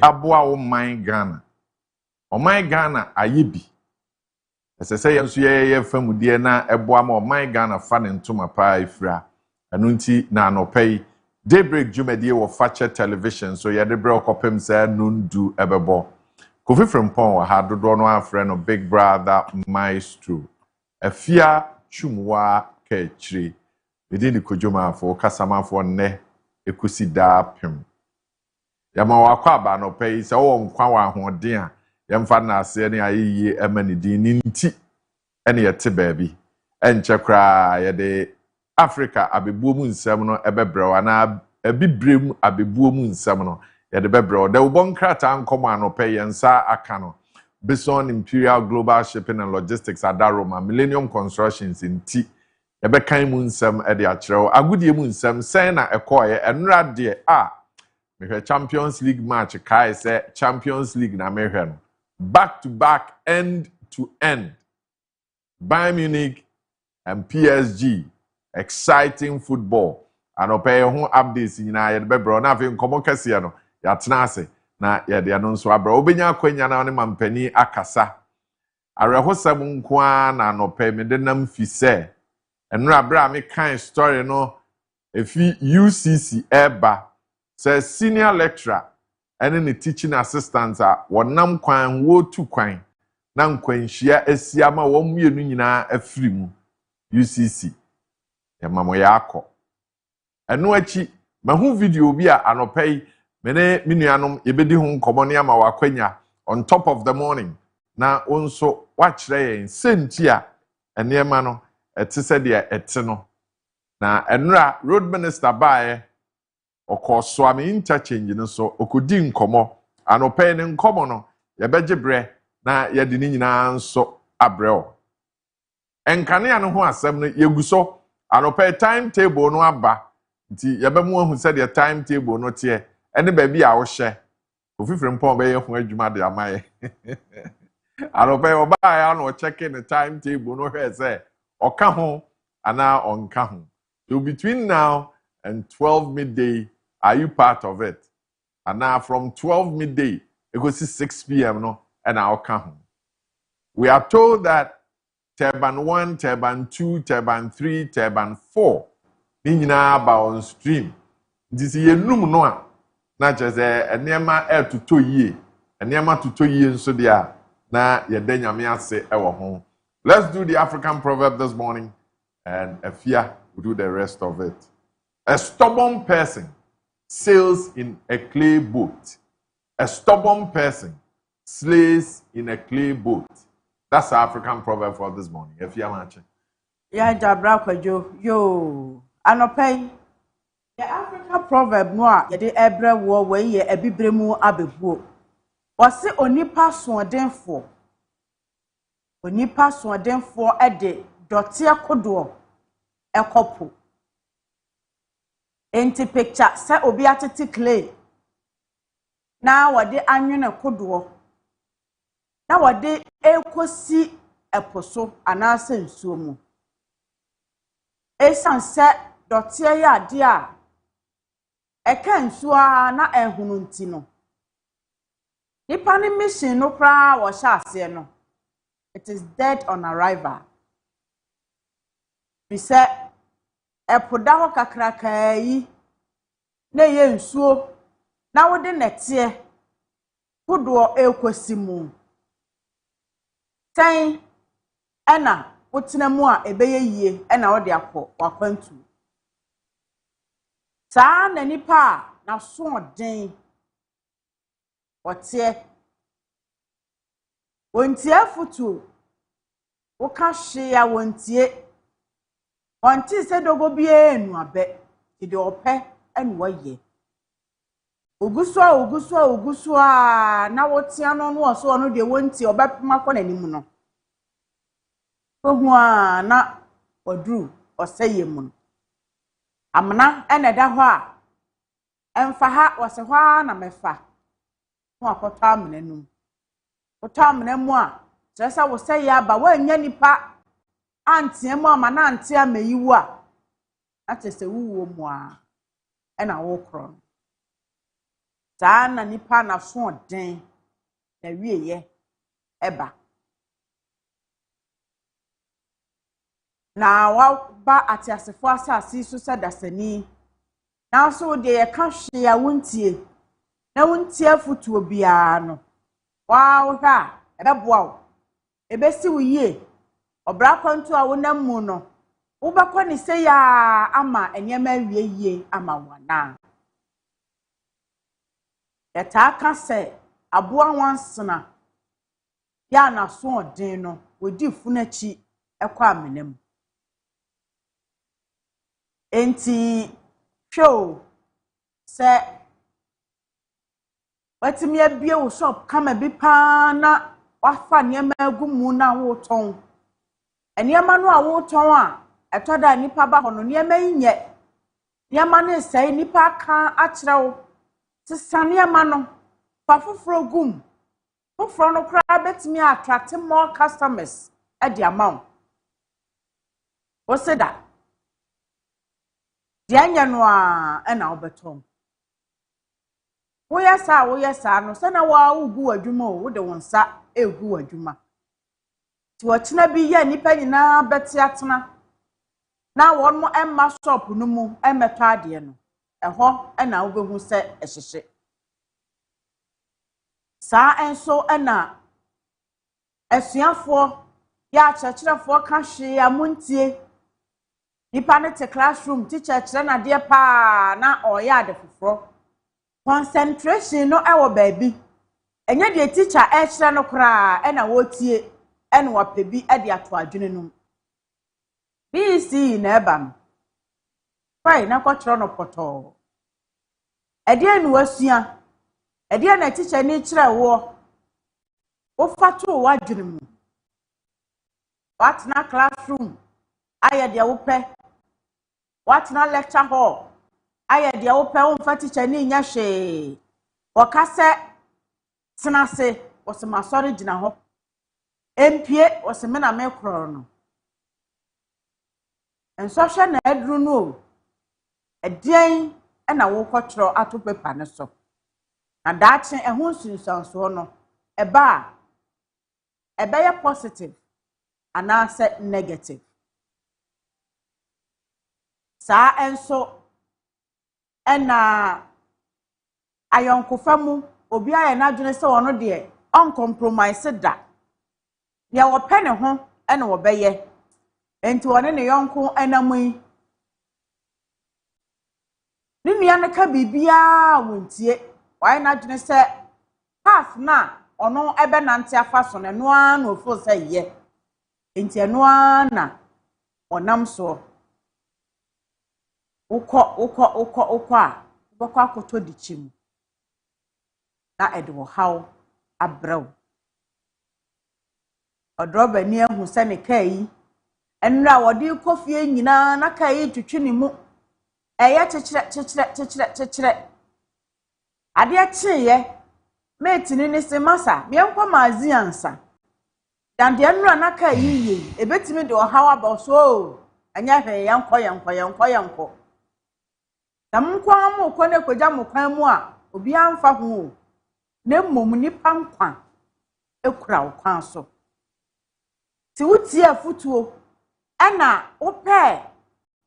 Aboa o man Ghana. O man Ghana ayebi. Esese yenso ye famudie na eboa ma o man Ghana fa ne ntoma pa ifra. Anu nti na anopei Daybreak Jumedie wo Fache Television so ye de bre okopem se nundu ebebo. Kofi Frimpong wa ha dodo no afre no Big Brother Maestro. Afia chumwa Kaakyire. Edi ni Kojo Marfo kasamafo ne ekusi da pem. Yama wakwa aba no pay se wo nkwa wa ahoden a yemfa na ase ne ayeye emanidin ni nti ene yete baabi enche kra ye de Africa abebuo mu nsem no ebebrewa na abibrem abebuo mu nsem no ye de bebrewa de wo nkrata nkomo anope yensa aka no Bison Imperial Global Shipping and Logistics Adaroma Millennium Constructions nti ebekan mu nsem e de akyerew agudie mu nsem sen na ekoye enra de a me Champions League match kai say Champions League na me no back to back end to end Bayern Munich and PSG exciting football and opay ho updates nyina ye be bro na afi nkomo kase no ya tena ase na ye de no nso abra obenya akwanya na ne mampani akasa arehosam nko a na anopay me de nam fi se enra abra me kan story no efi UCC eba say senior lecturer and the teaching assistants are wonam kwan wo tu kwan na nkwanhia asiama wo mienu nyina afiri mu UCC ya mamo ya akọ eno achi mahu video bi a anopei mene minuanom yebedi hu nkomo ne ama wakwanya on top of the morning na onso wachire yen senti a enema no etise de ete no na enra road minister baaye okoso am interchange no so okodi nkomo anope ne nkomo no yebeje bre na yede ni nyina nso abreo enkane no ho asem no yeguso anope timetable no aba nti yebemu ahu se de timetable no te ene ba bi a wo hye ofifire mpon be ye ho adwuma de amaye anope oba ya no check the timetable no hwe se oka ho ana onka ho so between now and 12 midday. Are you part of it? And now from 12 midday, it goes to 6 p.m. no, and I'll come. We are told that Turban 1, Turban 2, Turban 3, Turban 4, Nina about on stream. This is a room no, not just a near air to 2 years, a near to 2 years, so they are now your denya say our home. Let's do the African proverb this morning, and Afia will do the rest of it. A stubborn person sails in a clay boat. A stubborn person slays in a clay boat. That's the African proverb for this morning. If you are matching. Yeah, Jabra Kojo. Yo. Anopay. The African proverb no ye de ebre wo we ye ebibremu abebuo. Wose onipa sodenfo. Onipa sodenfo e de dote akodo ekopo. Enti picture se obi atete clay na wade anwene kodo na wade ekosi eposo anase nsuo mu esan se dote ya ade a eka nsuo a na ehunu nti no nipa ni mission no pra wo sha ase no it is dead on arrival we say epoda ho kakraka yi na ye nsuo na wode nete kodo ekosi mu tan ena wotena mu a ebeye yie ena wode akọ wakwantu saa na nipa na so oden otie wontie futu woka hye ya wontie Wanti se dogo bie enu abe ide ope enu waye ogusua na wotia no no so no de wonti obepema kọ nanim no ohu a na odru oseye mu no amna ene da hɔ a emfa ha wose hɔ a na mefa no akɔtɔ amna num wotɔ amna mu a kyerɛ sɛ woseye aba wanya nipa antie mu ama na antie amayiwu a atese wuwo mu a ena wo kro saa na nipa na so den na wieye eba na wa ba atiasefo asase so sadasani na so de ye ka hwe ya wontie na wontie futuo bia no wa wo ha ebeboa wo ebesi wo yie obra kwantu a wonam mu no wo bakọ ni se ya ama enyema wie yie ama wana eta ka se aboa wansena ya na so odin no wodi funachi ekọ amenem enti show se watimi abie wo shop kama bi pa na wafa niema agumu na wo ton eniema no a wo ton a etoda nipa ba ho no niema nye niema ne sai nipa ka akyerew sisane ama no fa foforo gum foforo no kra betimi attract more customers at the amount o seda dianya no a na obeton wo yesa no se na wa ugu adwuma o wo de wonsa egu adwuma ti wo kina bi ya nipa nyina beti atena na won mo emma shop no mu emeto ade no eho na wo behu se ehyehye saa enso na esuafo ya kyerɛkyerɛfo ka hwe amuntie nipa ne te classroom teacher kyerɛ na de pa na oya ade foforo concentration no ewo baabi enye de teacher kyerɛ no kra na wotie na wapebi de ato adwene no BC na eba no fai na kwatro no poto ede nu wasua ede na teacher ni kyerɛ wo fato wadwene mu watna classroom aye de wo pɛ watna lecture hall aye de wo pɛ wo mfa teacher ni nya hwe okase tenase osema sorry gina ho empie oseme na me kro no enso hwe na aduru no edien na wo kwatro ato paper ne so na daache ehun sunsanso no eba ya positive anase negative saa enso na ayonkofamu obi aye na adwene se wono de uncompromise da ne wo pɛ ne ho na wo bɛyɛ enti wone ne yonko anamui ni nua ne ka bibia wontie why na adwene se half na ono ebe na nte afa so ne noa na ofo se ye enti noa na onam so ukọ a bokọ akoto dichim na edwo haw abraw odroba ni ahu se ne kai enra wodi kofie nyina na kai twetwe ne mu eye chechire ade achiye metini ni se masa mienko mazi ansa dan de enra na kai yiye ebetimi de haw aba so anya hwe yanko tamkwa mu ko ne koja mu kwan mu a obi amfa ho na mmom nipa nkwa ekura okwan so ti wuti afutuo ana ope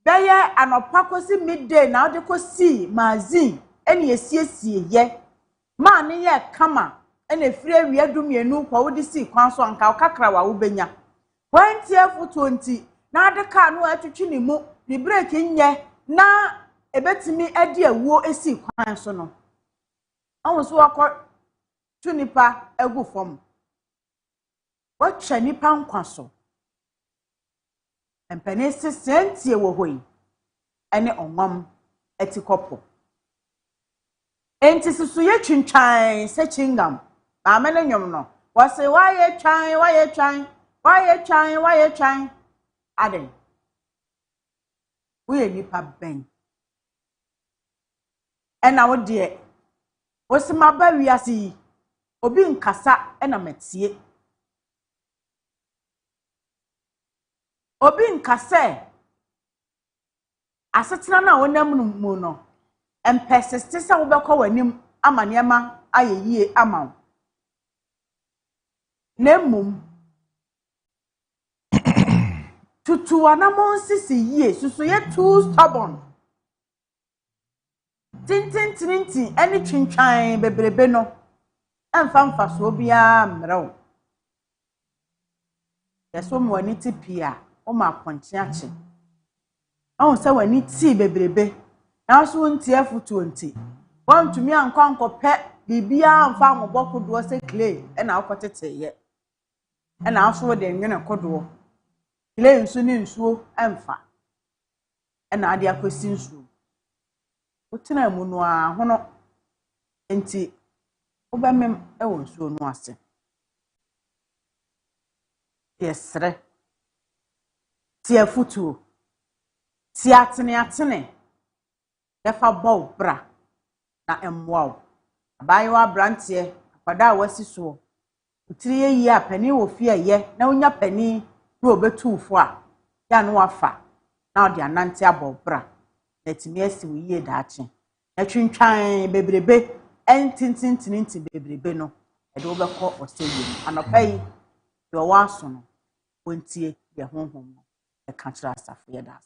beye anopa kosi midday na ode kosi mazi ene esiesie ye ma ne ye kama ene firi awia dumienu kwa wodi si kwan so anka okakra wa wo benya wanti afutuo nti na ade ka no atwetwe ne mu ni break nye na ebetimi ade awuo esi kwan so no anwo wakọ tunipa egu fom watwa nipa nkwa so empene sentie wo hoi ene onwam etikopo Enti susu ye twintwan 6am. Amene nyom no. Was say why ye trying? Aden. We nipa ben. Ena wo de. Was ma ba wiase. Obi nkasa ena metie. Obi nkasa asetena na wonam mu no. Empesiste se wo bekọ wanim amaniema ayeyie ama. Nemum tutu anamon sisi yie susu ye too stubborn. Tintin any twintwan bebrebe no emfa mfaso bia mrew. Yeso mo ani ti pia o ma akwanche ache. Ahun se wani ti bebrebe na so nti afutu nti. Won tumi ankope bibia mfa amobɔkodo se clay e na akotete ye. E na aso de nwene kodo. Clay nsu ni nsuo emfa. E na ade akosi nsuo. Otina mu no a hono enti obamem e won nsuo no ase. Yesre. Ti afutu. Ti atene. Defa bow bra na emwa. Abayewa brantie akwada wasi so. Utiri ye a pani wo fie ye na onya pani na obetuufo a ya no wafa na odi anante abow bra na timi asi wo yie daache. Na twintwan bebrebe entintintinti bebrebe no e de obekọ oseyem anopai de waso no wontie ye honhom no e ka kira asafo ye das.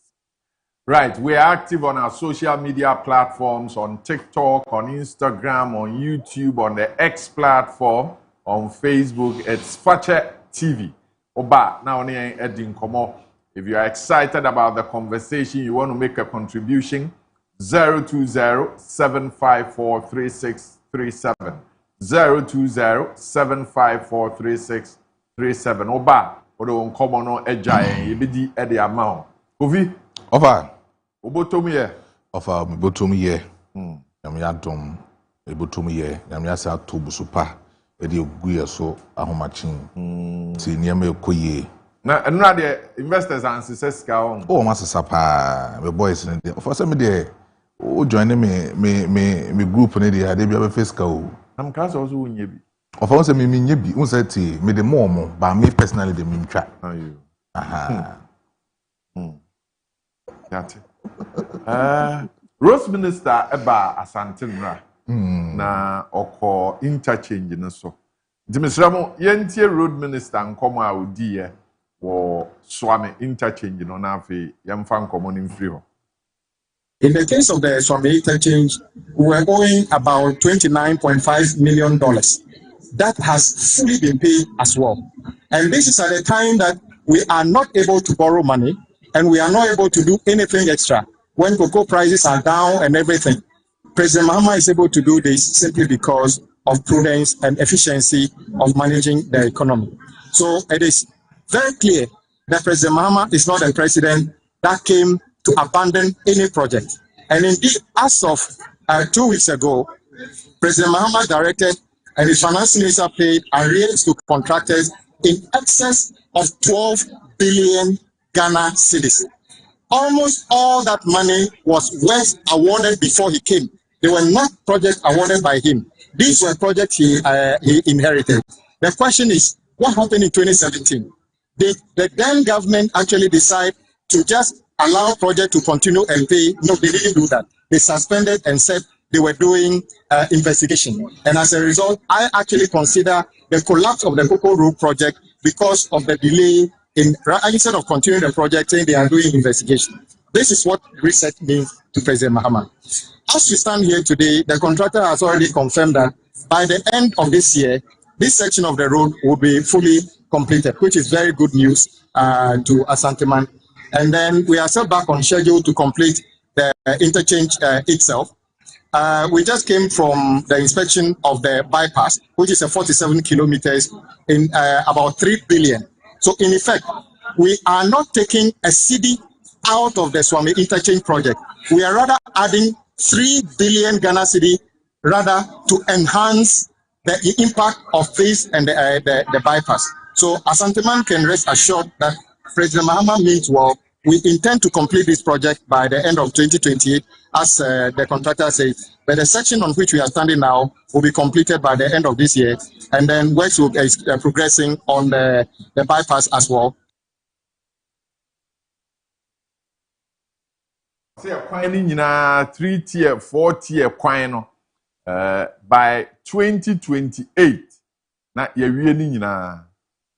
Right, we are active on our social media platforms, on TikTok, on Instagram, on YouTube, on the X platform, on Facebook. It's Fache TV. Oba, now Edin Komo. If you are excited about the conversation, you want to make a contribution, 020-754-3637. 020-754-3637. Oba, Odo Nkomo no Ejaye, Yebidi Edi Amao. Kofi? Ofa. Obotom ye. Ofa, obotom ye. Nyame adom. Obotom ye. Nyame asa ato busupa. Edi oguye so ahomachin. Ti nyame ekoye. Na enra de investors answer sika on. Oh, masasa pa. Me boys ne de. Ofa se me de o join me group ne de ade bia be fisika o. Am ka so so wonye bi. Ofa se me nye bi. Un se ti me de mo ba me personally de me twa. Ayo. Aha. Yate. Rose Minister eba Asante Nra. Na oko interchange ne so. Dimisramo yentie road minister nkomo a odi ye wo Swami interchange no na afi yemfa nkomo ni mfiri ho. In the case of the Swami interchange, we were owing about $29.5 million. That has fully been paid as well. And this is at a time that we are not able to borrow money and we are not able to do anything extra when cocoa prices are down and everything. President Mahama is able to do this simply because of prudence and efficiency of managing the economy. So it is very clear that President Mahama is not a president that came to abandon any project. And indeed, as of 2 weeks ago, President Mahama directed and his finance minister paid arrears to contractors in excess of 12 billion Ghana cedis. Almost all that money was awarded before he came. They were not projects awarded by him. These were projects he inherited. The question is, what happened in 2017? Did the then government actually decide to just allow project to continue and pay? No, they didn't do that. They suspended and said they were doing investigation. And as a result, I actually consider the collapse of the Cocoa Road project because of the delay instead of continuing the project, saying they are doing investigation. This is what reset means to President Mahama. As we stand here today, the contractor has already confirmed that by the end of this year, this section of the road will be fully completed, which is very good news to Asanteman. And then we are still back on schedule to complete the interchange itself. We just came from the inspection of the bypass, which is a 47 kilometers in about 3 billion. So in effect, we are not taking a cedi out of the Swami interchange project. We are rather adding 3 billion Ghana cedi rather to enhance the impact of this and the bypass. So Asanteman can rest assured that President Mahama means well. We intend to complete this project by the end of 2028, as the contractor says. But the section on which we are standing now will be completed by the end of this year, and then works will be progressing on the bypass as well. Say a kwan ni nyina 3-tier, 4-tier kwan no by 2028 na ye wie ni nyina.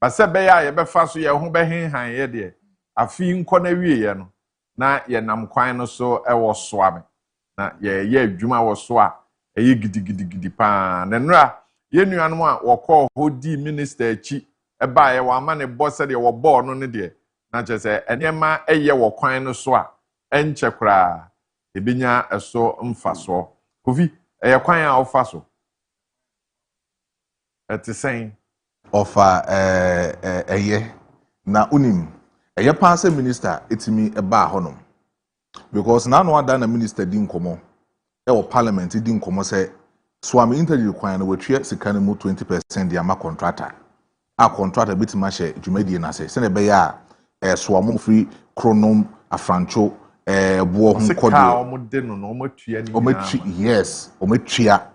Ba se be ya ye be fa so ye ho be henhan ye de. Afi nkọ na wie ye no na ye nam kwan no so e wo so ame. Na ye adwuma wo so a ye gidigidi pa na nra ye nuanom a wo kọ hodi minister achi e ba ye wa ma ne boss de wo ball no ne de na che se enema eye wo kwan no so a enche kra ebinya eso mfaso kofi eye kwan a ofaso etisen ofa eye na unim eye panse minister etimi eba honom because na no ada na minister di nkomo e wo parliament di nkomo se swami interview kwan na wetwe sika no mu 20% di ama contractor a contractor bitima hye dwumadi na se ne be ya swamo free chronom afrancho buo hu kodie omode no no omatua ni omatwi yes omatua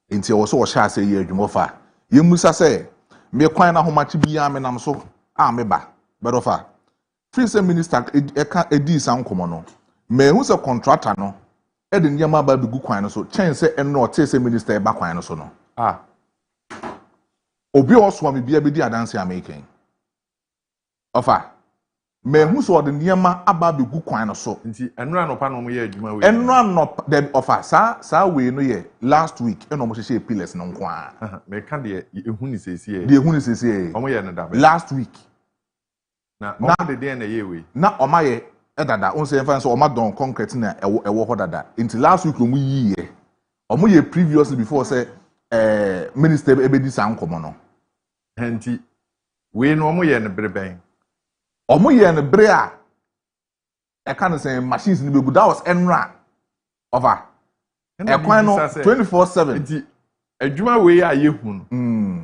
enti wo so wo sha ase ye adwumofa yemusa se me kwan na homachi bia me nam so a me ba bedofa free sem minister eka edi san komo no me hu se contractor no e de nyama ba bi gu kwan no so chen se eno o te se minister e ba kwan no so no obi oso me bia be di adanse american ofa me hu so de nyama aba be gu kwan no so nti enura no pa no mo ye adwuma we enura no the ofa sa we no ye last week eno mo hye pillars no nkwa me ka de ehu ni sesi e de ehu ni sesi e omo ye no da last week na omo de den na ye we na oma ye edada on say fan so oma don concrete na ewo ho dada until last week omo yi ye omo ye previously before say minister ebedi san komo no nti we no omo ye no breben omo ye no bre a e kan say machines ni begu that was enra over e kwan no 24/7 nti adwuma we a ye hu no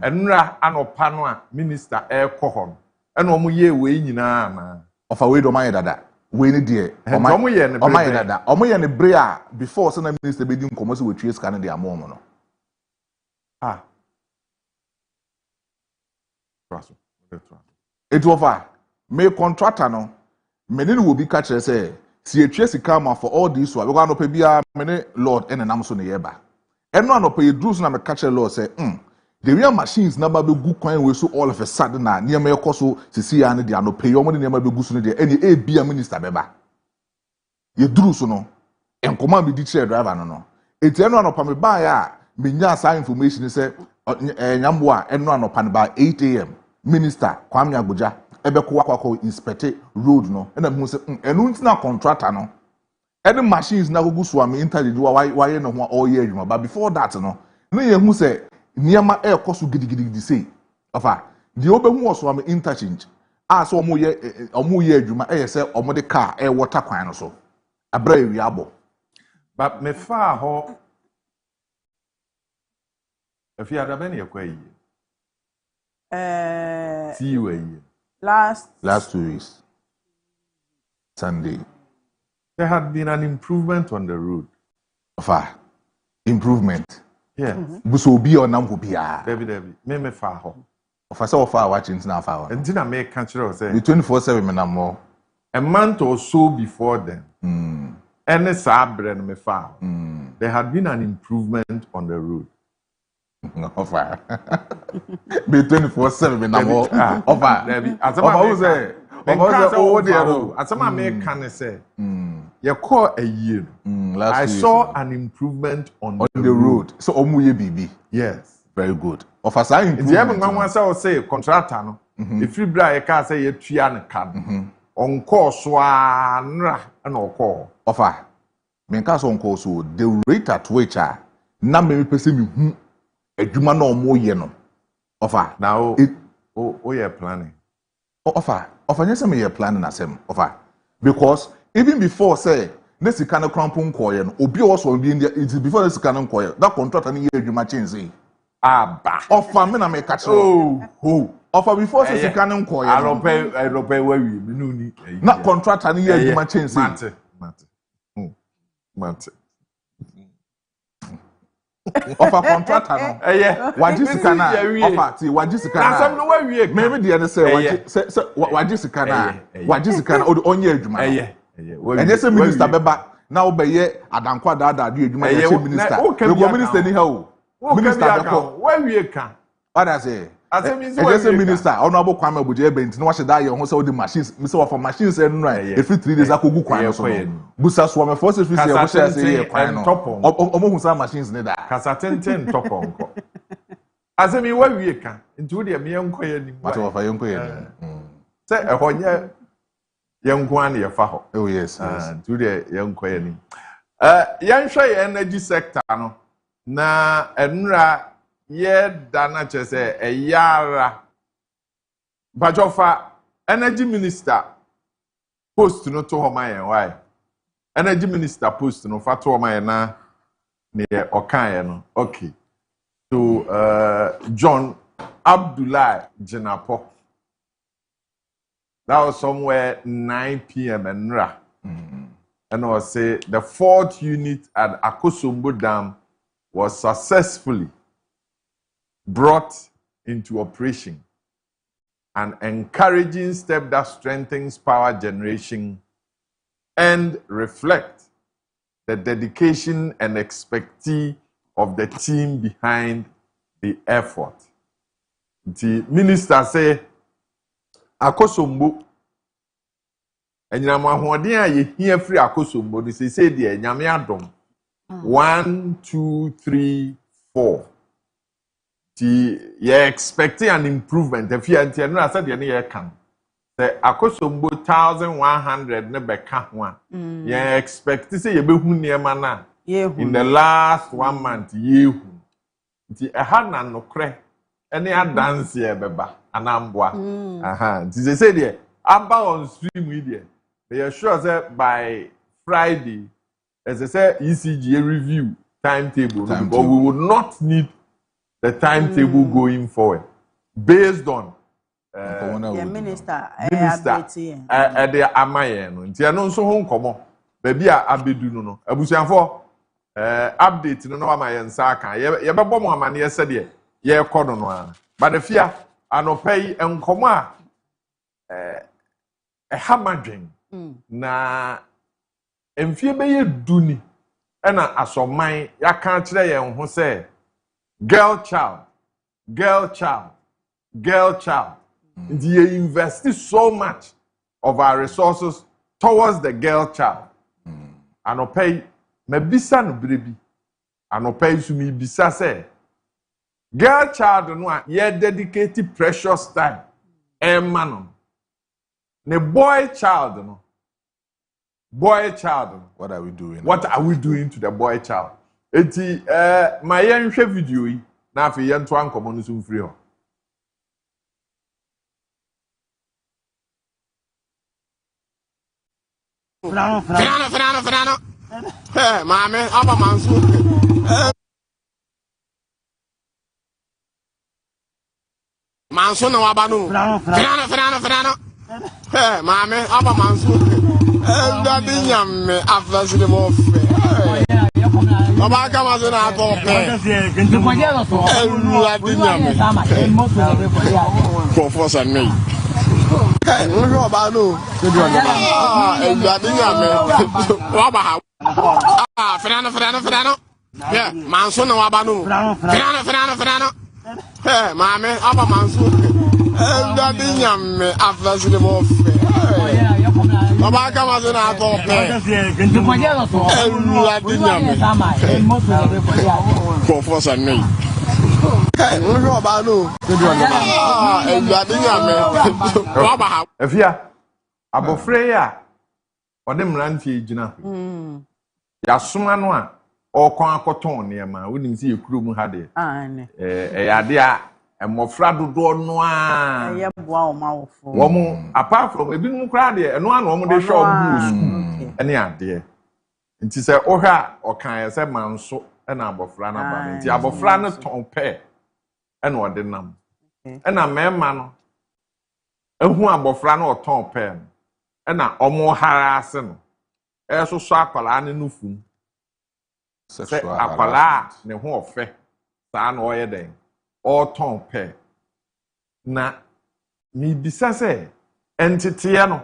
enra anopa no a minister e kọ ho no ena omo ye we nyina na ofa we do ma ye dada we ni de omo ye no omo ye dada omo ye no bre a before say na minister bedi nkomo se we tue scan de amo no traso it over me contractor no me ne will be catch say si etwe sika ma for all this one because no pe bia me ne lord ene nam so ne yeba eno no pe drugs na me catch lord say the real machines na ba be gu kwan we so all of a sudden na niam e koso sisi ya ne dia no pe yo mo ne niam be gu so ne dia ene e bia minister beba ye drugs no enkoma be di chair driver no eti eno no pa me ba ya me nya sa information say nyambo a eno no pa ne ba 8 am minister Kwame Agboja ebe kwa inspect road no na hu se enu ntina contractor no any machines na gugu so am interview wa ye no ho all year adwuma but before that no na ye hu se niema e koso gidigidi say ofa the obehu so am interchange so omo ye adwuma e se omo de car e water kwan no so abra wi abo but me fa ho afi adabe na yakwa yi see you a year last 2 weeks Sunday there had been an improvement on the road ofa improvement yes buso obi onam ho bia Debbie me fa ho ofa say ofa watching na fa ho ntina me ka kire say 24/7 me na mo a month or so before then any sabre no me fa there had been an improvement on the road ofa be 24/7 me na mo ofa Debbie ofa say oh dear no asama me can say you call a year I saw an improvement on the road so omu ye bibi yes very good ofa say improvement the one say contractor no if you bra you can say you tua ne kan on course wa nra na okọ ofa me nka so on course the rate at which na me pese me hu adwuma na omo ye no ofa now oh yeah planning ofa nyese me ye planning asem ofa because even before say ne sika no krampon koye no obi o so bi it before the sika no koye that contract na ye adwuma chense aba offer me na me ka kire offer before the sika no koye arope wawi me no ni na contract na ye adwuma chense mate offer contract no waji sika na offer ti waji sika na asem no wawie me de ne say waji sika na waji sika na onye adwuma enye se minister beba na obeye adankwa dada adu adwuma ya che minister we go minister ni ha o minister beko wawie ka what I say asem is enye se minister ono abokwa ma buje ebenti na wahye da ye ho se odi machines mi se wa for machines en no every 3 days akogu kwan so busa so me force fi se e bo share se ye kwan no omo hu sa machines ne da kasa tenten toponko asem yi wawie ka nti wo de me enkoye ni what wa fa yenkoye se ehonye yenkwan ye fa ho oh yes nti de yenkoye ni yenhwe ye energy sector no na enura ye dana chese eyara bajofa energy minister post no to homa yen why energy minister post no fa to homa yen na ne okan yen no okay so John Abdullah Jinapo that was somewhere 9 p.m. enra and I was say the 4th unit at Akosombo Dam was successfully brought into operation, an encouraging step that strengthens power generation and reflects the dedication and expertise of the team behind the effort. The minister say, Akosombo, and Yamahodia, ye hear free Akosombo, they say, dear Yamiadom. 1, 2, 3, 4. You're expecting an improvement. If you are no, I said you can. The Akosombo 1,100 never can one. You expect to say you be near mana. In the last 1 month, you. The had no cre. Any dance here, beba. Anambwa. They say there. Aba on stream media. They are sure that by Friday, as I say, ECG review timetable. But we would not need the timetable going forward based on minister the amaye no ntia no nso ho nkomo ba bia abedu no abusuanfo update no amaye nsa aka ye bebo mo amane ye se de ye kodo no a ba de fia anopai nkomo a hamadwen na emfie be ye duni na asoman yaka kire ye ho se girl child. They invest so much of our resources towards the girl child. And I pay me bisa no brebi. And I pay to me bisa say girl child no a ye dedicated precious time. Man ne boy child no. What are we doing? What are we doing to the boy child? Eti my yenhwe video yi na afi yento ankomo no so mfiri ho Frano. Mame, aba mansu. Mansu na wabanu. Frano. Mame, aba mansu. Daddy nyamme afasile mo fe. Baba kama zona akope. Daddy nyamme. For some me. Nro ba no. Daddy nyamme. Waba ha. Frano. Yeah, mansu na wabanu. Frano. Mame, aba mansu. Daddy nyamme afasile mo fe. Baba kama zona akope. For some me. Nro ba no. Daddy nyamme. Waba ha. Afia abofre ya ode mrantie gina. Ya soma no a okon akoton ne ma wonim se yekuro mu ha de. Yade a emofra dodo no a ye boa o ma wofo wo apart from ebi mu kra de eno an wo de show mu school ene ade nti sɛ ohwɛ a ɔkan sɛ manso ɛna abɔfra na ba nti abɔfra no tɔn pɛ ɛna ɔde nam ɛna mɛɛma no ehu abɔfra no ɔtɔn pɛ no ɛna ɔmo hara ase no ɛsoso akwalaa ne no fum sɛ akwalaa ne ho ɔfɛ saa na ɔyɛ dɛn ɔtɔn pɛ na mibisa sɛ ɛnteteɛ no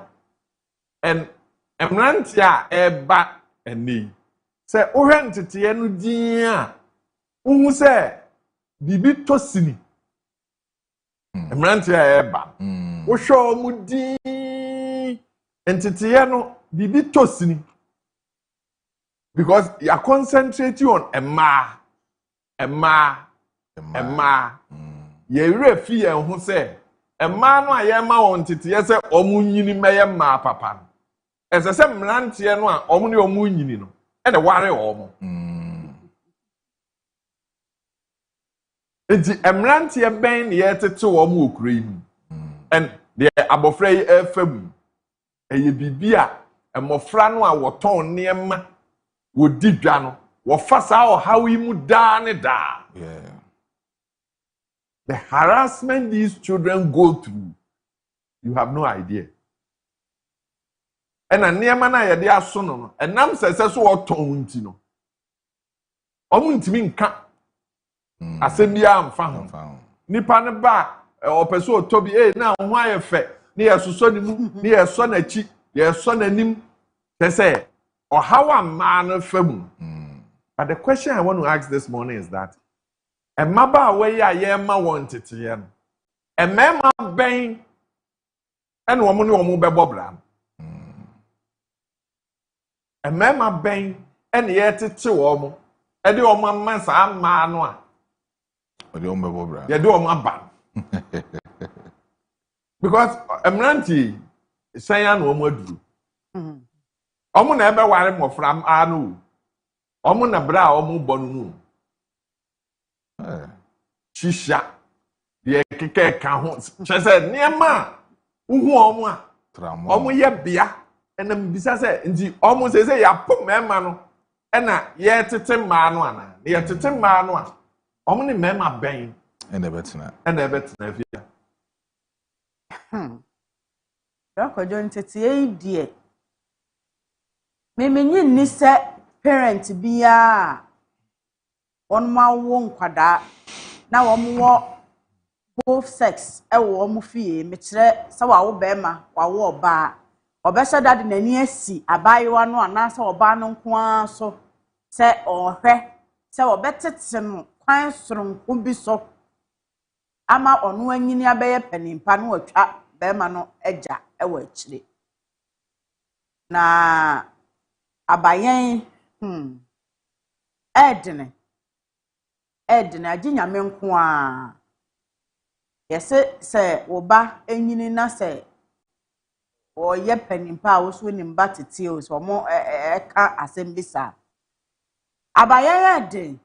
mmeranteɛ a ɛba ɛnɛ sɛ wohwɛ nteteɛ no din a wohu sɛ biribi tɔ sini mmeranteɛ a ɛba wohwɛ ɔmo din nteteɛ no biribi tɔ sini because you are concentrating on mmaa yɛwerɛ fi yɛn ho sɛ mmaa no a yɛma wɔn nteteɛ sɛ ɔmo nyini mɛyɛ mmaa papa no ɛsɛ sɛ mmeranteɛ no a ɔmo ne ɔmo nyini no ɛna ware ɔmo enti mmeranteɛ bɛn ne yɛtete wɔn wɔ kuro yi mu ɛn deɛ abɔfra yi ɛfa mu ɛyɛ biribi a mmɔfra no a wɔtɔn nneɛma wɔdi dwa no wɔfa saa ɔhaw yi mu daa ne daa the harassment these children go through you have no idea ɛna nneɛma na yɛde aso no ɛnam sɛsɛ so wɔtɔn nti no ɔmo ntimi nka asɛm bi amfa ho nipa ne ba ɔpɛ so ɔtɔ bi na ho ayɛ fɛ ne yɛsosɔ ne mu ne yɛsɔ n'akyi yɛsɔ n'anim sɛ ɔhaw ammaa no fa mu but the question I want to ask this morning is that mmabaawa yi a yɛma wɔn teteɛ no mmarima bɛn ɛna wɔn ne wɔn bɛbɔ bra no mmarima bɛn ɛna yɛtete wɔn ɛde wɔn ama saa mmaa no a ɔde wɔn bɛbɔ bra yɛde wɔn aba because mmeranteɛ hyɛn ya na wɔn aduru wɔn na ɛbɛware mmɔfra mmaa no wɔn na bra a wɔn bɔ no mu shisha deɛ keka ka ho kyerɛ sɛ nneɛma a wohu wɔn a wɔn yɛ bea ɛna mbisa sɛ nti wɔn sɛ yɛapo mmarima no ɛna yɛtete mmaa no ana yɛtete mmaa no a wɔn ne mmarima bɛn ɛna ɛbɛtena afia Kojo ntete yi deɛ memenyi ni sɛ parent biya wɔn ma wo nkwada na wɔn wɔ both sex ɛwɔ wɔn fie mekyerɛ sɛ wawo bɛrima wawo ɔbaa ɔbɛhyɛ dade n'ani asi abaayewa no anaasɛ ɔbaa no nko ara so sɛ ɔhwɛ sɛ ɔbɛtete no kwan soronko bi so ama ɔno anyini abɛyɛ panimpa no atwa bɛrima no agya ɛwɔ akyire na abayen ɛdene agye nyame nko a yɛse sɛ wo ba anyini na sɛ ɔyɛ panimpa a woso ne mba tete o so mo ɛka asɛm bi saa abayen ɛden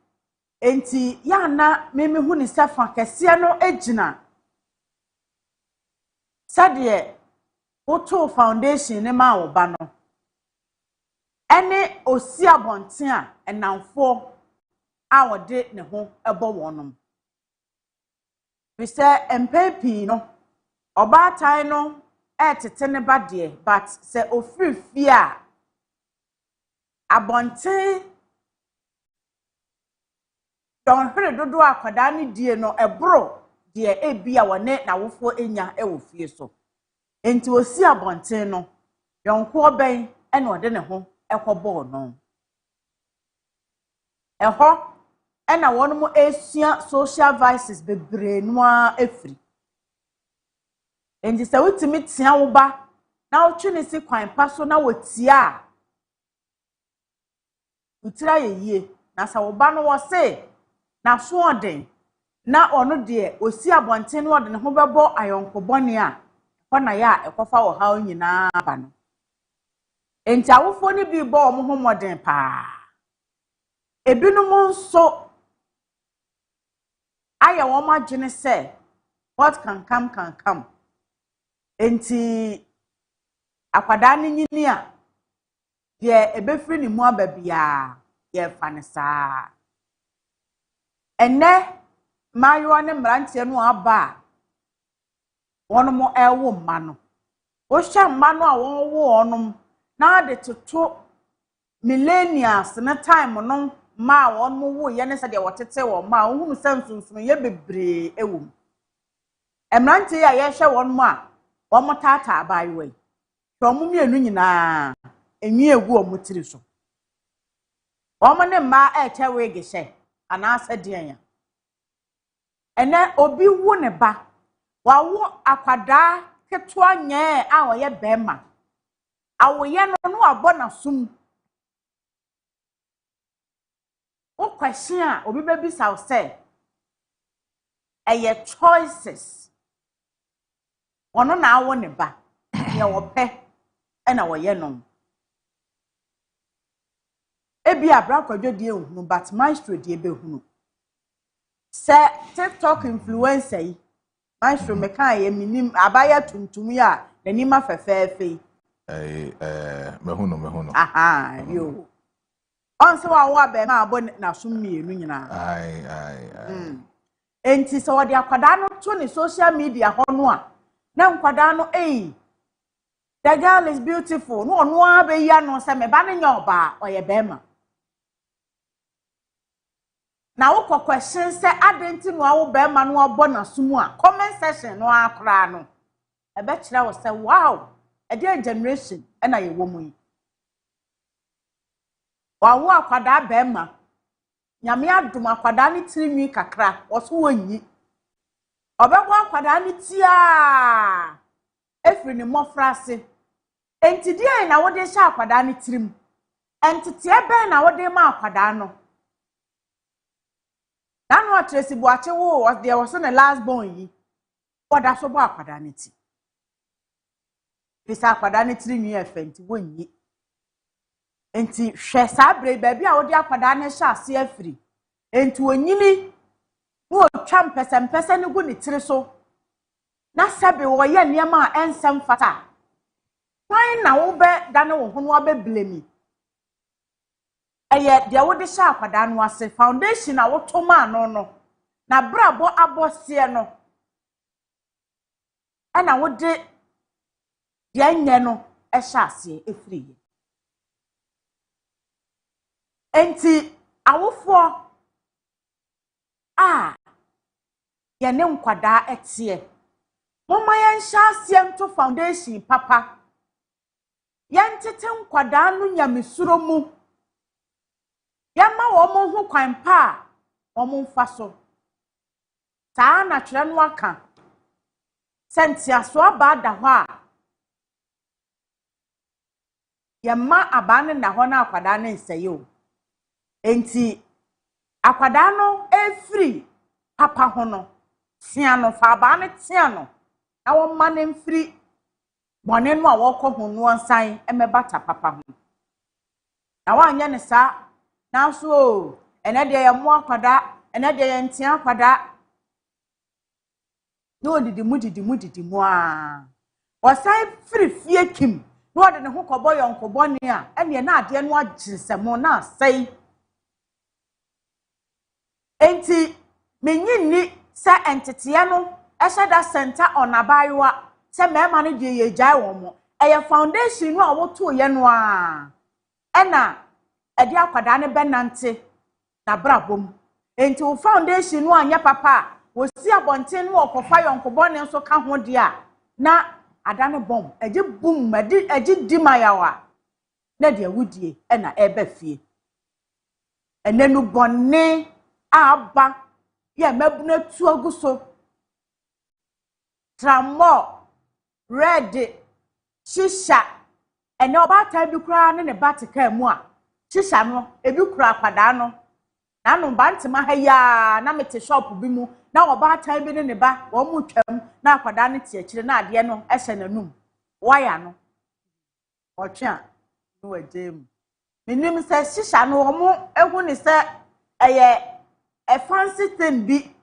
enti ya na meme hu ni safa kɛseɛ no agina sɛdeɛ woto foundation ne ma wo ba no ɛne osi abɔnten a ɛnamfo a wɔde ne ho ɛbɔ wɔnom bisɛ mpepi no ɔbaatan no ɛtete ne ba deɛ but sɛ ofiri fie a abɔnten dɔnhwere dodo akwadaa ne die no ɛboro deɛ ebi a wɔne nawofo enya ɛwɔ fie so enti osi abɔnten no yɔnko ɔbɛn ɛna ɔde ne ho ɛkɔbɔɔ no ɛhɔ ɛna wɔn mo esua social vices bebree noa efiri enti sɛ wotimi tia wo ba na wotwe ne si kwan pa so na wotia a wotira yɛ yie na sɛ wo ba no wɔ se na so ɔden na ɔno deɛ osi abɔnten no ɔde ne ho bɛbɔ ayɔnkobɔne a hɔ na yɛ a ɛkɔfa wɔ ha nyinaa ba no enti awofo ne bi bɔ ɔmo ho mɔden paa ebinom nso ayɛ wɔn adwene sɛ what can come enti akwadaa ne nyini a de ebefiri ni mu aba bia ye fa ne saa ene mayo ne mrantie no aba wono mo ewo mma no wo hye mma no a won wo onom na de toto millennials na time no ma won mo wo ye ne se de wotete wo ma ohunu sansunsun ye bebre ewo emrantie ya ye hye won mo a wo mo tata abayiwe to mo mienu nyina enwi egu o mo tiri so wo mo ne ma e che wege hye ana asa dian ya ene obi wu ne ba wa wo akwada ketua nye a wo ye bema awoye no abona sum o question a obi bebi saw say eye choices ono na awo ne ba ye wo pe na wo ye no ebi abra kwadwo die ehunu but maestro die behunu se TikTok influencer yi maestro meka ye minim abaya tuntum ya nanima fefefe mehuno aha yo onse wa wo abe ma abo na so mienu nyina ai enti so wode akwada no to ne social media ho no a na nkwada no the girl is beautiful no ono abe ya no se me ba ne nya oba oye bema na wo question se adenti no awo bema no obo na sumu a comment section no akra no ebe kira wo se wow a dear generation na ye wo mu yi wa wo akwada bema nyame adum akwada ne tirinwi kakra wo so wonyi obegwa akwada ne tia efri ne mofrase enti die na wo de sha akwada ne tirim enti tie ben na wo de ma akwada no nanu atresi bu ache wo was there was the last born yi oda so bo akwada ne ti bisa akwada ne tirinwi efenti wonyi enti hwe sabre baabi a wo de akwada ne sha ase afri enti onyini wo twa mpesempese ne gu ne tiri so na sabe wo ye niam a ensem fata kwan na wo be da ne wo ho no abeblemi eye de wo de sha akwada no ase foundation a wo to ma no na brabo abose no ana wo de de nye no sha ase afri enti awofo ye ne nkwada etie moma yen sha ase nto foundation papa yen tete nkwada no nyamesuro mu yama wo mo hu kwan pa wo mo mfa so taa na twere no aka sentia so aba da ho a yama abane na ho na akwada ne nseye o enti akwada no efri papa ho no tia no fa abane tia no na wo ma ne mfiri bone no a wo kɔ ho no nsan emebata papa ho na wa anya ne sa na so ene de ye mo akwada ene de ye ntia akwada no didi mu a wasai firi fie kim no de ne ho kɔbɔ yɔnkɔbɔ ne a ene na ade no aginsɛmo na asai enti menyinni sa entete no ehye da center on abayiwa se mema no de ye jai wo mo eye foundation no a woto ye no a ena ede akwada ne benante na brabom enti wo foundation no anya papa wo si abonten no okofa yonkobo ne so ka ho de a na ada ne bom eje bum eje dimayawa na de awudie ena eba fie enenu bonne aba ye mabuna tu aguso tramo red shisha ene oba ta bi kura ne batika mu a shisha no ebi kura akwada no na no ba ntima ha ya na mete shop bi mu na oba ta bi ne ba wo mu twam na akwada ne tie kire na ade no ehye nanum waya no otwe no wajem menim se shisha no wo mu ehu ne se eye a fancy thing bi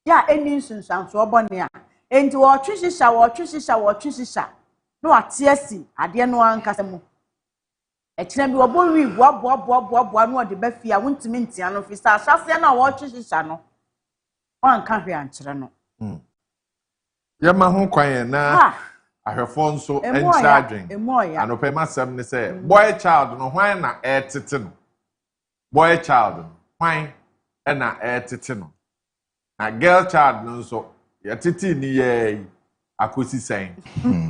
ya eni nsunsanso obone a enti wo twishisha no atiasi ade no ankasa mu Ekyina bi obo wi boa no de ba fia wontimi ntia no fi sa ahwase na wo twehyeha no wan ka hwe ankyere no Yema ho kwan na ahwefo nso enkyira adwen anope masem ne say boy child no hwan na etete no boy child no hwan na etete no na girl child no nso yetete ni ye akosi sen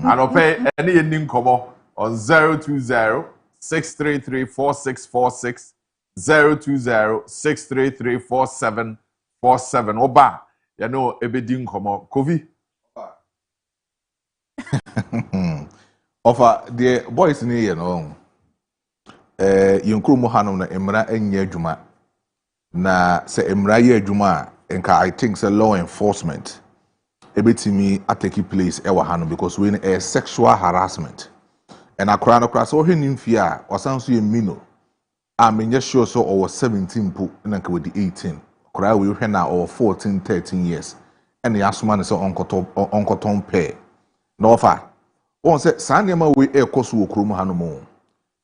anope ene ye ni nkomo on 020-633-4646 020-633-4747 oba you know ebedi nkomo kovi Offer the boys in here no yonkuru mu hanom na emra enye adwuma na se emra ye adwuma enka I think say law enforcement ebetimi atake place e wa hanom because we a sexual harassment and akora no kra so hwenim fie a osanso ye mino a menye sure so or 17 po na nka we 18 kora we hwe na or 14 13 years and yasoma ne so onkoton pair no offer on say sanema we ekoso okrom hanom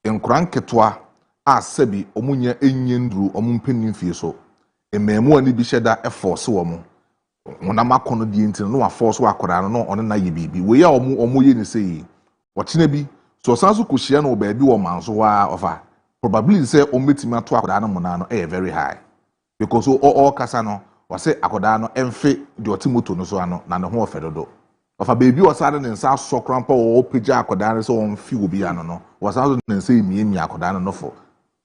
enkran ketwa a sabi omunya enyendru omumpenin fie so ememu ani bi hyeda eforce wo mo wona makono die ntin no aforce akora no ono na ye bibi we ya omu ye ne sei wokyena bi so sanso kohia no ba bi wo manso wa ofa probably say ometimi ato akora no mona no very high because all kasa no wase akora no emfe de otimoto no so ano na ne ho ofedodo ofa baby osade ne nsa sokrampa o pagya akoda ne so on fi obi ano no wasado ne nsa emi akoda no fo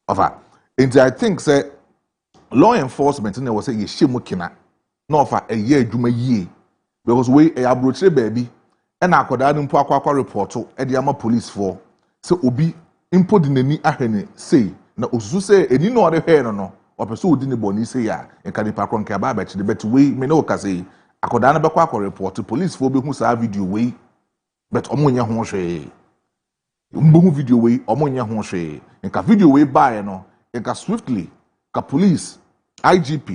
ofa and I think say law enforcement ne was say ye shemu kina no ofa eye adwuma yie because we abrochire baby e na akoda no mpo akwa report e de ama police for say obi impo de nani ahwene say na osusu say eni no ode hwe no opeso odi ne boni say ya enka ni pakron ka ba ba chide bet we me no ka say akoda na bekwa akọ report police for be hu sa video we but omonye ho hwe mbo video we omonye ho hwe nka video we buy no nka swiftly ka police IGP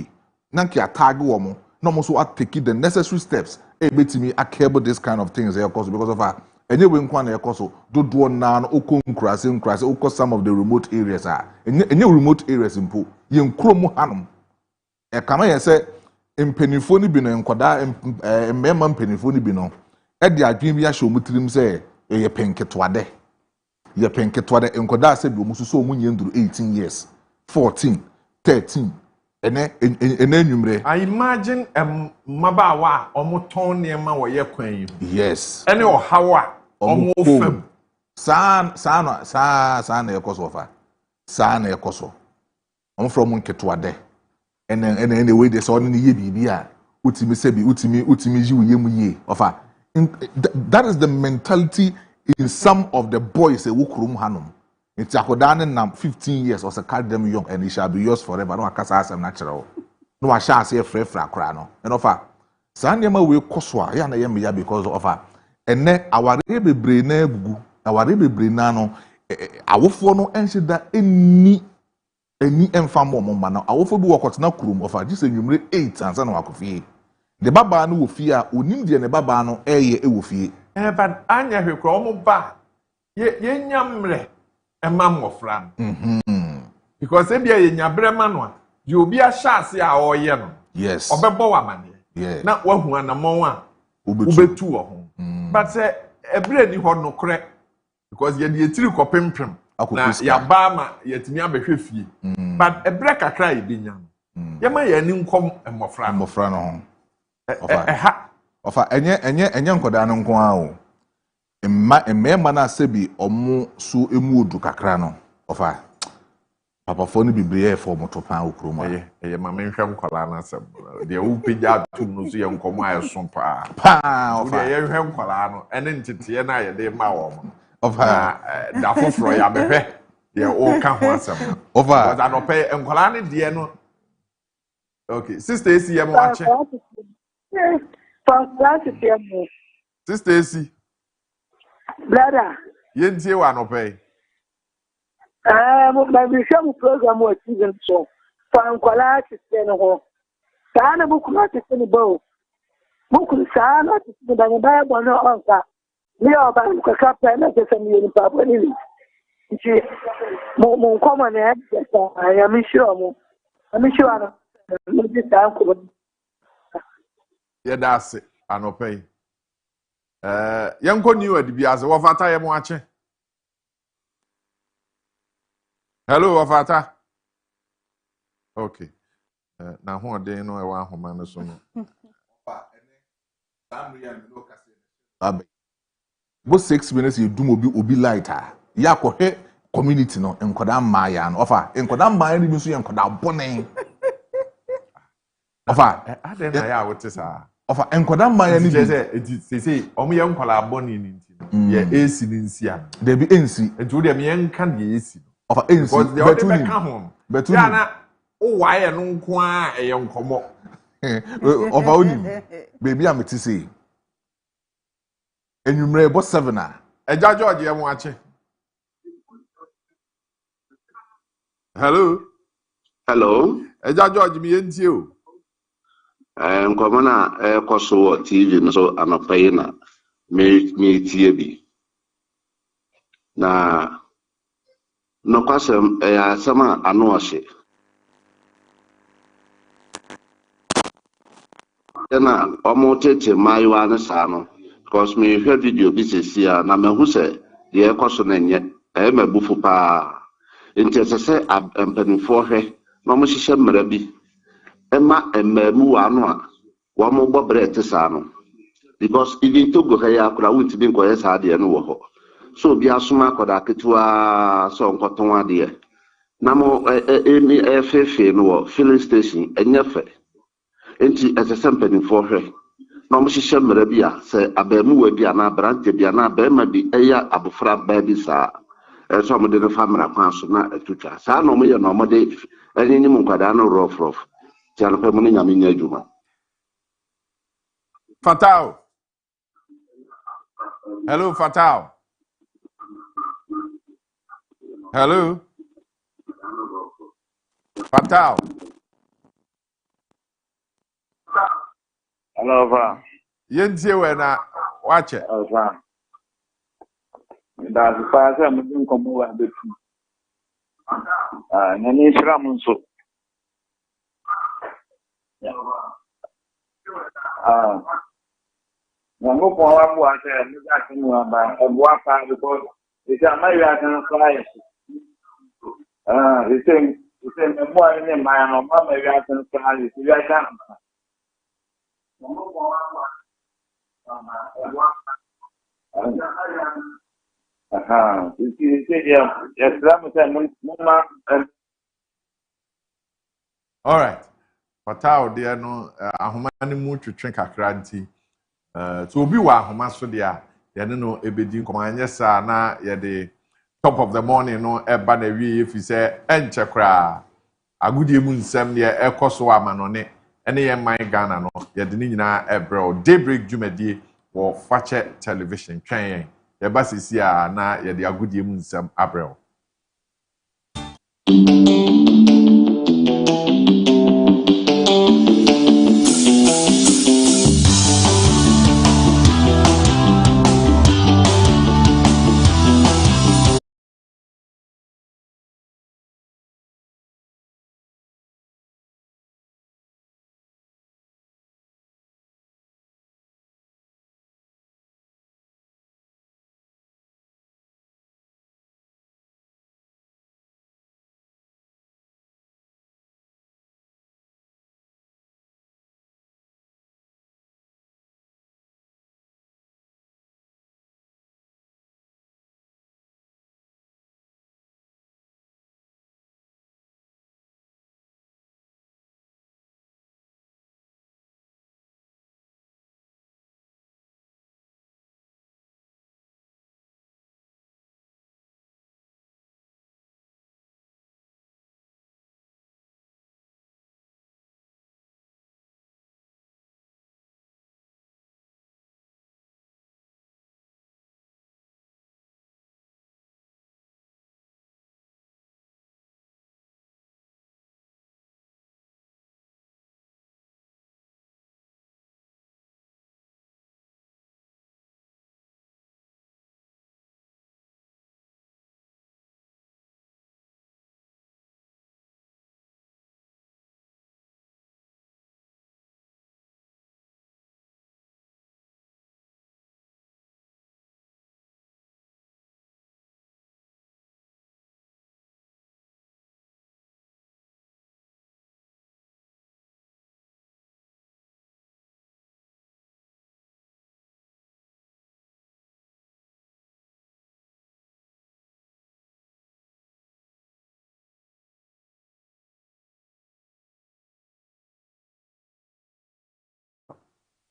nanki tag wo mo no mo so take the necessary steps e betimi akable this kind of things because of enye we nkwa na ekoso dodo na no okonkrase okọ some of the remote areas enye remote areas mpo ye nkrom hanom e kama ye say mpenifo ni bi no nkoda mmema mpenifo ni bi no e de adwen bi ahye omutirim se ye penketwade nkoda se bi omususo omunye nduru 18 years 14 13 ene nwumre I imagine mabawa omoton niema wo ye kwan yi yes ene ohawa omofam san na ekoso fa san na ekoso omfro nketwade ene we de so ne ye bibia utimi sebi utimi ji uyemu ye ofa that is the mentality in some of the boys e wukrum hanum it's akoda ne nam 15 years or say carry them young and it shall be yours forever no akasa asem natural no asha ase frefra kra no and ofa san ma we koso a ya na ye me ya because of ene aware bebre na gugu aware bebre na no awofo no enhida eni emfa mo na awofo bi wakotena kurum ofa gise nwumre 8 ansa na wakofie de baba no wo fie a onim de ne baba no eye wo fie but anya hwekro omo ba ye nyamre emamofra because ebia ye nyabre ma no a ye obi a hyase a oye no yes obebo wa mane na wahu anamon a ubetu wo ho but say ebre ni ho no kre because ye de etiri kopempem na ya ba ma yetimi abehwe fie but ebre kakra ye benya ye ma ye ni nkom emofra no ofa enye nkoda no nko a o emma na sebi omo su emu odu kakra no ofa papa fo ni bibliye fo moto pan okuro ma ye ma menhwem nkola na sem de wo pija atum no so ye nkomo ayeso pa ofa ye hwem nkola no ene ntete na ye de ma wo mo ofa da foforo ya behwe ye o ka ho asem ofa was anope nkola ne de no okay sister ACM wache sister AC brother yentie wa anope my vision program was season so fankwala tse no ho sana buku na tse ni bo buku sana tse da ni ba bo no onka ni oba ko kapta na tse mi ni pa bo ni nti mo nkɔmɔ na ɛbɛsa ya me sure mo me sure no mo di saa nkɔmɔ yɛda ase anɔpa yi yɛnkɔ new adi bi ase wɔfata yɛ mo akye hello wɔfata okay na hoɔden no ɛwɔ ahoma no so no Bo 6 minutes you do obi lighter. Ya kohe community no enkoda maya no. Ofa enkoda maya ni biso enkoda bone. Ofa ade na ya wote saa. Ofa enkoda maya ni bi say omo ye nkola bone ni nti no. Ye AC ni nsia. There be ensi. Enti wo de me yenka de AC. Ofa ensi. Betu ya na o waye no nko a eye nkomo. Ofa onim. Baby am ti say. Enumere bo 7 a. Eja George ye mo ache. Hello. Hello. Eja George mi yentie o. Nkɔmɔ na ɛkɔ so wɔ TV no so anɔpa yi na metie bi. Na nokwasɛm ɛyɛ asɛm a ano ɔhye. Ɛna ɔmo tete mmaayewa no saa no. Because mehwɛ video bi sesi a na mehu sɛ deɛ ɛkɔ so no nyɛ ɛyɛ mabufu paa. Nti ɛsɛ sɛ mpanimfoɔ hwɛ na ɔmo hyehyɛ mmara bi. Ɛma mmaamuwa no a wɔn bɔ brɛ te saa no. Because even Togo ha ya akora wuntimi nkɔyɛ saa deɛ no wɔ hɔ. So obi asoma akɔda ketewa sɛ ɔnkɔtɔn adeɛ. Na mo ɛfeefe no wɔ filling station ɛnyɛ fɛ. Nti ɛsɛ sɛ mpanimfoɔ hwɛ. Na ɔmo hyehyɛ mmara bi a sɛ abaamuwa bi anaa aberante bi anaa barima bi ɛyɛ abofra baa bi saa. Ɛsɛ ɔmo de no fa mmara kwan so na ɛtutwa. Saa na ɔmo yɛ na ɔmo de ɛnyim nkwadaa no rɔfrɔf. Ti anɔpa mu ne nyame nya adwuma. Fatao. Hello, Fatao. Hello. Fatao. Hello, Fa. Yentie we na wache. Fa. Da fa sa mu din komo wa betu. Na ni shira mun so. Na mo ko wa mu ase mu ga tinu aba ebu apa because it am my ya kan fly. It's a mo ani ma no ma ma ya kan fly. It ya kan. All right. Fatao there no ahoma ne mu twetwe kakra nti. So obi wa ahoma so there ye no ebedi nkomanye saa na ye de top of the morning no eba na wie fi se enche kra agudie mu nsem ne ekoso amanone ene ye man Ghana no ye de ni nyina ebrel Daybreak dwumadie wo fache television twen ye ba sisi a na ye de agudie mu nsem abrel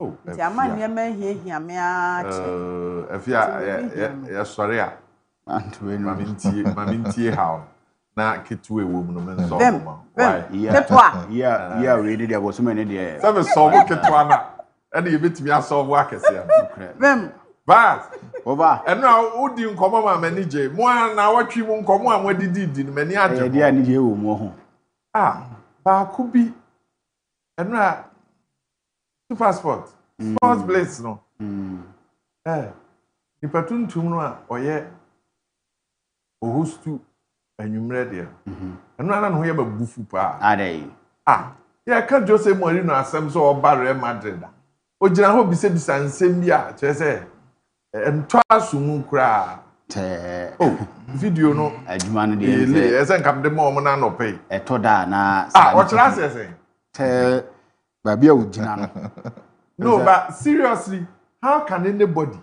Oh, Nti ama niema hia me a che. Afia sorry a. Mamintie how. Na ketu ewo mu no me nso ma. Why? Ketwa. Yeah, ready there was so many there. Seven solve ketwa na. And you betimi asolve akese ya. Vem. Bas. Over. And now odi nkomo ma manije. Mo na watwi mu nkomo a modidi ni mani age. Dia anije wo mo ho. Ba ku bi. And na super sports bliss no. Nipa tuntum no a oye ohostu anwumre de. Eno ana no ye babufu pa. Adai. Ya ka Jose Mourinho asem so oba Real Madrid. Ogina ho bisa nsem bi a kire se ento asum kura. Video no adwuma no de ese nkam de mo na no pay. Etoda na o kira ase baby ogina no. No, but seriously, how can anybody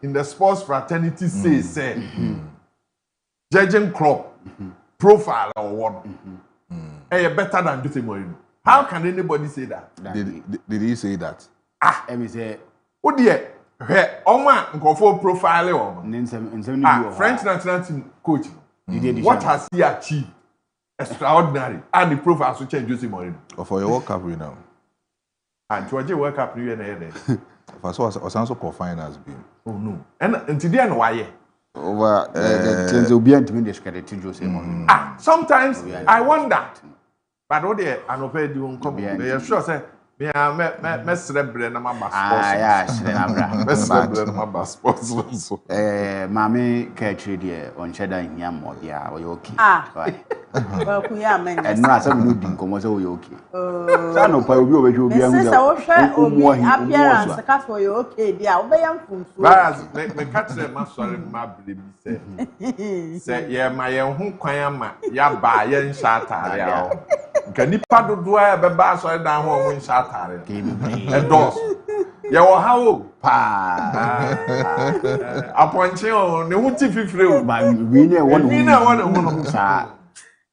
in the sports fraternity say judging club profile or what better than Jose Mourinho? How can anybody say that? Did he say that? Let me say, oh dear, Oma nkofo profile or French national team coach. What has he achieved? Extraordinary. And the profile to change Jose Mourinho. For your World Cup now. And to a World Cup new year. For so also for finals being. Oh no. And today and why? Over the things will be anticipated to Jose Mourinho. Sometimes I wonder. But what they are not paid you come. They are sure say me celebrate na my sports. Celebrate na my sports. Mami Kaakyire de on cheddar in yam or bia or okay. Well, kuya men. And no some no din komo say we okay. Sa no pa obi obeju obi ahu. Say wo hwe obi appearance ka for you okay dia obeyam funso. But me catch them ma sorry ma believe say ye ma ye hu kwan ama ya ba ye nsha atare a. Nka nipa dodo a be ba sorry dan ho mo nsha atare. E dos. Ye wo ha o pa. Aponche o ne wuti fifire o. Ba we ne won. We na won sa.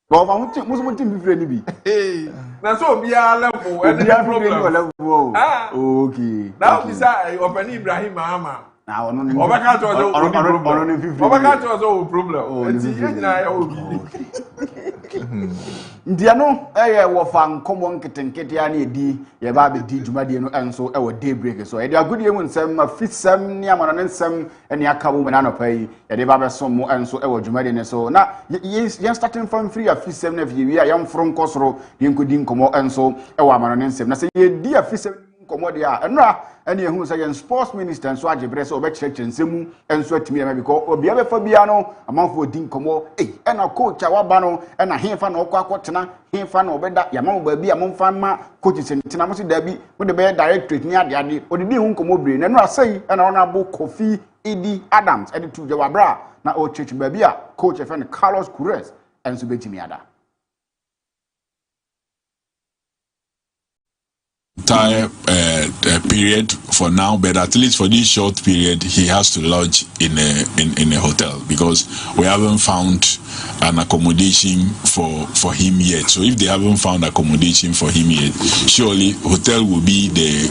But I want to most be na so bia level any problem. Okay. Now be say open Ibrahim Mahama. Na ono ni. Obaka to so problem. Obaka to so problem. Enti na ya obi. Ndia no wo fa nkomo nketenkete ya na edi ye ba be di dwumade no enso wo Daybreak so e de agudie mu nsem afisem ni amana ne nsem ene aka wo na no pai ye de ba be som mu enso wo dwumade ne so na ye starting from free afisem na vie wi a yamfro nkosoro ye nkodi nkomo enso wo amana ne nsem na se ye di afisem nkomo de a enra ene ehun se ye sports minister enso agebre se obekyerekye nsemu enso atimi ya because obi abefa bia no amanfo di nkomo ena coach awaba no ena hefa na okwa hefa na obeda yamam baabi amamfa ma coaches ntina mo se dabi mo de be directorate ni ade odidi hu nkomo bre na no asai ena ona bo Kofi Adams ede tu jawabra na o church baabi a coach efe Carlos Queiroz enso betimi ada. Entire period for now, but at least for this short period, he has to lodge in a hotel because we haven't found an accommodation for him yet. So if they haven't found accommodation for him yet, surely hotel will be the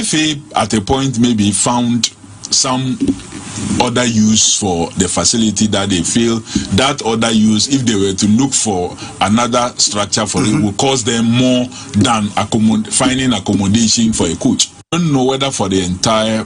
FA at a point maybe found some other use for the facility that they feel that other use, if they were to look for another structure for it, will cost them more than finding accommodation for a coach. I don't know whether for the entire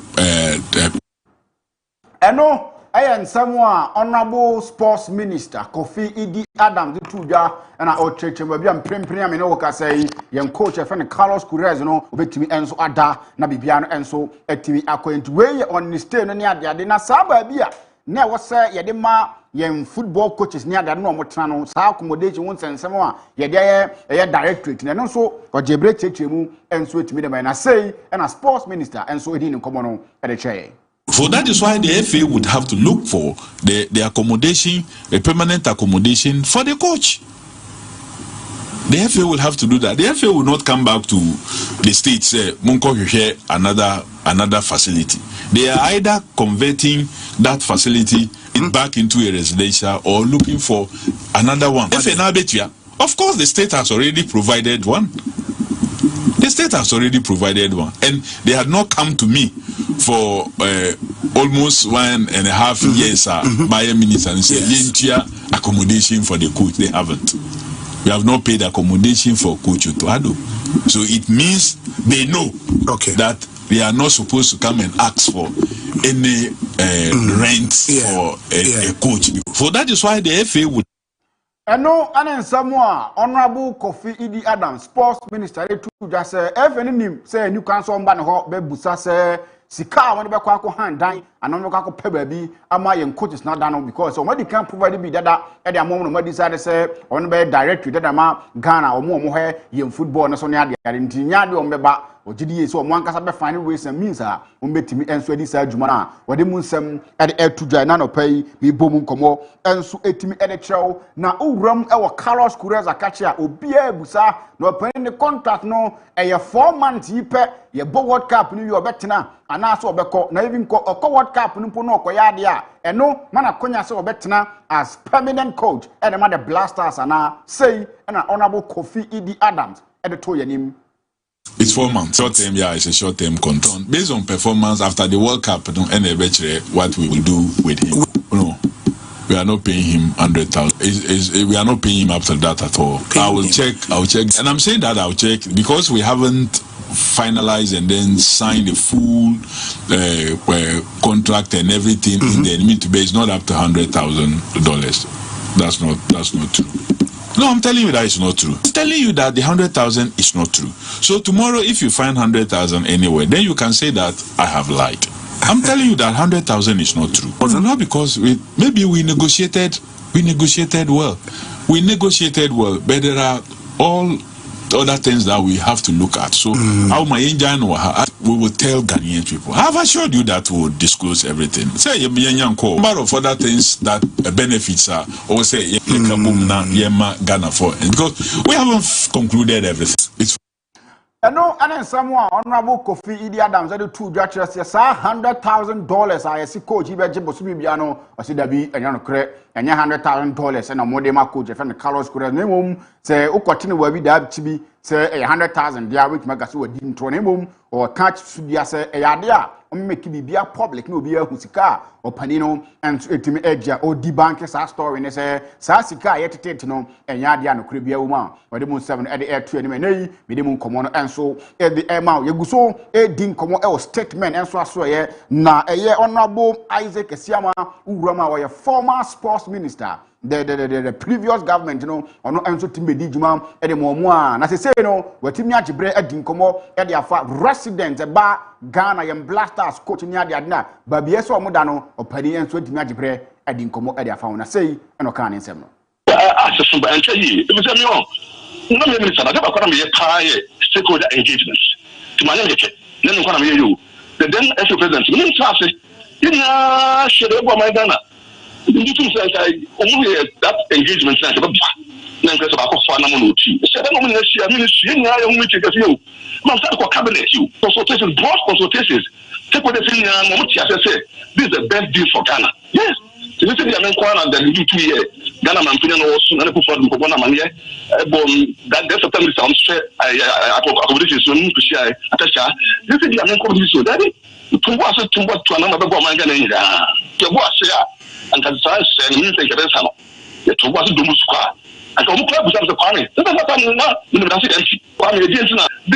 I someone honorable sports minister Kofi Adams the tuja and our church and am premprim in Oka say young coach friend Carlos Queiroz no obetimi enso ada na bibiano enso etimi akwantu we on the stay no near de na saba bia na wo say ye de ma yen football coaches near de no omotena no sa accommodation won sensem a ye de ye directorate na no so ojebre chechemu enso etimi de na say and a sports minister enso edi ni komo no e de che. So that is why the FA would have to look for the accommodation, a permanent accommodation for the coach. The FA will have to do that. The FA will not come back to the state say Munko share another facility. They are either converting that facility back into a residential or looking for another one. FA now bet you, of course the state has already provided one. The state has already provided one, and they had not come to me for almost 1.5 years by a minister and said, accommodation for the coach. They haven't. We have not paid accommodation for Coach Otoado. So it means they know that they are not supposed to come and ask for any rent for a coach. So that is why the FA would. And no, and someone Honorable Kofi Idi Adams, Sports Minister, just say, if any say you can so ban ho be busa say sika when be kwa hand dan and no kwa pe baby ama yen coaches not done because so when can provide be dada e dey amom no ma decide say on be directory dada ma Ghana omo he yen football na so ne ade nti nya de on be ba ogidi so omo ankasa be find ways and means on betimi enso edi sa adwuma na wode mu nsem e dey tudwa na no pay bi bom nkomo enso etimi e dey chew na owuram e wo Carlos Kureza kache obia busa no pay the contract no e 4 months yi pe ye bo World Cup ni yo betena ana so obekọ na even ko World Cup no po no okoya de a eno mana konya se obetena as permanent coach and the Blasters ana say na Honorable Kofi Idi Adams e de to yanim. It's 4 months. Short term, yeah, it's a short term contract. Based on performance after the World Cup, and what we will do with him. No, we are not paying him 100,000. We are not paying him after that at all. I'll check. And I'm saying that I'll check because we haven't finalized and then signed the full contract and everything in the enemy to base not up to $100,000. That's not true. No, I'm telling you that it's not true. I'm telling you that the 100,000 is not true. So tomorrow, if you find 100,000 anywhere, then you can say that I have lied. I'm telling you that 100,000 is not true. But not because maybe we negotiated well. We negotiated well, but there are all other things that we have to look at. So how my engine we will tell Ghanaian people. I have assured you that we will disclose everything. Say number of other things that benefits are or say Ghana for because we haven't concluded everything. It's no, and someone Honorable Kofi Idi Adams said two judges say $100,000 I see coach Ibeje Bosubiano or see Dabi and you cre and $100,000 and a modema coach and Carlos Kurez name say o continue we be that to be say 100,000 there which magasu didn't to name or catch sudia say a yadia make it be public no be a husika or panino and etimi edge or debunk sa story and say sa sika yetete no and yadia no kribia woman or the moon 7 at the air 2 and minimum common and so at the amount you so a din common statement and so ye na a year Honorable Isaac 6Am urama or a former sports minister the previous government, you know, or no answer to me, Dijuma, and the Momoa. As I say, you know, what Timmy Ajibre at Dinkomo, at the residents, a bar, Ghana, and Blasters, coaching Yadna, Babieso Modano, or Paddy and Sweet Majibre at Dinkomo, at their fauna say, and Okan in Semno. As a super and tell you, it was a no minister, I never come here, stakeholder engagements. To my education, then come here, you. Then, as a president, you know, should have my Ghana. That engagement is about cabinet you consultations, broad consultations. Take what they say this is the best deal for Ghana. Yes. This is the American that you 2 years. Ghana man also not for the that there's a time sound straight. I accommodation so to share Atasha. This is the American so that to another Ghana and can say and you think it is how it was to do squad and come club was the Kwame. This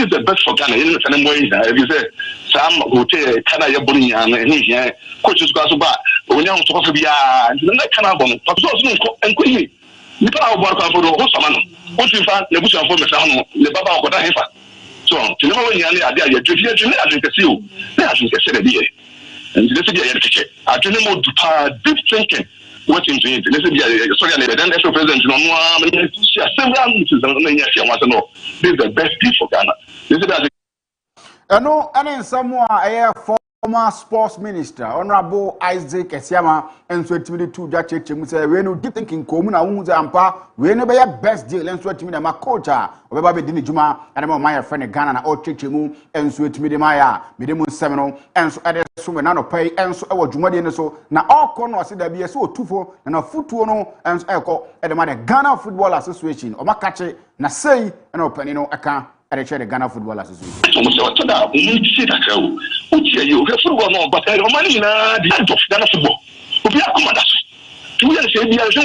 is the best for Ghana in the same way. If you say some hotel Canada Bonnie and here coaches got so bad, but when you talk to be and then Canada and Queen. You can't work out for the whole summer. What you find the bush for the Baba or Hefa. So to know when you're there, you're you. That's the idea. And this is the education. I don't know to deep thinking. What into it? This is the sorry, then the president. This is the best deal for Ghana. This is the. No, and in someone former sports minister, Honorable Isaac 6Am, and so to two judges, we say we no deep thinking. Common and ampa, we no be a best deal. And so to me, my coach, or Baby Dini Juma, and my friend Ghana, or Chichimu, and so to me, Maya, Midimu Seminole, and so other Sumanano pay, and so our Jumadi and so now all corners see there be a so 2-4 and a foot and echo at the Ghana Football Association, or Makache, na say, and open, aka. the share the Ghana Football Association. Football no, but money na the end of Ghana football. Obi akoma da so. Tu ya se bia se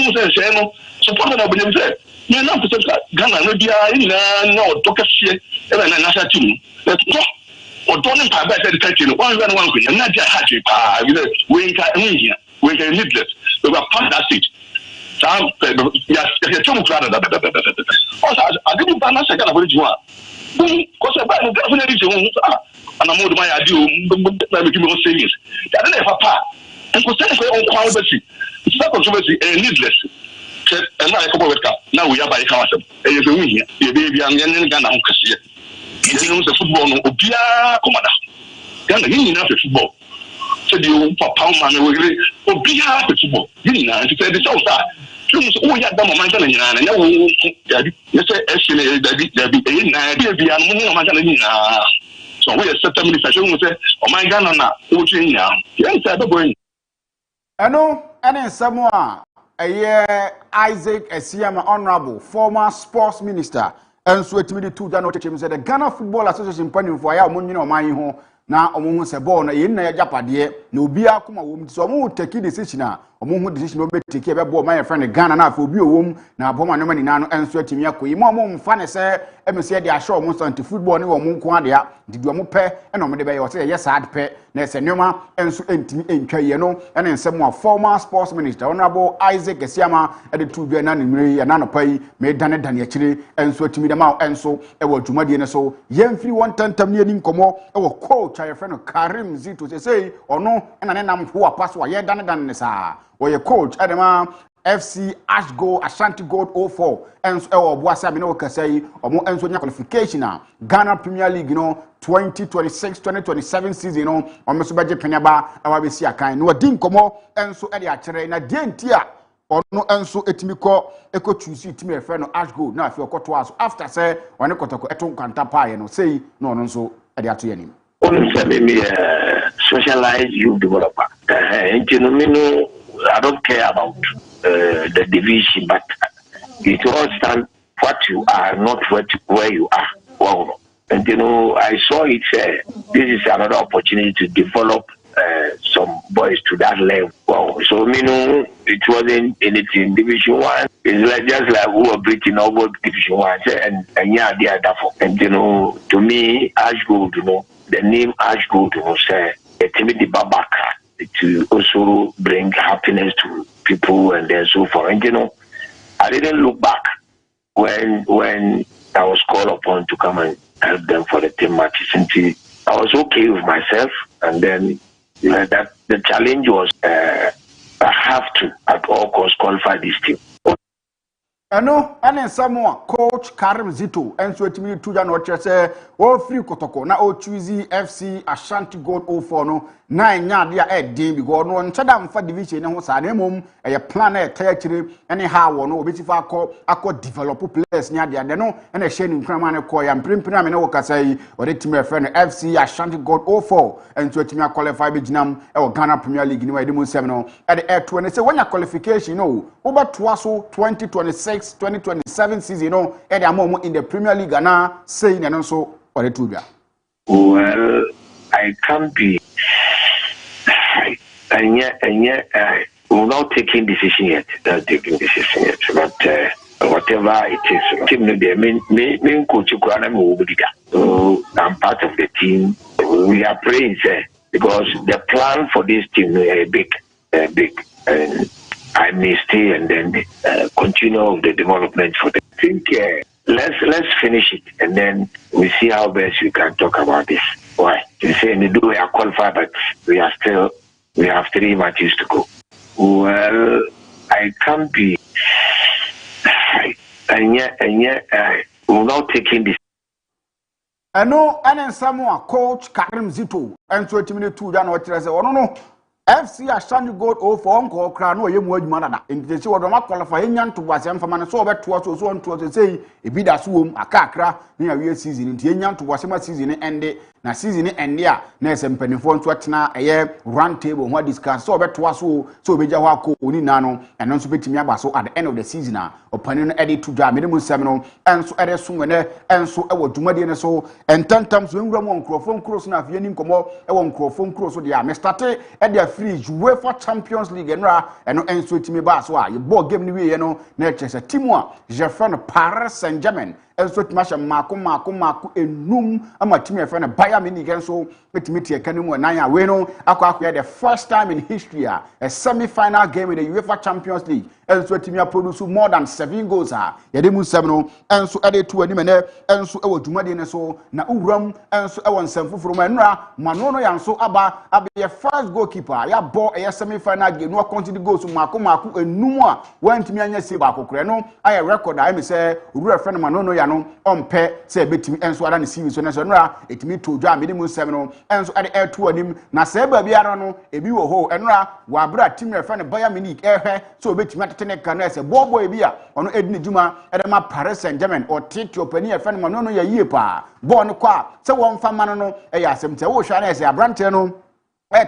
no support na obi nze. Me na pese Ghana no bia na odoka fie e na national team. Let's go. Odo ne pa ba se the country no one kunya na dia ha twi pa. We can needless. We were past that stage. Sam ya tell clara da. Also I didn't ban na Ghana for the one. Because ba no Ghana for the one. And I'm my idea, making more serious. That is papa. And concerning on controversy, it's not controversy and needless. And now I come with now we are by council. And you do here, your baby and Ghana on Cassia. You know the football no Obia Commander. Ghana, you enough football. So you papa man will Obia football. You know, and to say the south side. Oh, yeah, the moment and you say, actually, there be a moment. So we accept the minister. We say, "Oh my God, na uchi nya." Yes, I don't go. Ano, any Samoa, Isaac 6Am, honorable former sports minister, and so it me two January chim said the Ghana Football Association panning for ya munyi no man ho na omo se ball na yin na ya japade na obi akoma wom so omo take decision a omo hu decision obi take e be ball my friend Ghana na for obi owom na aboma no mani na no enso atimi akoyi mo mfa ne se emese de ahwe omo santi football ne wo mo nko ade a didi omo pe e na omo de be ye say yes sad pe na se nyoma enso entimi entwa ye no ene nsem a former sports minister honorable Isaac 6Am e de tu bia na ne mmiri na no pai me dane akire enso atimi de ma enso e wo dwumadie ne so yemfiri won tantam ne ani nkomo e wo coach your friend Karim Zito say ono na ne nam ho apa so ye dane ne sa or your coach Adama FC Ashgo Ashanti Gold 04 and Boasa Mino Kasei or more and qualification Ghana Premier League 2026-2027 season or Mesubaje Penaba Awabisia kind no din komo and so Eddie Achere na dientia or no and so etimiko eco choose to friend Ashgo now if you're caught after say when you eton kantapa no say no so Eddie Atuani. Socialized youth developer. I don't care about the division, but it all stands what you are, not where you are. Well, and I saw it. This is another opportunity to develop some boys to that level. Wow. So it wasn't anything Division 1. It's like just like we were breathing over Division 1, and yeah, they are therefore. And to me, Ash Gold, the name Ash Gold, say Timothy Babaka. To also bring happiness to people and then so forth. And I didn't look back when I was called upon to come and help them for the team matches. And I was okay with myself. And then that the challenge was I have to at all costs qualify this team. Ano ane Samoa coach Karim Zito enso etimi tuja no chese o free kotoko na o choose FC Ashanti Gold 04 no na nya de a edin because no nchada mfa division ne ho sa na emom eye plan e tayakire ene ha wo no obetifa akọ develop players nya de no ene hye ni nkrama ne ko ya mprimpina me ne wo kasa yi o de team friend FC Ashanti Gold 04 enso etimi qualify be ginam e wo Ghana Premier League ni wa de mo sem no e de air ne say when your qualification no over twaso 2026-2027 season no e de amom in the Premier League na say ne no so o de tubia. Well, I can't be and yet we're not taking decision yet. But whatever it is, team me coach so I'm part of the team. We are praying, because the plan for this team is big, and I may stay and then continue the development for them. I think let's finish it and then we see how best we can talk about this. Why? You say we are qualified, but we have 3 matches to go. Well, I can't be, and yet we're not taking this. I know, and Samoa coach Karim Zito, and so 2 minutes 2 January. No. FC Ashanti Gold 04 nko kra no ye mu adwuma dada ntese wo do ma qualify enyan to boase mfama no so obeto so nto say ebi da so wom akakra na awie season nti enyan to boase ma season ende na season ende a na esempanyfo nto atena eye round table ho discuss so obeto so obeja ho akọ oni na no eno nso betimi aba so at the end of the season a opani no edit to dwa minimum 7 no enso ere so ne enso ewo dwumade ne so entantam so nwura mo nkrofo nkro so na afie ni nkomo ewo nkrofo nkro so dia me start e dia free UEFA Champions League enra eno enso timi ba so a ye ball game ni we ye no na chese timu a je friend Paris Saint-Germain enso timasha mako enum ama timi efe na Bayern Munich enso betimi tie kanu nan a we no akwa the first time in history a semi-final game in the UEFA Champions League enso timi produce more than 7 goals a ye de mu 7 no enso ede to ani mene enso ewo dwumade ne so na uwram enso ewo nsamfufuru ma enra manono ya nso aba ye first goalkeeper ya ball a semi-final game no continue goals mako enum a wantimi anya se ba kokore no aye record a me say uru friend manono ya no ompe say betimi enso ada ne series so enra etimi to dwa minimum 7 no enso ade air to anim na say ba biara no ebi wo ho enra wa bra team e friend Bayern Munich ehwe so betimi atete ne kan na say bobo ebi a ono edini djuma ede ma Paris Saint-Germain o titi opani e friend manono ya yie pa ball no kwa say won fa manono e ya asem te wo hwa na say abrante no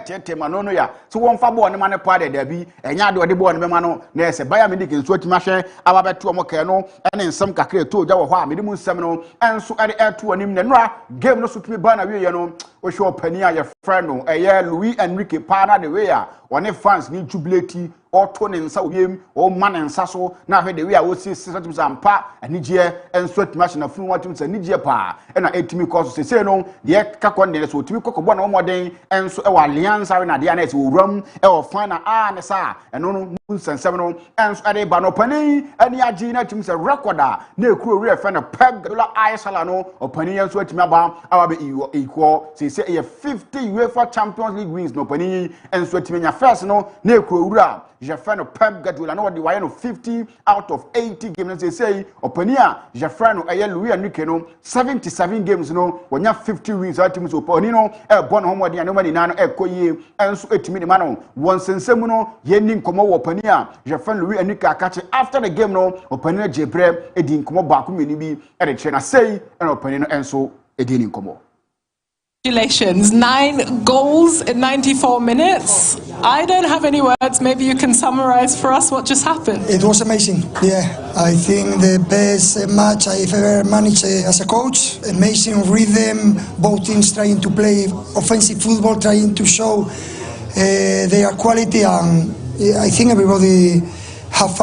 tete manono ya so won fa ball ne ma ne pa de dabi enya de ode ball ne be ma no na ese Bayern Munich nso atima hwe aba beto omo ke no ene nsam kakre to gya wo ho a mede mu nsam no enso ade eto anim ne nora game no so tumi ba na wie ye no o hwe opani a ye friend no eye Luis Enrique Pana de we a one fans ni jubilate auto ne nsa wiem o man nsa so na hwe de we a wo si setim sampa anigye enso atima hwe na funu watim sa anigye pa na etimi course sese no de kakọ ne so tumi kokobọ na omoden enso e alliance are na dia na ese owram e o final ne sa eno no munsensem no enso ade ba no pani ani agi na tim se recorder na ekuro we fe na Pep Guardiola Aisala no opani enso atimi aba be equal se e 50 UEFA Champions League wins no pani enso atimi nya first no na ekuro wura je fe no Pep Guardiola no de wa no 50 out of 80 games say opani a je fe no eye Luis Enrique no 77 games no wonya 50 wins atimi so opani no e bon ho modi no mani na no koye enso etimi de ma no won sensem no ye ni nkomo wo pani a je fan Luis Enrique akache after the game no opani na jebre edi nkomo ba ko meni bi e de che na sei e na opani no enso edi ni nkomo. Congratulations, 9 goals in 94 minutes. I don't have any words. Maybe you can summarize for us what just happened. It was amazing. Yeah, I think the best match I've ever managed as a coach. Amazing rhythm, both teams trying to play offensive football, trying to show their quality, and I think everybody has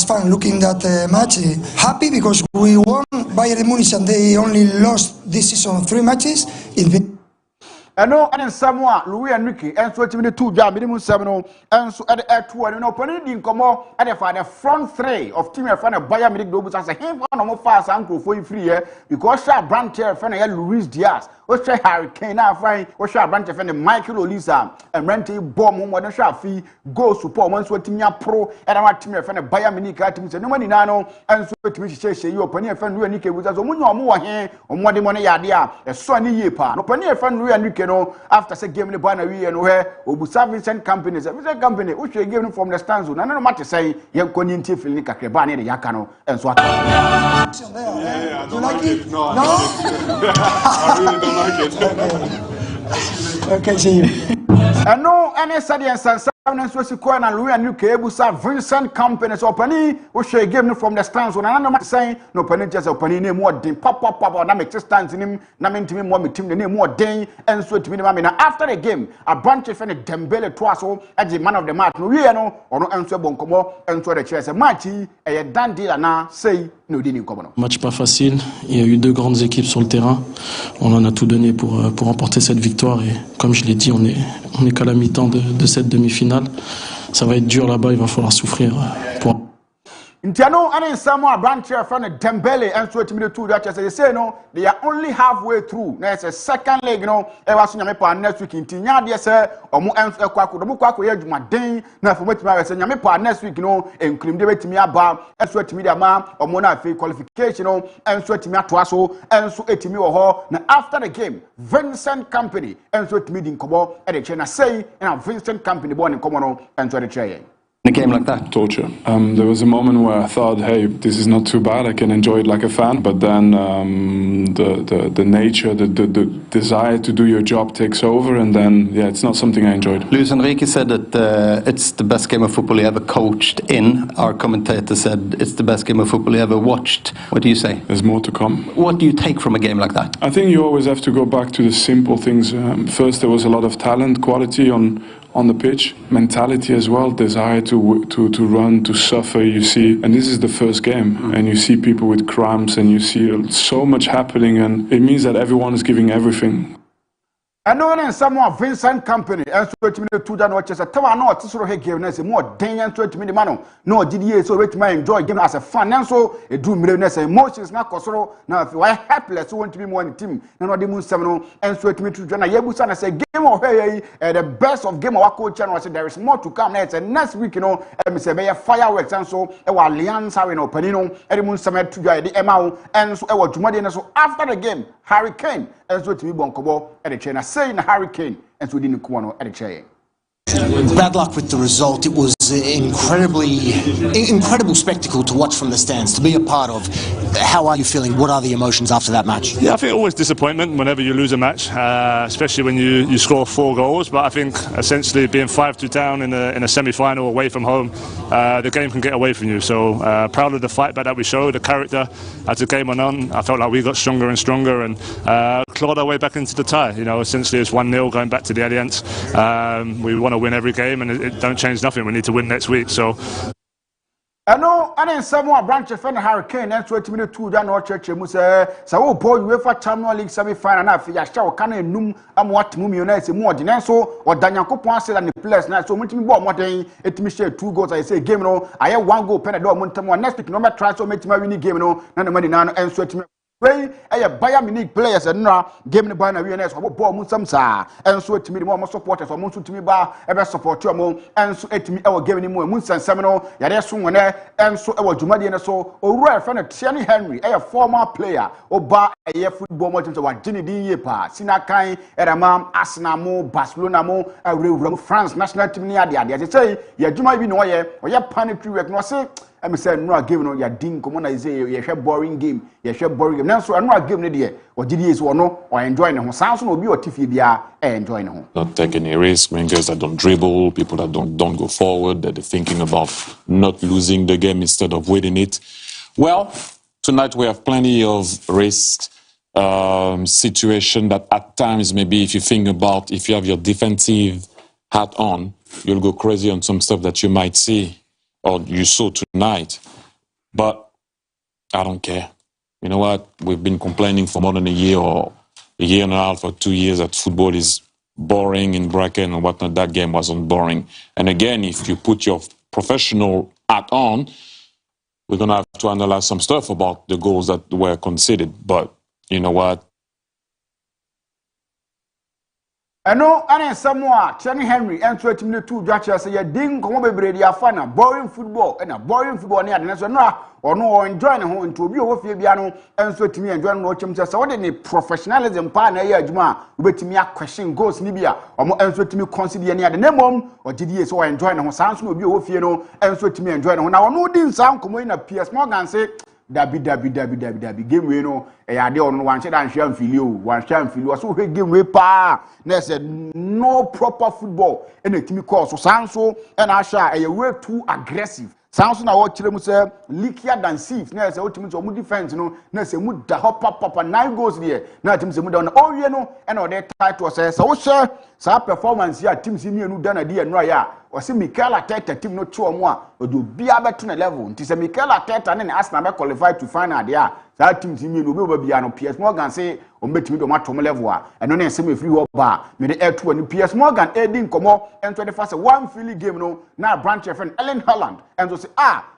fun looking at the match. Happy because we won Bayern Munich and they only lost this season 3 matches. Eno ane Samoa Luis Enrique enso etimi two job minimum 7 no enso ade eto no opani di nkomo ade fa the front 3 of team efa na Bayern Munich do busa say him no mo fa sankrofo free here because sha branch efa na Luis Diaz o sha Harry Kane na fine o sha branch efa na Michael Olise emrente bomb mo no sha fi goal support mo enso etimi apro ade ma team efa na Bayern Munich atimi se no mani na no enso etimi hye yi opani efa Luis Enrique busa so munyo mo wo he omode mo ne yade a eso ani yie pa no opani efa Luis Enrique no after say game ni bana we no he obusa Vincent company we should game from the stands na no matter say yen koni ntie feel ni kakre ba na de yaka no enso aka. You like it? No. I really don't like it. Okay, see you. And no any study and sense so si ko na Luis Enrique ebusa Vincent company so opani we should game from the stands na no matter say no opani just opani na mu odin pop na me stands nim na me ntimi mo me team na mu odin enso timi ma me na after the game a bunch of Dembele to aso agi man of the match no we no ono enso bonkomo enso de chese match e ye dan deal na say no dini nkomo no. Match pas facile, il y a eu 2 grandes équipes sur le terrain. On en a tout donné pour remporter cette victoire et comme je l'ai dit, on est qu'à la mi-temps de cette demi-finale. Ça va être dur là-bas, il va falloir souffrir pour Ntiano and in some branch from Dembele and so to two that they say no, they are only halfway through. There's a second leg, ever soon next week in Tinya, dear sir, or more and Kwaku, the Mukaku, my day, now for what I say, next week, and claim to me about, and so to me, or Mona qualification, and so to me at Twasso, and so to me or now after the game, Vincent Company, and so to me in Kobo, and the China say, and Vincent Company born in Comono, and so the chain. A game like that? Torture. There was a moment where I thought, hey, this is not too bad, I can enjoy it like a fan, but then the nature, the desire to do your job takes over, and then, yeah, it's not something I enjoyed. Luis Enrique said that it's the best game of football he ever coached in. Our commentator said it's the best game of football he ever watched. What do you say? There's more to come. What do you take from a game like that? I think you always have to go back to the simple things. First, there was a lot of talent, quality on the pitch, mentality as well, desire to run, to suffer, you see. And this is the first game, and you see people with cramps, and you see so much happening, and it means that everyone is giving everything. And no one someone Vincent Company and so to me to that watch as a tower no to sort of game say more dangerous to me the man no did so wait my enjoy game as a fan and so it do millionaires emotions na kosoro na if why helpless want to be more in team na no dem seven and so to me to join na yebusa na say game of hey the best of game of coach channel say there is more to come next week me say be fireworks and so e wa alliance how no panino e dem seven to join the emma and so e wa jumade so after the game Hurricane and so to me bonkobo e the China saying Hurricane and so didn't come on at the chain. Bad luck with the result. It was an incredible spectacle to watch from the stands, to be a part of. How are you feeling? What are the emotions after that match? Yeah, I think always disappointment whenever you lose a match, especially when you score 4 goals. But I think essentially being 5-2 down in a semi-final away from home, the game can get away from you. So proud of the fight back that we showed, the character as the game went on. I felt like we got stronger and stronger and clawed our way back into the tie. Essentially it's 1-0 going back to the Alliance. We want to win every game, and it don't change nothing. We need to win next week. So. I know, and then someone branch of Hurricane and 20 minutes 2 down or church. So, boy, UEFA Champions League semi-final. Now, if you shall can a num, I'm what Mumionese more than so, or Daniel Coupon said, and the players now. So, much more more than it me share 2 goals. I say, game, I have 1 goal, Penador, Montamon, next week, no matter try to make my winning game, none of money now, and so to me. Way Bayern Munich players and now game the banner winners for ball Musamsa and so to me more supporters or Munsu to me bar ever support you and so to me our game anymore Munsan Seminole Yade soon and so our Jumadi and so or rare friend Tierney Henry a former player or bar a football motive to what Jenny D Yepa Sinakai Eramam Arsenal Barcelona mo a real France national team near the idea say ya Juma be no or ya panic work no say I say no game no ya ding come on I say you share boring game boring game now so no game no there or did is or no or enjoy no sounds no be or tifi bia enjoy no not take any risk when guys that don't dribble, people that don't go forward, that they're thinking about not losing the game instead of winning it. Well, tonight we have plenty of risks situation that at times maybe if you think about if you have your defensive hat on, you'll go crazy on some stuff that you might see or you saw tonight, but I don't care. You know what? We've been complaining for more than a year or a year and a half or 2 years that football is boring in bracket and whatnot. That game wasn't boring. And again, if you put your professional hat on, we're going to have to analyze some stuff about the goals that were conceded. But you know what? I know, and someone, Tierney Henry, and 20 minutes 2 judges say, ding, come over, Brady, a fan of boring football, and a boring football near the national, or no, enjoying home to be over Fabiano, and so to me, and John Rocham says, so what any professionalism partner, Juma, wait to me a question goes Libya, or more, and so to me, consider near the name, or GDS, so enjoying home, sounds will be over, and so to me, enjoying home. Now, no, didn't sound come in a PS Morgan say, Dabi game we no ade on one share and share filio so game we pa na said no proper football and a team call so sanso and asha a way too aggressive sanso na what chire mu say leakier than sieves na say ultimate so mu defense no na say mu da hop papa 9 goals there na team say mu da no oh we no and or that title say so share sa performance ya team si mienu dana di enra ya o se Mikel Arteta team no to omo a odo bia beto na level nti se Mikel Arteta ne Arsenal be qualify to final de a sa team si mienu obi bia no PS Morgan say o betimi do matom level a eno na ese me free ho ba me de air2 ni PS Morgan edin komo ento de fast one Philly game no na branch friend Ellen Haaland and so say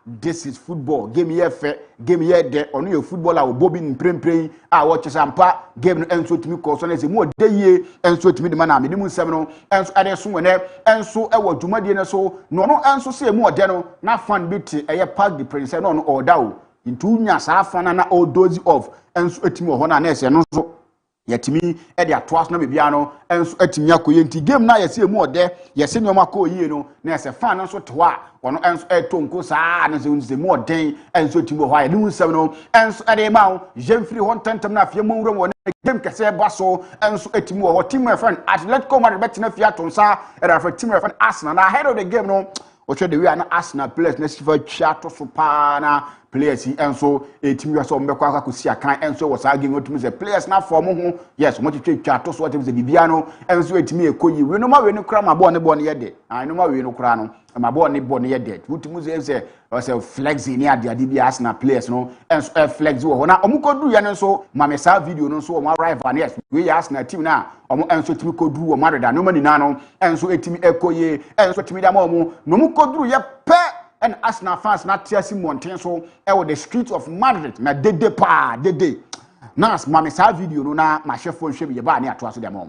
this is football game here fe game here de ono ye footballer wo bobi mprempren watch sampa game no enso timi ko so na say mo de ye enso timi de ma na me mu nsem no enso ade so wene enso e wo dwumadie ne so no no enso say mo de no na fan bit eye pack the prince no no order o into nya sa fan na all dozy off enso etimi ho na na ese no so yetimi e de atoas na me bia no enso etimi akoye nti game na yese mu ode yese nyoma ko yie no na ese fan no so to a ono enso etonko saa na se unse mu ode enso etimi ho a ne unsem no enso ade ma ho jemfiri ho ntantem na afie mu wuro game kese baso enso etimi ho team my friend Atletico Madrid betina fia tonsa e da for team my friend Arsenal na ahead of the game no ocho the way na Arsenal players na sifa twa to so pa na players enso etimi wa so mbekwa akakosi akan enso was arguing otumi say players na form ho yes mo twa to so otimi say bibia no enso etimi ekoyi we no ma we no kra ma ball ne yede no ma we no kra no ma ball ne yede utimi say flex ni ade bia Arsenal players no enso flex wo na omukodu ya no so ma me sa video no so o rival yes we Arsenal team na omo enso etimi kodu o Madrid no mani na no enso etimi ekoyi enso etimi da ma omo no mukodu ye pe and Arsenal fans not tears mountain so with the streets of Madrid na dede pa dede na mama sa video no na ma chef phone hwe ba na ato aso dem mo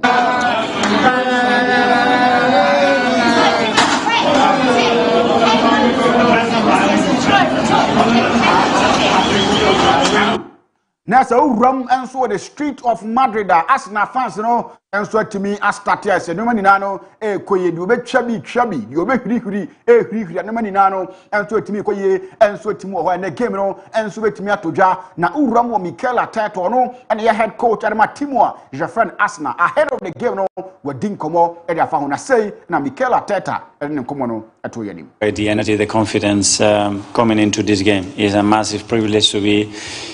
na so ram enso the street of Madrid Arsenal fans no enso atimi astarte ase no mani na no koye di obetwa bi di obehirihiri hiri no mani na no enso atimi koye enso atimi ho na game no enso betimi atodwa na uram wo Mikel Arteta no and your head coach Adama Timua your friend Arsenal ahead of the game no wadin komo e da fa ho na say na Mikel Arteta en komo no ato yanim the energy, the confidence coming into this game is a massive privilege to be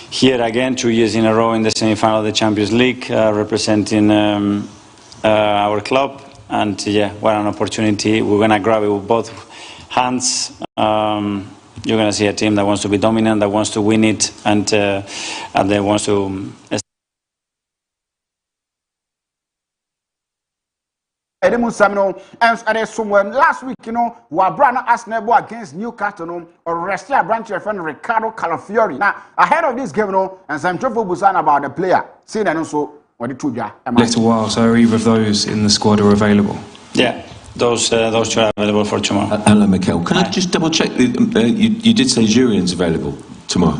here again 2 years in a row in the semi-final of the Champions League representing our club, and yeah, what an opportunity. We're going to grab it with both hands. You're going to see a team that wants to be dominant, that wants to win it, and that wants to last week, you know, we brought Arsenal against Newcastle, no, or rest your branch your friend Ricardo Calafiori. Now, ahead of this game, no, and some trouble Busan about the player. See that also what the two little while, so either of those in the squad are available. Yeah, those two are available for tomorrow. Hello, Mikel. Can I just double check? You did say Julian's available tomorrow.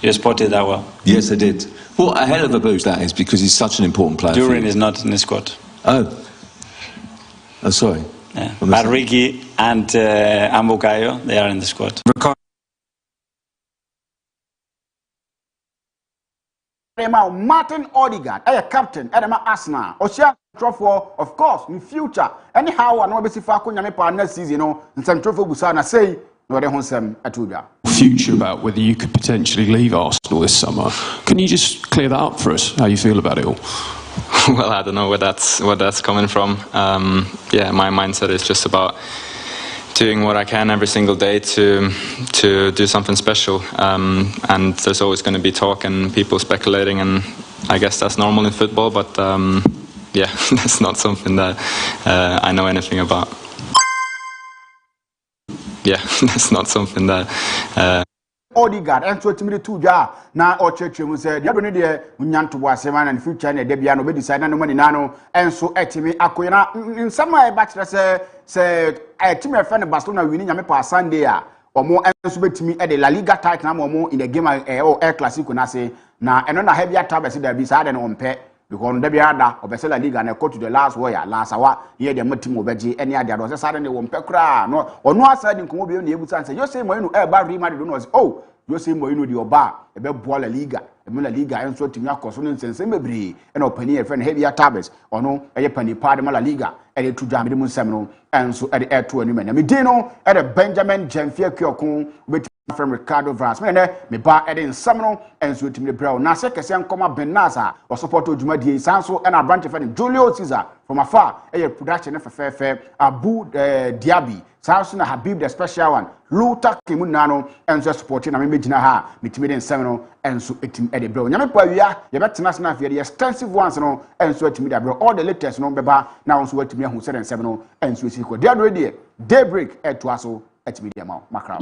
You spotted that well. Yes, I did. What a hell of a boost that is, because he's such an important player. Julian is not in the squad. Oh, sorry. Yeah. But Ricky and Ambukayo, they are in the squad. Martin Odegaard, captain, Arsenal. Ocean trophy, of course, in future. Anyhow, I know basi fa ko nyame pa next season, no. Nsem trophy Busana say no de honsem atuja. Future about whether you could potentially leave Arsenal this summer. Can you just clear that up for us? How you feel about it all? Well, I don't know where that's coming from. Yeah, my mindset is just about doing what I can every single day to do something special. And there's always going to be talk and people speculating, and I guess that's normal in football. But yeah, that's not something that I know anything about. Yeah, that's not something that. Odegaard and so timid to ja na or church mu said you no dey nyanto wasema na future na dey bia no be decide na money nano and so etimi akoyna in some way back say etimi friend Barcelona win nyame pa Sunday a omo enso betimi e de La Liga title na omo in the game El Clasico na say na eno na heavy attack be there be say na ompe because there be ada obese La Liga na go to the last warrior last hour here the team obeji any ade do say say na ompe kra no ono aside nkomo be na ebusan say you say mo inu e ba Real Madrid no say oh you say mo inu di oba e be boa La Liga e mo La Liga enso timi akoso no nsense mebre e na opani e friend heavy attack ono eye pani pa de La Liga e de tuja me de mu nsem no enso e de to anu na me din no e de Benjamin Jemfie Kyokun from Ricardo Vaz. Me ba edin samno enso timi brao. Na se kese nkoma Benasa or support Ojumadi Sanso and a branch of Julio Caesar from afar. Production FFF Abu Diaby. Sausuna Habib the special one. Luta Kimunano enso supporting na me gina ha. Mitimi den samno enso etim ede brao. Nyame kwa wia ye betina na the extensive ones no enso etimi da brao. All the latest no beba na enso etimi hu 7 no enso esiko. They are ready. Daybreak etwaso etimi dia ma makra.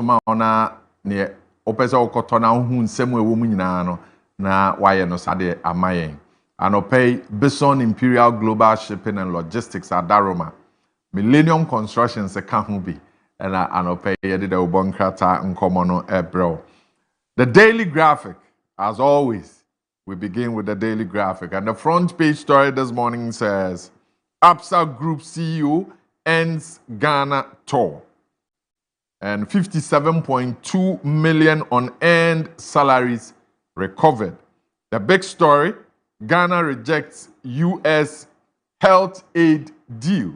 ma ona ne opese okoto na hu nsem ewo mu nyina no na waye no sade amayen anopay Bison Imperial Global Shipping and Logistics Adaroma Millennium Construction se ka ho bi na anope ye de ubon krata nkomo no ebro. The Daily Graphic, as always, we begin with the Daily Graphic, and the front page story this morning says Absa Group CEO ends Ghana tour, and 57.2 million unearned salaries recovered. The big story, Ghana rejects US health aid deal,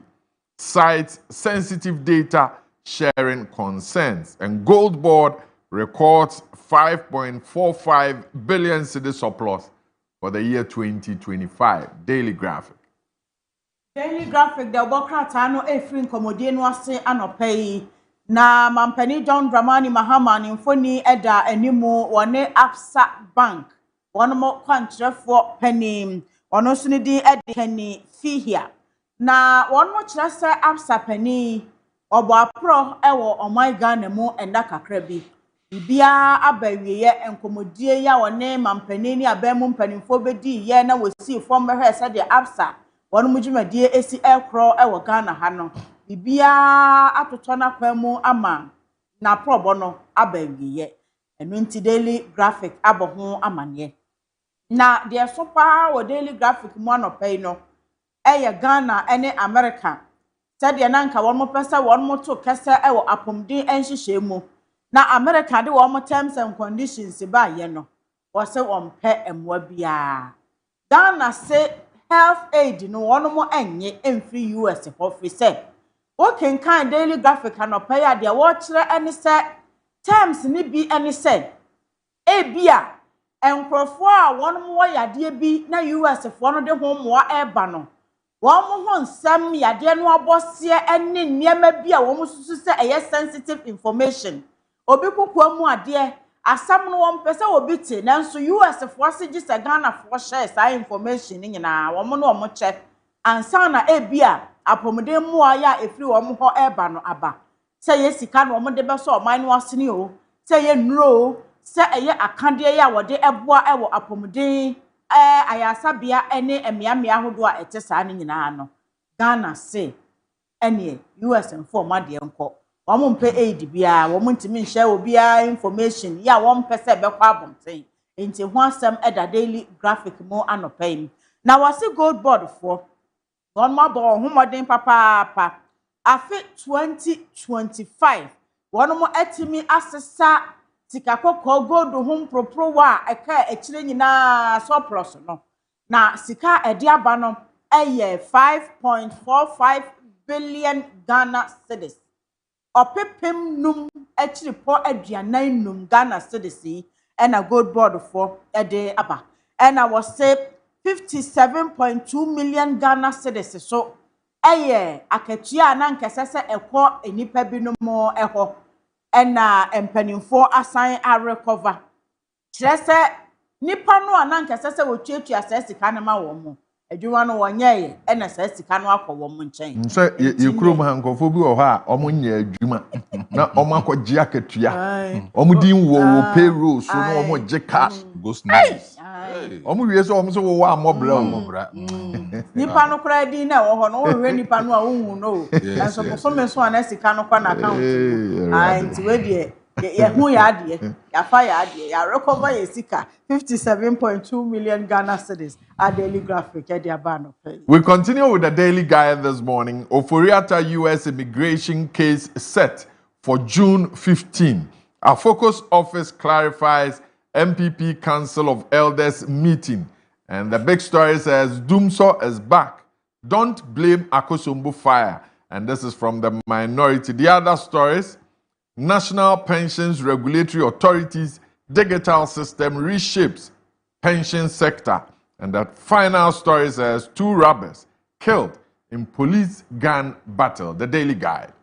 cites sensitive data sharing concerns, and Gold Board records 5.45 billion cedi surplus for the year 2025. Daily Graphic. Daily Graphic, the Obokrata no efrin komodie no ase anopei na mampani John Dramani Mahama ni mfoni eda animu wone Absa Bank wono mo kwantrefo pani ono so ni din edi kani fihia na wono mo kire se Absa pani obo apro ewo oman Ghana mu enda kakra bi bibia abawiye enkomodie ya wone mampani ni abamu mpanimfo bedi ye na wosi fom behwe se de Absa wono mujumadi esi ekro ewo Ghana ha no bibia atoto na kwamu ama na probo no abawiye enu nti Daily Graphic aboho amane na de sopa wo Daily Graphic mu anopei no eye Ghana ene America sade na nka wono pesa wono to kesa ewo apomdin enhyehyɛ mu na America de wo terms and conditions ba ye no wo se wo mpe emwa bia Ghana se health aid no wono mo enye emfri US ho fi se o kenkan Daily Graphic anopɛ ya de wo kire ene se terms ni bi ene se e bia enkrofo a wono mo yade bi na US fo no de ho moa eba no wọ́n mú hàn nsẹ́m yàdé no abọ́síẹ́ ẹni nneẹ́ma bi a wọ́n mú susu sẹ́ ẹ̀yẹ sensitive information. Obi kúkú mu adé asam no wọ́n pẹ́ sẹ́ obi tè nanso US fọ́ sí jí sẹ́ Ghana fọ́ share saa information ní nyinaa wọ́n mú no wọ́n kyẹ́ ansa na ebi a apọ̀mọdé mu a yà efiri wọ́n hɔ ẹ̀ba no aba sẹ́ yẹ sika no wọ́n de bẹ́ sọ ọman no asini o sẹ́ yẹ nnuro o sẹ́ ẹ̀yẹ akandeɛ yà wọ́de ẹ̀boa ẹ̀wọ̀ apọ̀mọdé ayasabia ene emiamia hodo a ete saa ne nyinaa no Ghana se ene US informa de enko wo mpe aid bia wo ntimi nhye obia information ya wo mpese bekwa abonten enti ho asem eda Daily Graphic mu anopem na wase Gold Board for won ma bo ho modern papa afi 2025 won mo atimi asesa sikakoko gold hum propro wa eka ekire nyina surplus no na sika edi aba no eye 5.45 billion Ghana cedis opepem num ekire po aduanan num Ghana cedis ena Gold Board for ede aba ena was say 57.2 million Ghana cedis so eye akatua na nkesese ekọ enipa binom eho ena empanimfo asan a recover kyerese nipa no ananka sese wotuatua sesika ne ma wo mu adwuma no wonye ena sesika no akọ wo mu nchen nse ye krom hankofo bi wo ha omo nya adwuma na omo akọgye akatua omo din wo payroll so no omo je cash goes nice omo wie so omo so wo amobra nipa no kra din na wo ho no wo hwe nipa no a wo hu no enso so me so anasika no kwa na account nti we de ye hu ya ade ya fa ya ade ya recover ye sika 57.2 million Ghana cedis at Daily Graphic at the Abano page. We continue with the Daily Guide this morning. Oforiatta US immigration case set for June 15. Our focus office clarifies MPP Council of Elders meeting. And the big story says Dumso is back. Don't blame Akosombo fire. And this is from the minority. The other stories, National Pensions Regulatory Authorities digital system reshapes pension sector. And that final story says 2 robbers killed in police gun battle. The Daily Guide.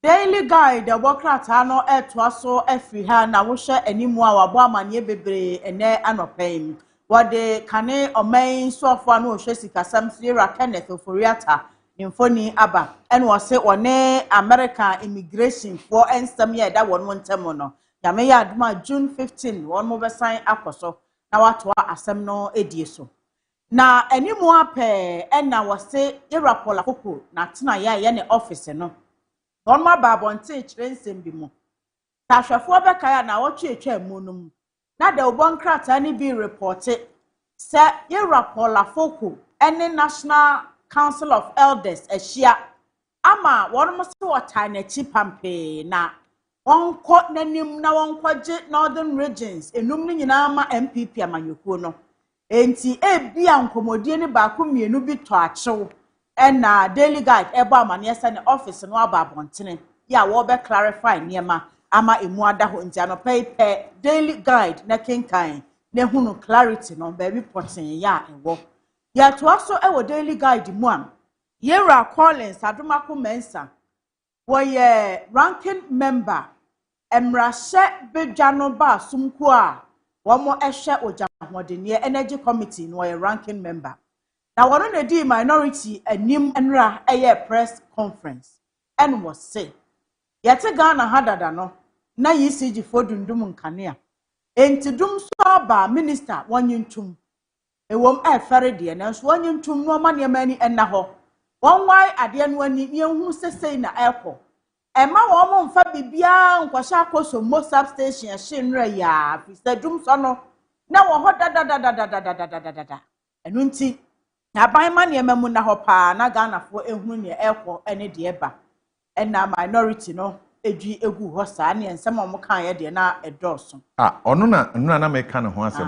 Daily Guide, the Wokrata no etwaso efiha na woshe enimu a wabo amanye bebre ene anopem. Wade kane omain soafo no hwe sikasam Sierra Kenneth Oforiatta infoni aba en wose one American immigration for enstam ye da won montemo no yame ya aduma June 15 won mo besan akoso na wato asem no edie so na animu ape na wose irapola koko na tena ye ne office no on ma babonte kire nsem bi mu tahwefo be kaya na wotwe etwa mu no na de obon krata ni bi reporte se irapola koko ene National Council of Elders ahia ama won mo se wota na chi pampe na wonko nanim na wonkwaje Northern Regions enum ni nyina ma MPP amanyekuo no enti ebia nkomodie ni ba ko mienu bi to achew na Daily Guide ebo amane ese ne office no aba abontene ya wo be clarify niema ama emu ada ho nti anope Daily Guide na kenkan na hunu clarity no ba bi poten ya ewo ya to aso ewo Daily Guide mu am Yera Collins Adomako Mensa woye ranking member emrahye bedwano ba sumku a womo ehwe ojamhodenie energy committee no woye ranking member na wono na di minority anim enra eye press conference and was say yete Ghana hadada no na ECG fodundum nkanea enti dum so aba minister wonyintum ewom efere de na so wonyintum no ma ne mani enna ho won wai ade no ani yehu sesei na eko ema wo mo mfa bibia nkwasha akoso mo substation hyenra ya fisa dum so no na wo ho da enu nti na ban ma ne mamu na ho pa na Ghana fo ehunu ne eko ene de eba ena minority no edwi egu ho saa ne ensem omo kan ye de na edoso ono na meka ne ho asem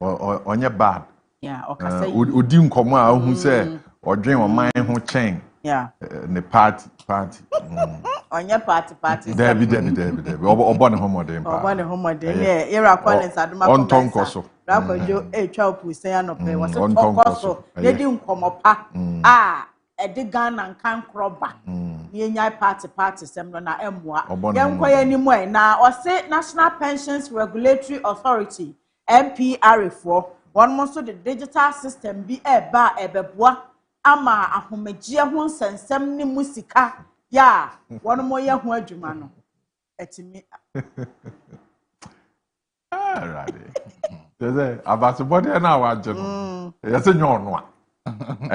no onye bad okasa odi nkomo a ohu se odwen oman ho chen ne party onye party David obo ne homodem ne Yera Collins Adomako ontonkoso Kojo etwa opusen anope wo se tonkoso ne di nkomo pa edi Ghana nkan kroba ye nyai party sem no na emwa yenkoya ni mu na o se National Pensions Regulatory Authority NPR for one mo so the digital system bi eba ebeboa ama ahomegye ho nsensem ni musika ya one mo ye ho adwuma no etimi Teze abasibode na waje no yese nyono a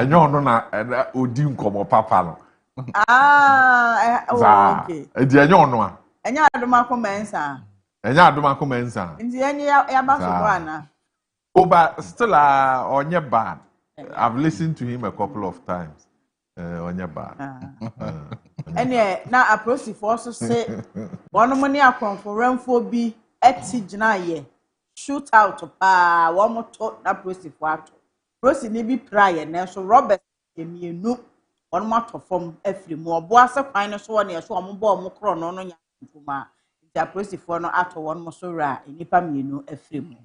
enyono na odi nkomo papa no okay edi enyono a enya Adomako Mensa ndi enye ya baso ana but still onye bad. I've listened to him a couple of times onye bad ene na approach for so say one money akonforamfo bi eti gina ye shoot out pa one mo to na approach for ato approach ni bi prayer na so Robert emienu one mo to form afri mu obo ase kwan no so ne so omo bo omo kro no nya nkuma the approach for no ato one mo so ra enipa mienu afri mu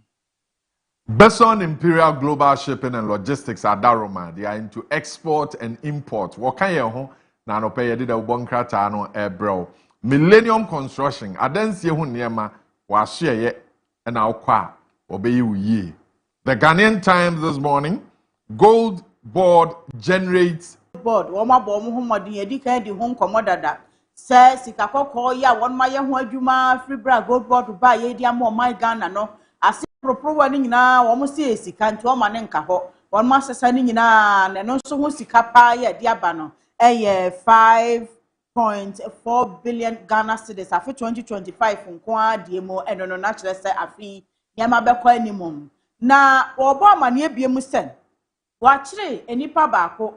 Beson Imperial Global Shipping and Logistics Adaroma, they are into export and import. What can you ho na no pay did a bonkrata no ebro. Millennium Construction, adansi hu niema wa share ye na okwa obey ye. The Ghanaian Times this morning, Gold Board generates board woma bo mo homodin edi kan di ho nkomodada se sikakoko ya won ma ye ho adwuma free bra Gold Board ba ye di am my Ghana no ase proprowa ni nyina wo mo se sika nti o ma ne nka ho won ma sesa ni nyina ne no so ho sika pa ya di aba no eye 5.4 billion Ghana cedis afi 2025 nko adie mo eno no na kire se afi nyama be kwa animum na obo amane ebie mu sen wa kire enipa baako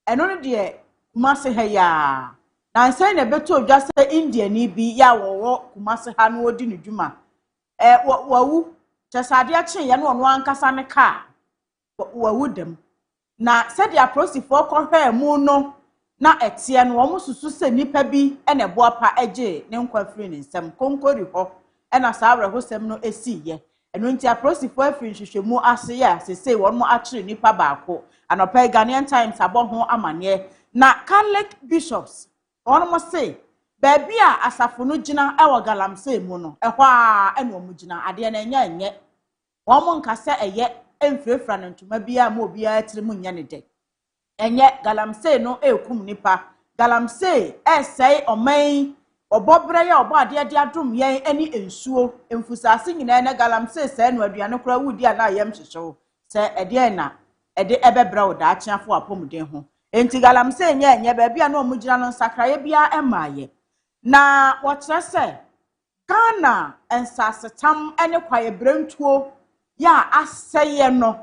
eno no de kumase ha ya na nsan na beto odwa se India ni bi ya wo kumase ha no odi ne dwuma wawu chasade ache ye no ono ankasa ne ka wawu dem na said the approach for kohwe mu no na etie no wo susu se nipa bi ene boapa age ne nkwa free ne nsem konkori ho ena saawre ho sem no esi ye eno nti approach for afri hwehwemu ase ya sesei won mo akire nipa baako anopa Ghanaian Times abo ho amane na Catholic bishops won mo say baby a asafo no gina ewo galamsey mu no ehwo a ene omu gina ade na enye won mo nkase eye emfrefra no ntoma bia ma obi a tiri mu nya ne de enye galamsey no ekum nipa galamsey esei oman obobre ya obo ade ade adum yen ani ensuo emfusase nyina na galamsey se no aduane kora wudi ana yam hyehyew se ede na ede ebebra wo da achiafo apomuden ho enti galamse nye baabi a na omugina no nsakraye bia emaye na wokyerɛ sɛ Ghana ensasetam ene kwaye brentuo ya asɛye no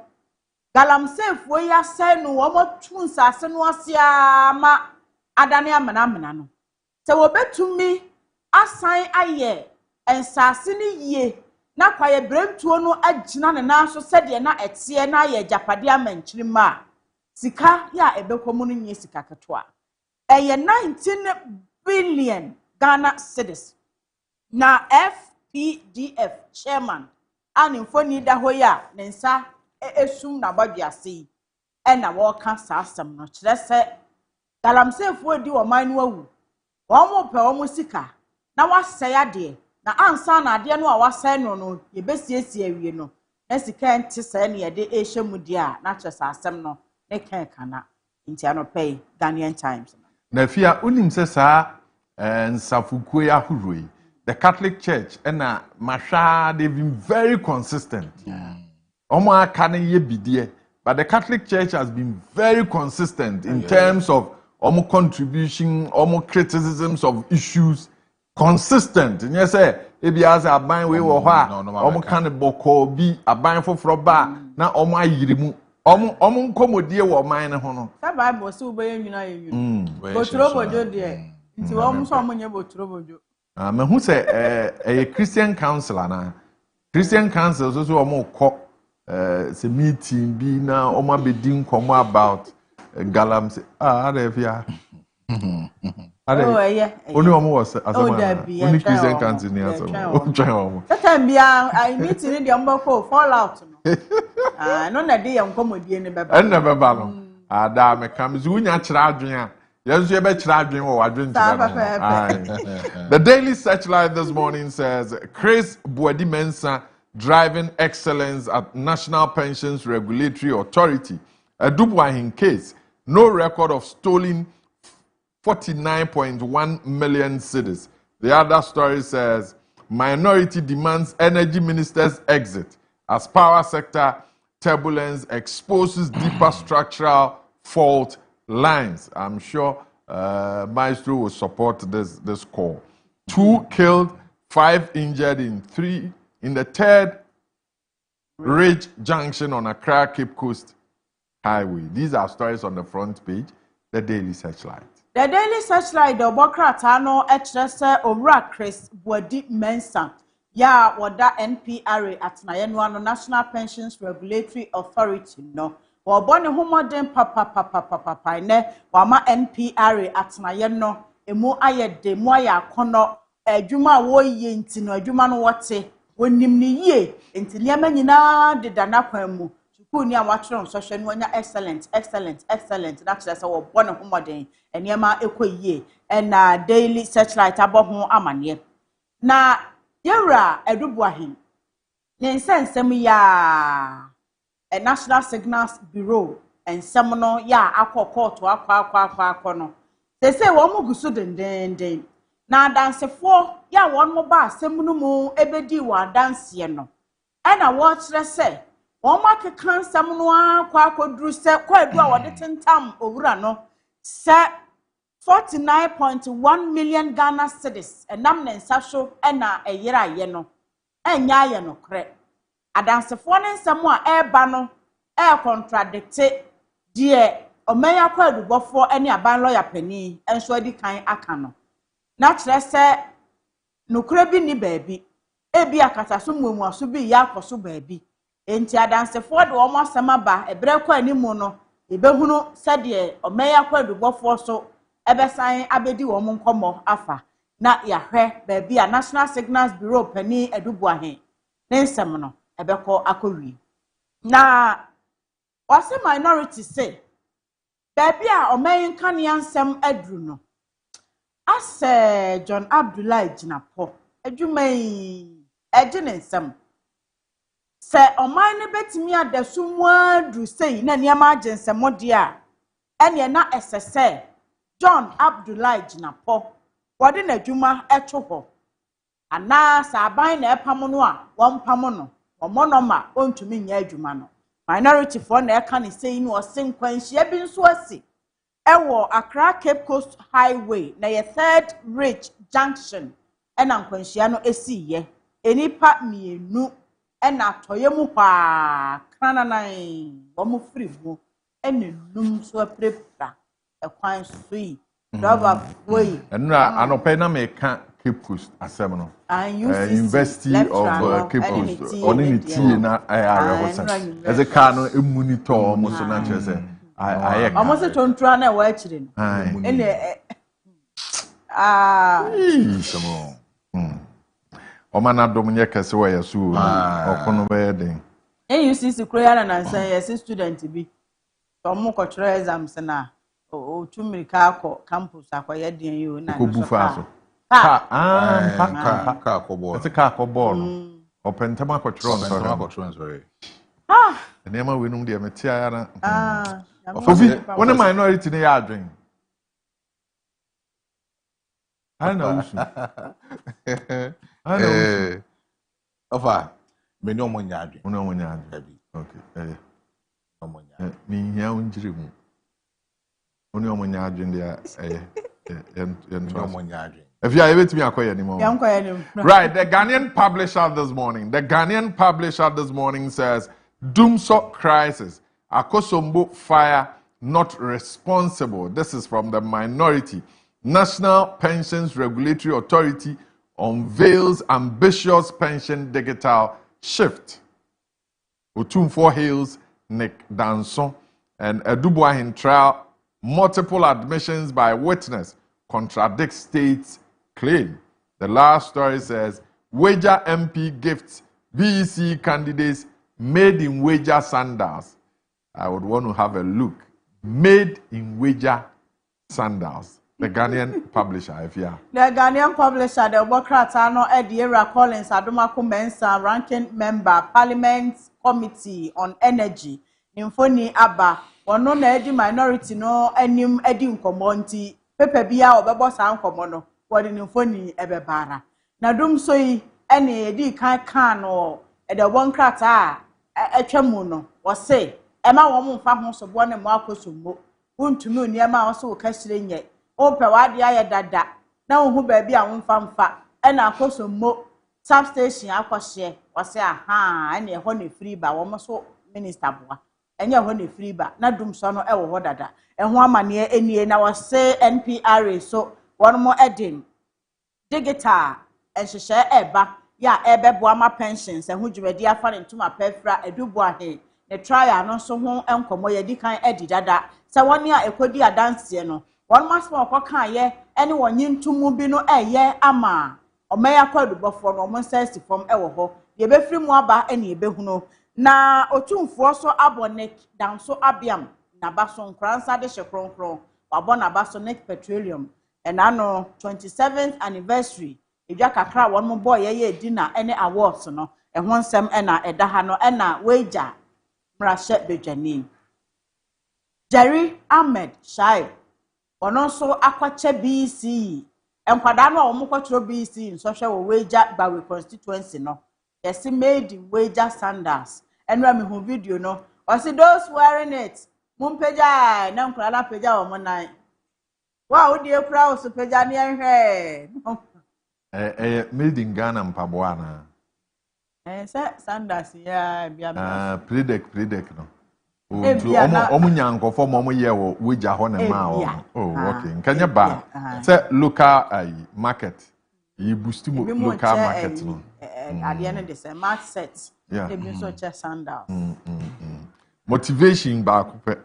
galamsefo ya asɛye no wo motu nsase no asia ma adane amana no sɛ wobetumi asan aye ensase ni yie na kwaye brentuo no agina ne na so sɛde na ɛteɛ na aye japade amankyirima sika ya ebekomu no nye sika ketoa eye 19 billion Ghana cedis na FPDF chairman anifoni da hoya ne nsa esum na badwiase na wɔka saasam no kyerɛ sɛ galamsefo di wɔman no awu wɔn mo pɛ wɔn sika na wasɛe ade na ansa na ade no a wasɛe no yebesiesie awie no na sika nte sɛ ne yɛde ehye mu di a na kyerɛ saasam no ne kan kana ntia no pay Ghanaian Times na Afia unim sɛ saa nsafukuo ya huroi the Catholic Church and Masha, they've been very consistent. Omo akane ye bidie, but the Catholic Church has been very consistent in terms of omo contribution, omo criticisms of issues, consistent. And you say, ebi as a ban we wo ha, omo kane boko bi aban foforo ba na omo ayirimu. Omo nkomodie wo man ne ho no. Sa Bible so be nyina ye yu. Botrobojo de. Nti wo mo so omo nye botrobojo. Me who say a Christian council na Christian council so omo kɔ se meeting bi na omo abedi nkomo about galamse Afia only omo was only Christian council ni aso omo that bia I meeting ni de omo kɔ fall out no no na de ye nkomodie ne beba en na beba no ada me kam zu nya kyerɛ adwen a The Daily Searchlight this morning says Chris Boadi Mensah driving excellence at National Pensions Regulatory Authority. A Dubuahin case, no record of stolen 49.1 million cedis. The other story says minority demands energy minister's exit as power sector turbulence exposes deeper structural fault lines. I'm sure Maestro will support this call. 2 killed, 5 injured in the third Ridge Junction on Accra Cape Coast Highway. These are stories on the front page. The Daily Searchlight. The Daily Searchlight. The Bokrata no HSS Owura Chris Boadi Mensah. Ya wada NPRA at Nayenwa National Pensions Regulatory Authority no. Wabone homoden papa ne wama NPRA atnaye no emu ayede mu aya kono adwuma wo ye nti no adwuma no wote wonim ni ye nti liama nyina de dana kwan mu chuku ni a watro nsohwe no nya excellent na kyerɛ sɛ wabone homoden eniema ekoyie na Daily Searchlight aboho amane na yewra Edubuahin ne nsensem ya a National Signals Bureau and Semono ya akọ no. They say one mo gusu den. Na dansefo ya one mo ba semunu mu ebedi wa danse no. E na wo kire se one ma kekan semunu akọ duru se kwa edu a wode tentam owura no se 49.1 million Ghana cedis enam ne nsahwo e na eyira aye no. Enya aye no kre. Adansefo ne nsɛm a ɛba no contradicte die ɔmanya kwa adubɔfo ne aban lawyer pani enso adi kan aka no na kyerɛ sɛ nokura bi ni baabi ebi akataso mmuamuaso bi ya akɔso baabi enti adansefo de wɔn asɛm aba ebrɛ kwa animu no ebehunu sɛdeɛ ɔmanya kwa adubɔfo so ɛbɛsan abedi wɔn nkɔmɔ afa na yahwɛ baabi a National Signals Bureau pani Edubuahin ne nsɛm no ebeko akọwi na wase minority say baby a omen kan yansem adru no ase John Abdullahi Jinapo adwumai ejine nsem se oman ne betimi adasu mu adru sei na niam agensemo de a ene na esese John Abdullahi Jinapo wode na adwuma eto ho ana sa aban na epam no a won pam no omonoma ontumi nya adwuma no minority for na eka ne sei no osen kwanhia bi nso asi ewo Accra Cape Coast Highway na ye third ridge junction ena kwanhia no esiye enipa mienu ena toye mu kwa kananan wo mu free mu enenum so aprepra ekwan so yi driver boy enra anope na me ka Cape Coast asem no University of Cape Coast oni ni tie na area hosan as a car no emonitor mo so na chese aye almost tontra na wa akire no ene somo omana dom nye kese wa yasu okono be den UCC kroya na nsan yes student bi omo kotro exams na o tumirika akọ campus akoye den yo na ko bufa so ka kobo it's a ka kobo open tema kotro so nema we num de metia ya na one minority ne ya adwen ana usu ofa me no mo nya adwen ono mo nya adwen okay mo nya ni hia unjire mu ono mo nya adwen de mo nya adwen if you are able to be akoya anymore. Right, the Ghanaian publisher this morning says Doomsok crisis, Akosombo fire not responsible. This is from the minority. National Pensions Regulatory Authority unveils ambitious pension digital shift. Otumfo hails Nick Danson and Edubuahin trial. Multiple admissions by witness contradict states claim. The last story says Wager MP gifts BEC candidates made in Wager sandals. I would want to have a look. Made in Wager sandals. The Ghanaian publisher, if you are. The Ghanaian publisher, the Obokratano Ediera Collins Adomako Mensa, ranking member, Parliament Committee on Energy, Nymphoni Abba, ono na edi minority no enim edi nkomonti pepe bia obebo sa nkomono wodi nymphoni ebebara na dum so yi ene edi kan no ede wonkrata atwamu no wo se ema wo mfa ho so bo ne mo akosommo untumi oniema wo so ka hire nye o pe wade aye dada na wo hu ba bia wo mfa ena akosommo substation akohye wo se aha ene ho ne free ba wo so minister boa enye ho ne free ba na dum so no e wo ho dada ho amane enie na wo se NPRA so won mo edin digital enhyehyɛ eba ya ebebo ama pensions ho dwumadi afa ne ntoma pefra edubu ahe ne trial no so ho enkomo yedi kan edi dada se woni a ekodi adanse no won masmo okoka ye ene wonyi ntumu bi no eye ama omeya kwadubofo no mo sense form ewo ho ye befiri mu aba ene ebehuno na otumfuo so abonek danso abiam na baso nkransa de hye wabo na baso neck petroleum enano 27th anniversary edwa kakra won mo boy ye dinner ene awards no ehon nsem ena edaha no ena Wager mrahye bedwani Jerry Ahmed Shaib ono so akwache BC enkwada no omo kwatro BC nso hwe wo Wager Bawe constituency no yes made in Wager sandals enra me hu video no o see those wearing it mumpeja na nkrala peja wo mo nan wa odi ekura o so peja ne enhwe made in Ghana mpaboa na sandals ya bia predict no omu nyankofo mo ye wo Wager ho ne ma okay nkanya ba say local market yi boost local market no ade na de say mark set they be so che sandals motivation ba ko pe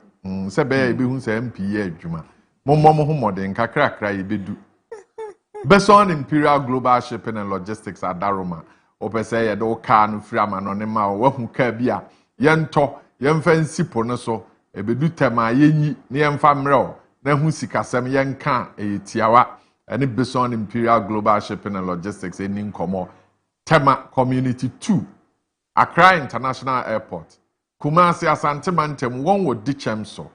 say be e be hu say MP ye adwuma mo ho modern kakra ye bedu Beson Imperial Global Shipping and Logistics Adaroma opese ye do car no firi amano ne ma wo hu ka bia ye nto ye mfa nsipo ne so e bedu tema ye nyi ne ye mfa mre na hu sikasem ye nka e tiawa ene Beson Imperial Global Shipping and Logistics eni nkomo tema community 2 Accra International Airport Kumasi Asante Mantem won wo dichem so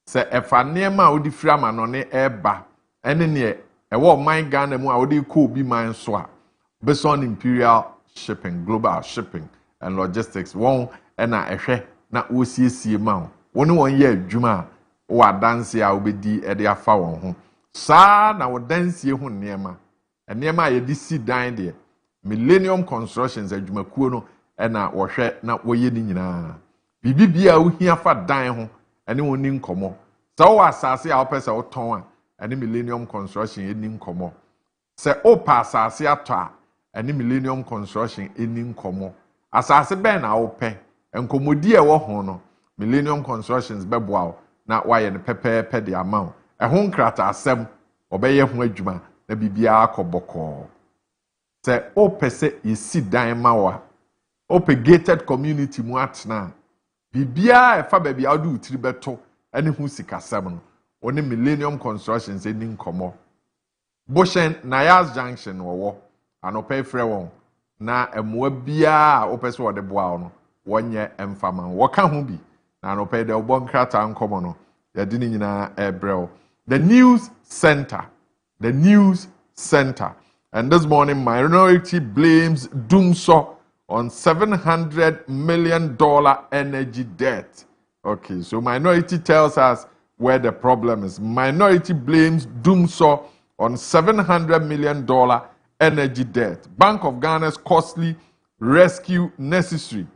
se efa niema odi firi amano ne eba ene ne ewo man Ghana mu a odi ko bi man so a Beson Imperial Shipping Global Shipping and Logistics won ena ehwe na wosiesie ma wo woni won ye adwuma wo adanse a obedi e de afa won ho saa na wo dansie ho niema niema a ye di si dan de Millennium Constructions adwumakuo no na wohwe na woye ni nyina bibibia wo hia fa dan ho ene woni nkomo sa wo asase a wo pese wo ton a ene Millennium Construction eni nkomo se o pa asase ato a ene Millennium Construction eni nkomo asase ben na wo pe enkomodi e wo ho no Millennium Constructions beboa wo na waye ne pepepe de amount ho nkrata asem obeye ho adwuma na bibia akoboko se o pese yesi dan ma wa o pe gated community mu atna bibia e fa baabi a do utiri beto ene hu sikasem no oni Millennium Constructions eni nkomo Boshen Nayas Junction wo anope frɛ won na emoa bia o pese wo de boa no wonye emfama wo ka ho bi na anope de obo nkrata nkomo no ya di ni nyina ebrel the news center and this morning minority blames Dumso on $700 million energy debt. Okay, so minority tells us where the problem is. Minority blames Dumso on $700 million energy debt. Bank of Ghana's costly rescue necessary.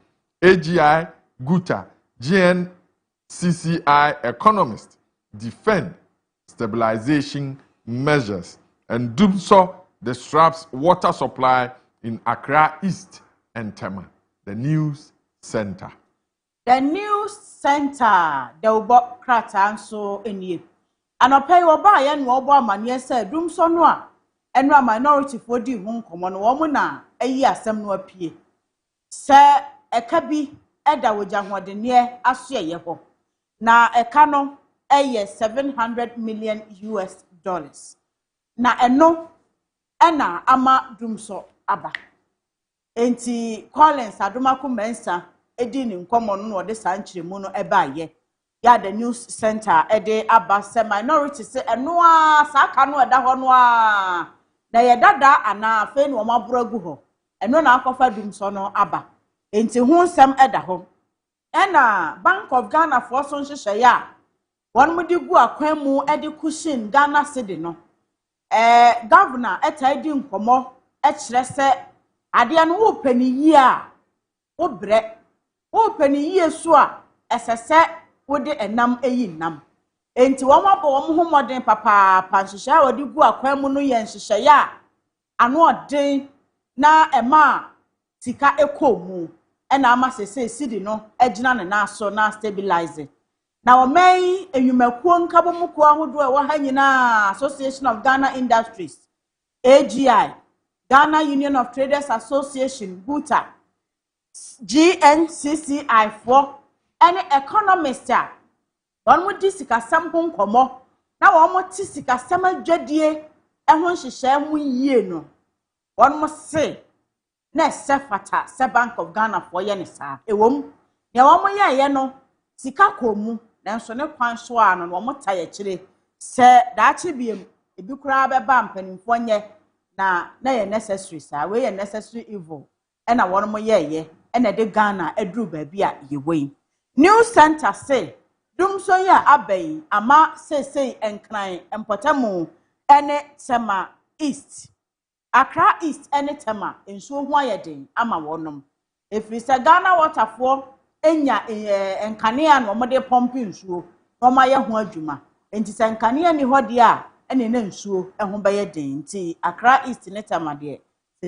AGI, Guta, GNCCI economists defend stabilization measures. And Dumso disrupts water supply in Accra East and Tema. The news center. The news center. The Ubo Kratan so in you. And I'll pay your buy and Wobo man, yes, sir, Dumso noa. And a minority for the home common woman, a year some no appear. Sir, a cabby, Edda Wujang the near Asia Yeho. Now a canon, a year $700 million. Na eno ena ama Dumso aba enti Collins adomaku mensa edi ni nkomo no de sanchire mu no eba ye ya the news center ede aba se minority se eno a saka no eda ho no a na ye dada ana fe ni o maburagu ho eno na akofa Dumso no aba enti hu nsem eda ho ena Bank of Ghana for so nhye ya won mudi gu akwan mu ede kushin Ghana cedi no governor etaidi nkomo ekire se ade no wo paniyi a wo bre wo paniyi so a esese wo de enam eyi nam enti wo mabo wo ho modern papa panhihya wo de gu akwan mu no ye nhihye ya ano odin na ema sika ekomu ena ama sese sidi no egina ne na so na stabilize na omei enyumakuo nkabomuko ahodo e wo ha nyina Association of Ghana Industries AGI Ghana Union of Traders Association Guta GNCCI for any economist a won mu disikasam ho nkomo na won mu tisikasam adwadie ho nhyehyɛ mu yie no won mu se na sefata se Bank of Ghana for ye ne saa ewom ne won mu ye no sika komu nanso ne kwan so a no mo taye kire se daache biem ebi kura be ba mpanimfo nye na ye necessary sa we ye necessary evil e na won mo ye na de Ghana aduru ba bi a ye wei News Center say Dumso ya abai ama sei enkran empotamu ene Tema East Accra East ene Tema ensuo ho ayeden ama wonom efiri se Ghana waterfall enya enkanea no mo de pomp nsuo no ma ye ho adwuma enti se enkanea ni hodi a ene na nsuo ho ba ye den nti Accra East ne Tema de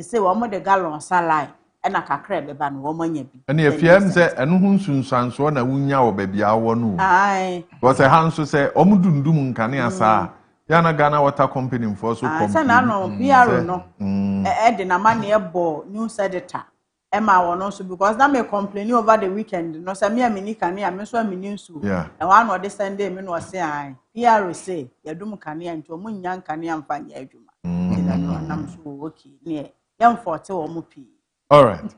se wo mo de gallon salai ena kakra beba no wo manya bi ene efiem se eno hu nsunsanso na wunya wo ba bia wo no ai wo se hanso se omudundum nkanea saa ya na Ghana Water Company mfo so pomp se na no biaro no e de na ma na e bo news editor Emma won also because that may complain over the weekend. No, say me a mini kanea, me so a mini nsu. Yeah. And one or the Sunday, me no say I. Here say, you do kanea into a moon young kanea and find your juma. I'm so okay. Near young 40 or mupi. All right.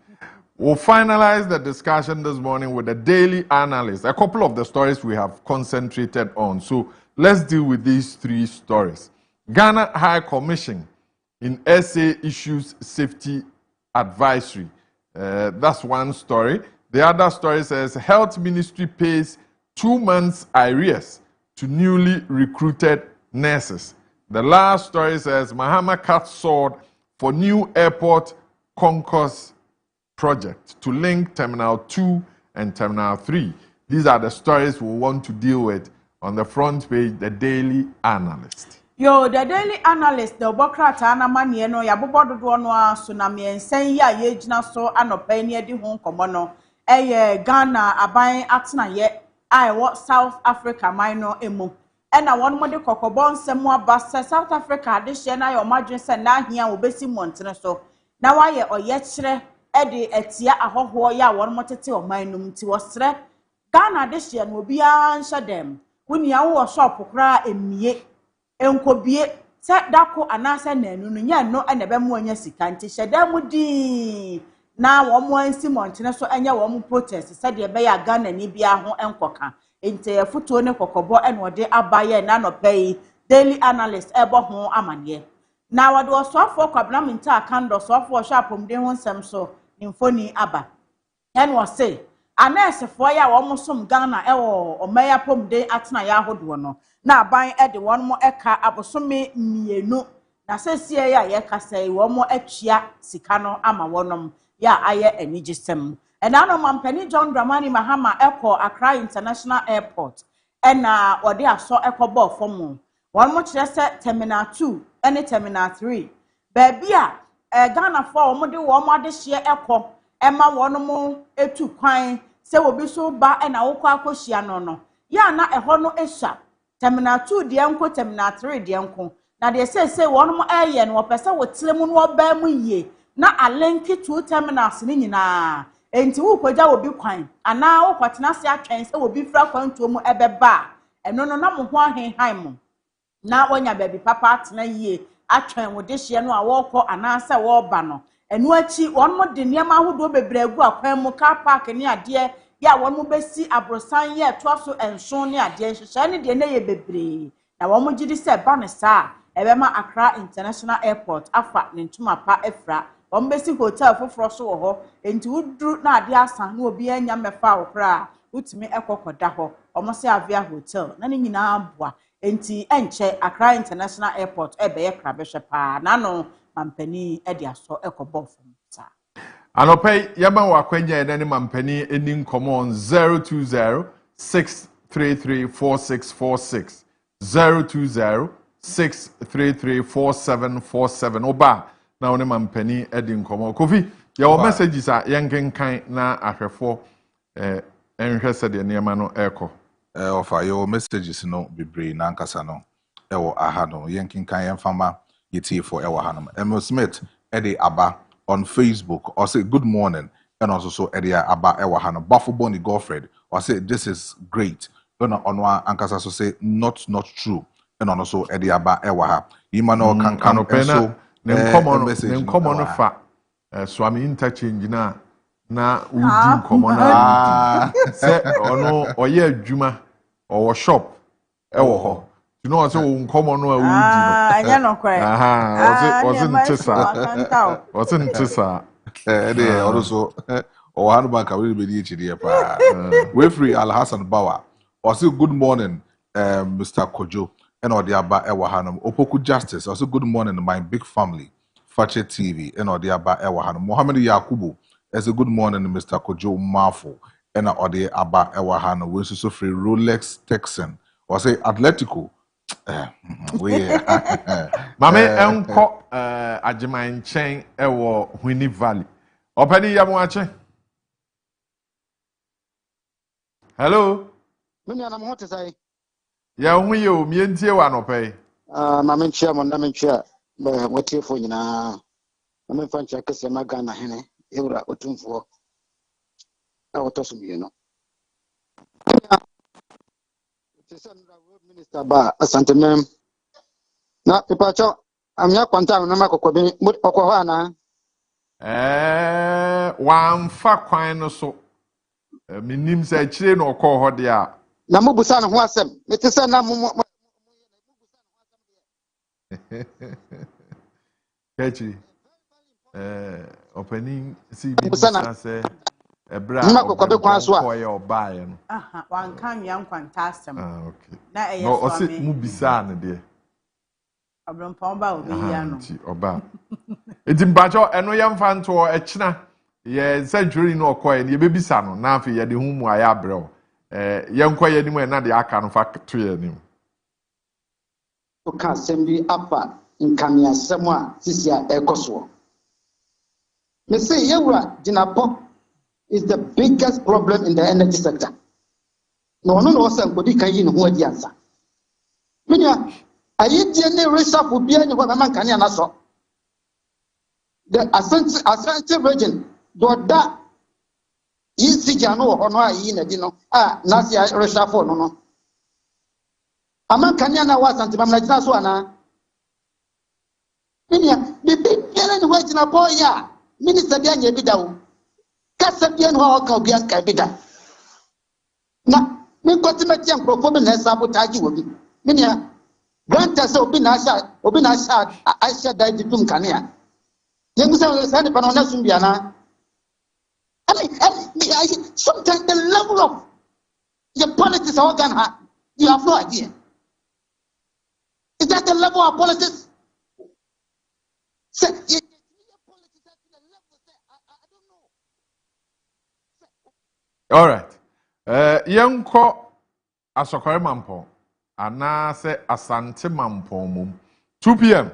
We'll finalize the discussion this morning with the daily analyst. A couple of the stories we have concentrated on. So let's deal with these three stories. Ghana High Commission in SA issues safety advisory. That's one story. The other story says Health Ministry pays 2 months arrears to newly recruited nurses. The last story says Mahama cuts sword for new airport concourse project to link Terminal 2 and Terminal 3. These are the stories we want to deal with on the front page, the Daily Analyst. Yo, the Daily Analyst, the Bokrata Anamani, no, Yabobo Donoa, Tsunami, and Senya Yejna so anopenia di Hong Komono, Ghana, Abai Atna yet, what South Africa minor emo. And I want more the Cocobon, Semua Basta, South Africa, this year, your margin send now here, Obesi Montana so. Now I or yet Eddie Etia, a ho ya, one motete or minum to was Ghana this year will be answer them. When you are shop, cry in me. Enkobie set dako anasa nenu nya no enebe mu anya sika nti hyeda mu di na wo mo ansi montene so anya wo mo protest said de be ya Ghana ni bia ho enkoka enti efuto ne kokobo ene ode abaye na no pay Daily Analyst ebo ho amane na wode osofo kwabna minta akando sofo shapom de ho nsem so nimfoni aba en wo say anesefo ya wo mo som Ghana ewo omaya pom de atena ya hodo no na aban de won mo eka abosome mienu na sesie ya ye kasai won mo atwia sika no ama wonom ya aye anigisem ena no mampani John Dramani Mahama Accra International Airport ena ode aso ekobo fomu won mo kire se Terminal 2 ene Terminal 3 baby a Ghana for won de won mo ade hye eko ema wonom etu kwan se obi so ba ena wokọ akohia no ya na eho no ehya Terminal 2 de enko Terminal 3 de enko na de say won mo eye no opese wotiremu no oba mu yie na alenki 2 terminals ni nyina enti wo koja obi kwan ana wo kwatena se atwen se obi fra kwanto mu ebeba eno no na mo ho ahenhan mo na wonya baby papa atena yie atwen wo de hye no a wo ana se wo ba no enu achi won mo de niam ahodo bebregu akwan mu car park ni ade ya won mo besi abrosan ye to so enson ni ade nhyehyɛ ne de na ye bebre na won mo gidi se ba ne sa ebema Accra International Airport afa ne ntuma pa efra won besi hotel foforo so wo ho enti wudru na ade asan na obi anya mefa wo kra utimi ekokoda ho omo se Avia Hotel na ne nyina aboa enti enche Accra International Airport ebe ye kra behwe pa na no mampani e de aso ekobo fom sa Anopay yama wakwenya ene mampani eni nkomo 020-633-4646 020-633-4747 oba na one mampani edi nkomo Kofi ya messages a yenkenkan na ahwefo enhwe se de niema no eko ofa your messages no bebre na nkasa no ewo aha no yenkenkan yemfama yeti for ewo ha no Emil Smith edi aba on Facebook or say good morning and also so area about ewa hano Buffalo Bonnie girlfriend or say this is great on one ankasa so say not true and also area about ewa ha imano can come so common fa swami interchange na udi common say ono oye adwuma or shop ewo ho you know so uncommon no udi no anya no kwe wasn't tisa they also or hanu bank we be di chidi pa we free Al Hassan Bawa also good morning Mr. Kojo and odiaba ewa hanum opoku justice also good morning my big family Fache TV and odiaba ewa hanum Mohammed Yakubu as a good morning Mr. Kojo Marfo and odiaba ewa hanum we so free Rolex Texan or say Atletico Mame enko ajiman chen ewo Winnie Valley. Openi yamu ache. Hello. Mimi ana mhote sai. Ya huye o mientie wa no pay. Mame nchia mo na menchia ba wotie fo nyina. Mame fancha kese magana hene ewra otumfo. A wotosumiye no. Minister ba asante mem na pepacho amya kwanta na makokobi okwo ana wamfa kwan no so minim se chire no okọ ho de a na mubusa no ho asem metese na Kechi opening CB say Ebra one can young fantastic. Okay. No, o se mu bisa ne de. Abrompomba obi ya no. Oba. Edimbajo eno yemfa nto e kina ye century no okoye ne bebisa no na afi ye de hu mu aya brɛ. Yenkoye ni mu na de aka no fa to ye ni. Oka sembi apa nkamia semwa sisia ekoso. Me say yewra Jinapo is the biggest problem in the energy sector. No say nkodi kan yi ne ho adi ansa. Menya ayedie ne reshape obi anyi ho na kan ya na so. The Asante region do da yisi jano ho no ayi na di no na sia reshape no. Aman kan ya na wa Asante mam na jina so ana. Menya bibi bia ne ho Jinapo ya minister bia nya bi dawo. Kasa bia no ho ka bia ka bi da. Na me kotimeti ankrofo bi na sabotage wo bi. Menya granta se obi na sha aisha dai ditum kania. Yengu sa ne panona sumbia na. I mean, sometimes the level of the politics organ you have no idea. Is that the level of politics? All right. Yanko asokore mampo ana se asante mampo mum 2 p.m.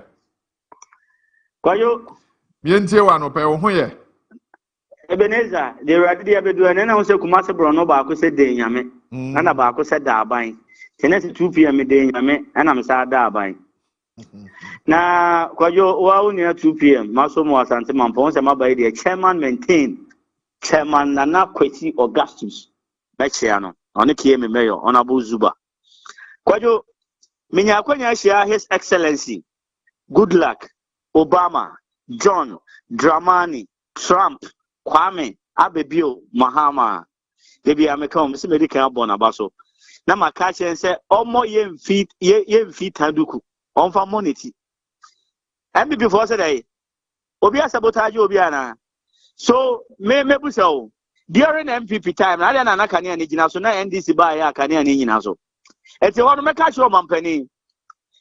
Kojo Mientie wa no pe wo ho ye Ebenezer de radi de abedu na wo se kumase bro no ba ko se de nyame na ba ko se da aban tenese 2 p.m. de nyame na me sa da aban na Kojo wa wo ni 2 p.m. maso mo asante mampo se mabai de chairman maintain Chairman Nana Kwesi Augustus Bechiano on the KM Mayor Honorable Zuba. Kojo Minya Kwenya share His Excellency Goodluck Obama John Dramani Trump Kwame Abebio Mahama Debi America Mr. Medical Bonabaso na makache say omo yem fit taduku on for money and before say obi sabotage obi ana. So me busa during MPP time na dia na kania ni gina so na NDC ba ya kania ni gina so eti wono meka show mampani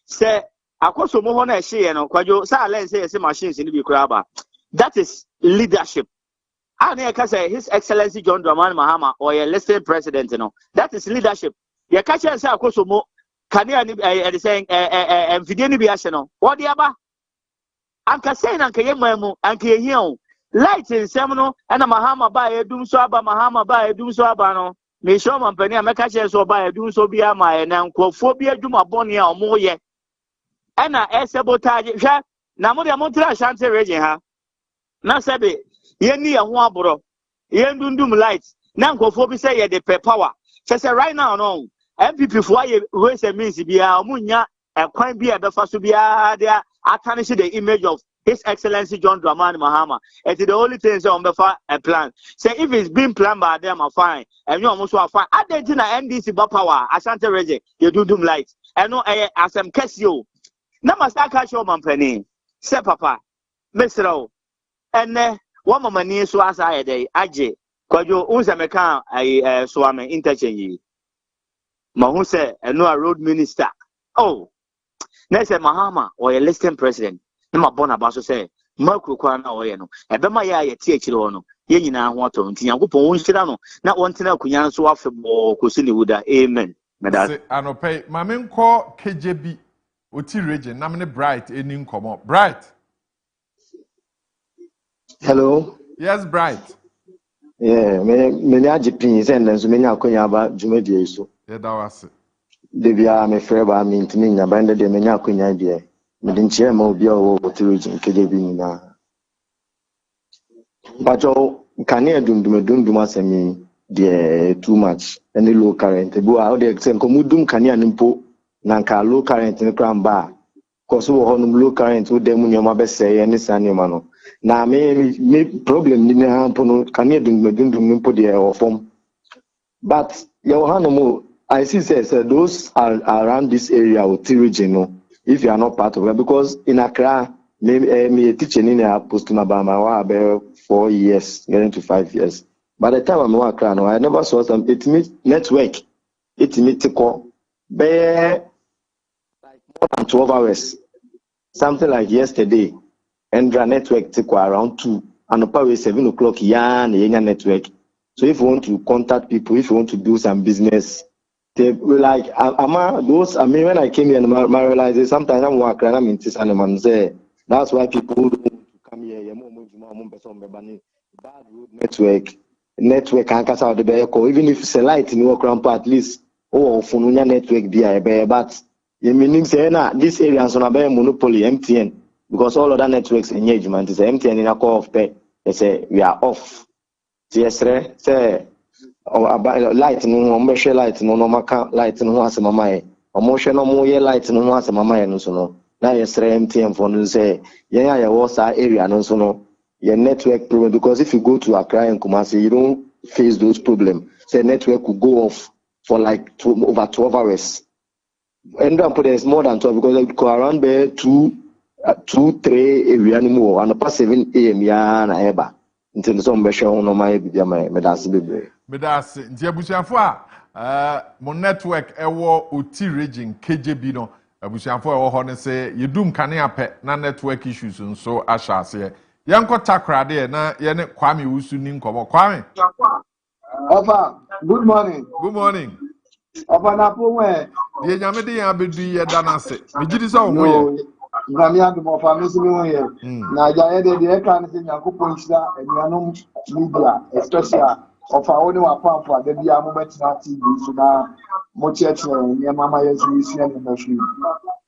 se akoso mo ho na ehye no Kwajo sa alen say machines ni bi kura ba. That is leadership. And I can say His Excellency John Dramani Mahama or a listed president that is leadership. Ya ka say akoso mo kania ni saying mfidie ni bi ahye no what dia ba anka say na anka yemamu anka yehia light in Semono and a Mahama by a doom so aba Mahama by a doom so abano. May show my penny, a macache so by a doom so be a my and uncle phobia duma bonia or more yet. And a sabotage, Namodia Montra Shanty region, ha. Na sabe, ye near Huabro, ye dum lights, Nanko phobia say the power. Say right now, no. MPP for ye raise a means be a munya, a quite be a befa be a there. I tarnish the image of His Excellency John Dramani Mahama. It's the only thing on the a plan. Say if it's been planned by them, are fine. And you almost are fine. I didn't know NDC power. Asante Reje, you do light. I know as I'm Cassio. Now must I catch your mampany. Say papa, Mr. And one moment near so as I day. Aje, Kojo Unzameka, I swam interchange. Mahu say, and no road minister. Oh, next Mahama or a listed president. Na bona ba so say makro kwa na oye no ebe ma ya ye tie kire no ye nyina ho to nti Yankopon won hira no na won tena akunya nso afebo kosi ne wuda amen meda se anope ma me nko KJB oti region na me Bright eni nkomo Bright. Hello. Yes, Bright. Yeah, me nya jipin se ndenso me nya akonya ba dwumadie so ye da wase de bia me frɛ ba me ntimi nya ba nde de me nya akonya die me din chere ma obi a wo region KJB nyina bajo kane dundum asemi de too much any low current bu a de exen ko mudum kane animpo na nka low current ne kramba ko so wo honum low current wo dem nyoma be sey ne sanema no na me problem ni na hampo no kane dundum mpo de ofom but your hanumo I see say those are around this area or region no if you are not part of it, because in Accra, me teaching in a post Mabama 4 years, getting to 5 years. By the time I'm working, I never saw some. It means network. It means to call. Bear like more than 12 hours. Something like yesterday. Endra network to around 2. And about 7 o'clock, network. So if you want to contact people, if you want to do some business, they like those. I mean, when I came here, I realized sometimes I'm working and I'm in this and say that's why people don't want to come here. Bad road network can't cast out the vehicle. Even if it's a light in your grandpa, at least phone network be a but you meaning say this area is on a monopoly MTN because all other networks engagement is MTN in a call of pay. They say we are off. Yes, say light no measure light no maka light no has mama emotion no more light no has mama no so no na yes MTN for no say ya was area no so no your network problem because if you go to Accra and Kumasi you don't face those problems. Say network will go off for like over 12 hours and then put there's more than 12 because they go around there 2 3 area anymore and past 7 AM ya na eba until some measure no my medasi bebe medasi nti abusuafo a mo network ewo oti region KJB no abusuafo ewo ho ne se yedum kane apɛ na network issues nso ahyase yanko takrade na ye ne Kwame Wusu ni nkomo Kwame Opa good morning Opa na po we ye nyame de ya bedu ye danase megidi so wo ye Ngami adu mo fa mesi mi wo ye na ja ye de kan se Yakobon hira anuanom media especially Ofa woni wa pamfo ade bia mo betina TV so na mo chechere ye mama yesu isi na na fi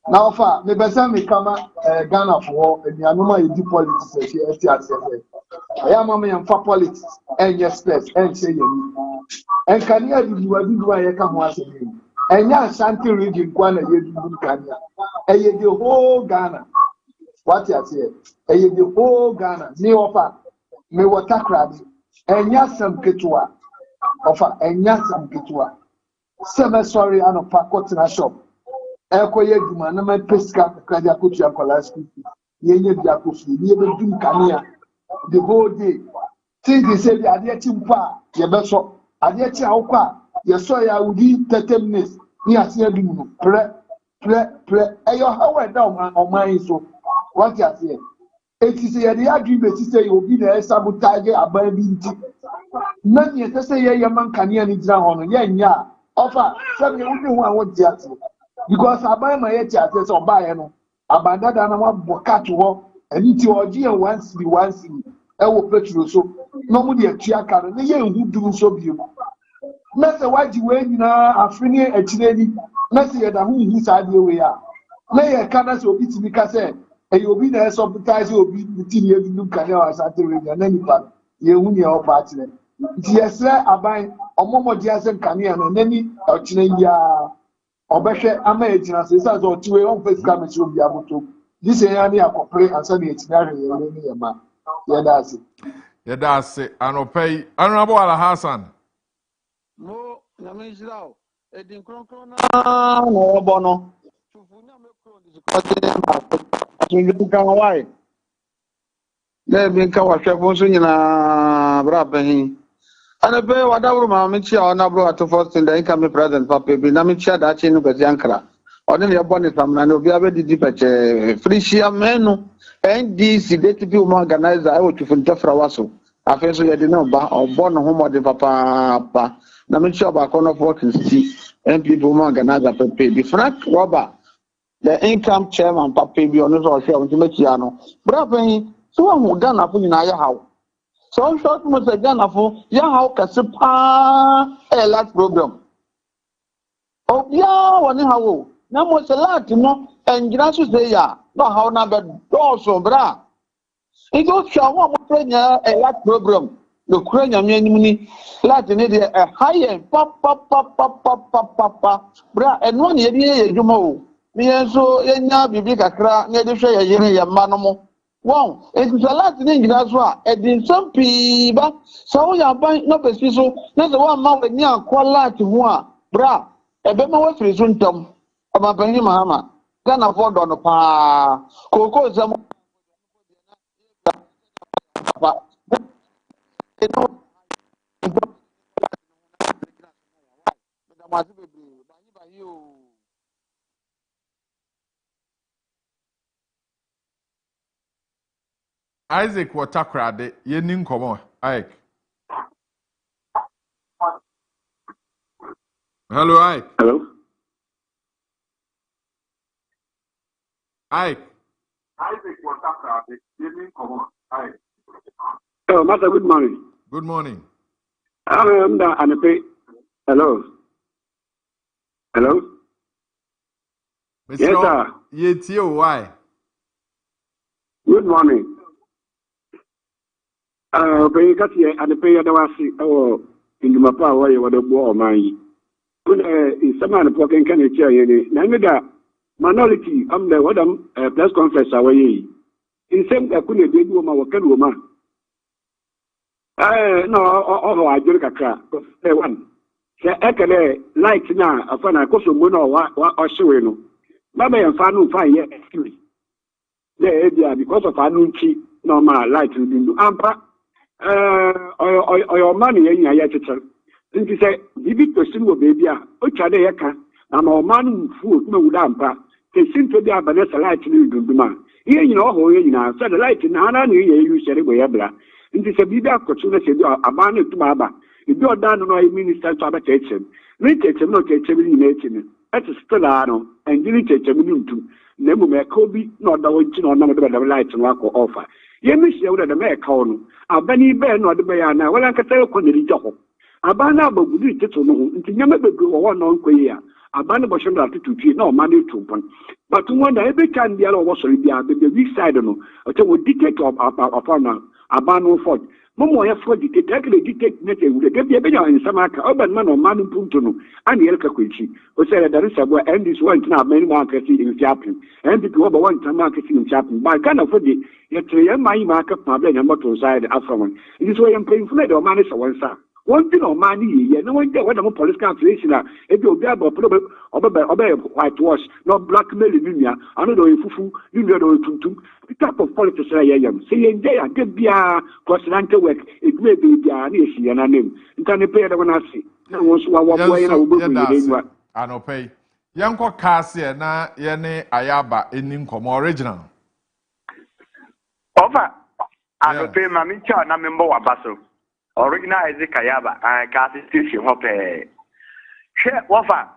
na ofa me besa me kama Ghana for anuanom a yedi politics e fi asese ya mama yam fa politics enye space enche ye enkani adudu a ye ka ho asebe enya Ashanti region kwa na ye dudu kania eye the whole Ghana what you say eye the whole Ghana me ofa me water crab enya sam ketua ofa enya sam ketua seme sorry anopa kotina shop ekoye duma na me pesca kaja kotua kola school yenye bia kofi ye be dum kania the whole day things they say ade chimpa ye be so ade chi awkwa ye so ya wudi 30 minutes ni ase adum no pre eyo hawe da oman so what you say it is ye dey agreement say you be na sabotage aban bi nti na ni say ye man kania ni gira ho no ye nya offer say me wudi ho awon ti ate because aban ma ye ti ate so ba ye no abanda da na wa bokat ho ani ti oji e once e wo petrol so no mu de atua ka no ye nhudu so bi mu na se waji we nyina afini akireni na se ye da hu hu sa de we ya na ye kana se obi ti bi ka se e obi na so butize obi ti ni edu kan ya Asante radio na nipa ye hu ni e oba atire ti yesre aban omomo di ase kan ya no nani akire ya obehwe ama ejina se sa so tiwe on face camera se obi aboto this ya ni akopre ansa na ejina hwe ye ni ye ma ye da ase anopai Honorable Ala Hassan no nyamishirao edin kronkron na obono tufunya mekro disikote ma atunju kan wai le bin ka wa hwefo so nyina bra bahin ana be wadawru ma mechi a na bro at first in the income president papa bi na mechi da chi no kwesi ankara odin ye boni samna no bi abedidi peche frishia menu NDC DTP organizer I want to funtafra waso afenso ye de no ba obono homode papa na mechi oba kono 40 NPP organizer papa bi Frank Roba the income chairman papa bi ono so hwe on mechi ano bra pen so hu Ghana fo nyina ya hawo so short mo se Ghana fo ya hawo kase pa last program obia woni hawo na mo se lat no engira so se ya no hawo na be do so bra e go twa wo mo prenya last program no kurenya me anim ni lat ni de high pa bra eno na ye dwuma o me enso yenya bibi kakra na de hwe ye yire ye ma no mo wow it is a lot in English so e din some piba so ya ban no be so na so wa ma we ni akwala ti ho a bra e be ma we firi so ntam aba ban ni mahama Ghana for do no pa koko zam pa Isaac Watakrade, Yenin Komo, Ike. Hello, Ike. Hello. Ike. Isaac Watakrade, Yenin Komo, Ike. Oh, Master, good morning. Good morning. Hello. Hello. Mr. Yes, sir. Yetio, why? Good morning. Pay got here and the pay that was in the Mapa where you were the war, my. Good, is some man poking can chair. Nanga minority, I'm the what press conference away. In same I couldn't do my work woman. No, I do a crack. One. Ekele light now, upon a cost of moon or showing. Mamma and Fanu fire, there, because of Anuchi, normal light to do ampa. Or your money in your yet. Then he said, the big question will be there. Ochadeka, I'm a man food, no damper. They seem to be a Vanessa light to do man. Here you know, who you know, said the light in Hana, you said it way abla. And this a bibia cochuna said, a man to Maba. If you are done on a minister to habitation, we take a note at 7 That's a stellano, and you take a minute to Nemo Kobe, not the way to know the lights and work or offer. You miss you that the mayor corn. A Benny Ben or the Bayana, well, I can tell you, Joho. A banner but we did to know, until you never go one on queer. A banner was not to treat no money to one. But to wonder every time the other was the weak side, no, until we dictate of a banner fort. Momo ya for dictate nete with the Gabia in Samaka, urban man or man in Puntuno, and the Elka Quincy, who said that there is a boy and this one now many markets in Chaplin, and people over one time market in Chaplin. By kind of the yet my market, my blame, and what was side Afroman. In this way, I'm paying for the money for one side. One thing on money, no one there what I'm police calculation. If you'll be able to obey whitewash, not blackmailing Lunia, I don't know if you know the type of politics I am. Saying they are good beer, continental work, it may be their nation and a name. You can pay the one I see. No one's one I no pay. Yanko Cassia na Yene Ayaba in Incomo original. Over. I don't pay my mincha and I'm in Boa Basso. Original is Kayaba and Constitution Hope. Share Wafa.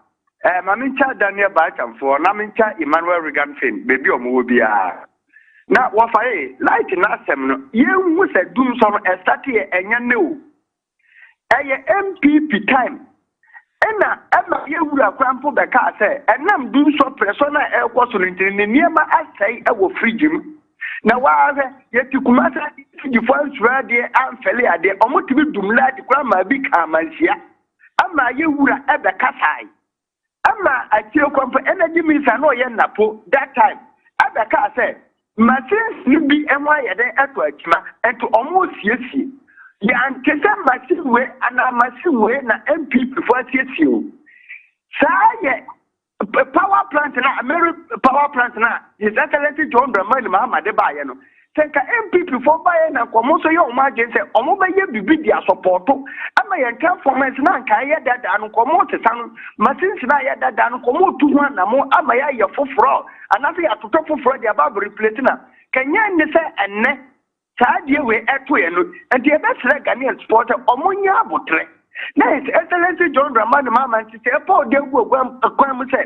Mamincha Daniel Barton for Namincha Emmanuel Regan Finn, baby or Mubia. Now, Wafa, like in that seminal, you was a doom some a study and you know. A MPP time. And now, you would have crammed for the car, say, and I'm doing so persona air was in the near my essay, I will free him. Now, why yet you come out the first word there and failure there, almost to be doomed like grandma become as here. Am I you would have the Kasai? Am I still come for energy means I know yen napo that time. At the car said, my sins will be MY at work and to almost yes. Yeah, and Kesa machine way and a machine way na MP before you. Say, power plant na American power plant na His Excellency John Dramani Mahama de Bayano. Think MP before Bayana come so your margin say omo be bibi dia support. Ama yen transformers na kan ye dada no come to san machines na ye dada no come to ho na mo ama ye foforo. Anafi atoto foforo dia ba replace na. Kenya ni say enne Sadia we eto no and the best Ghanaian sport omonya abotre. Now His Excellency John Dramani Mahama say Paul de go kwam say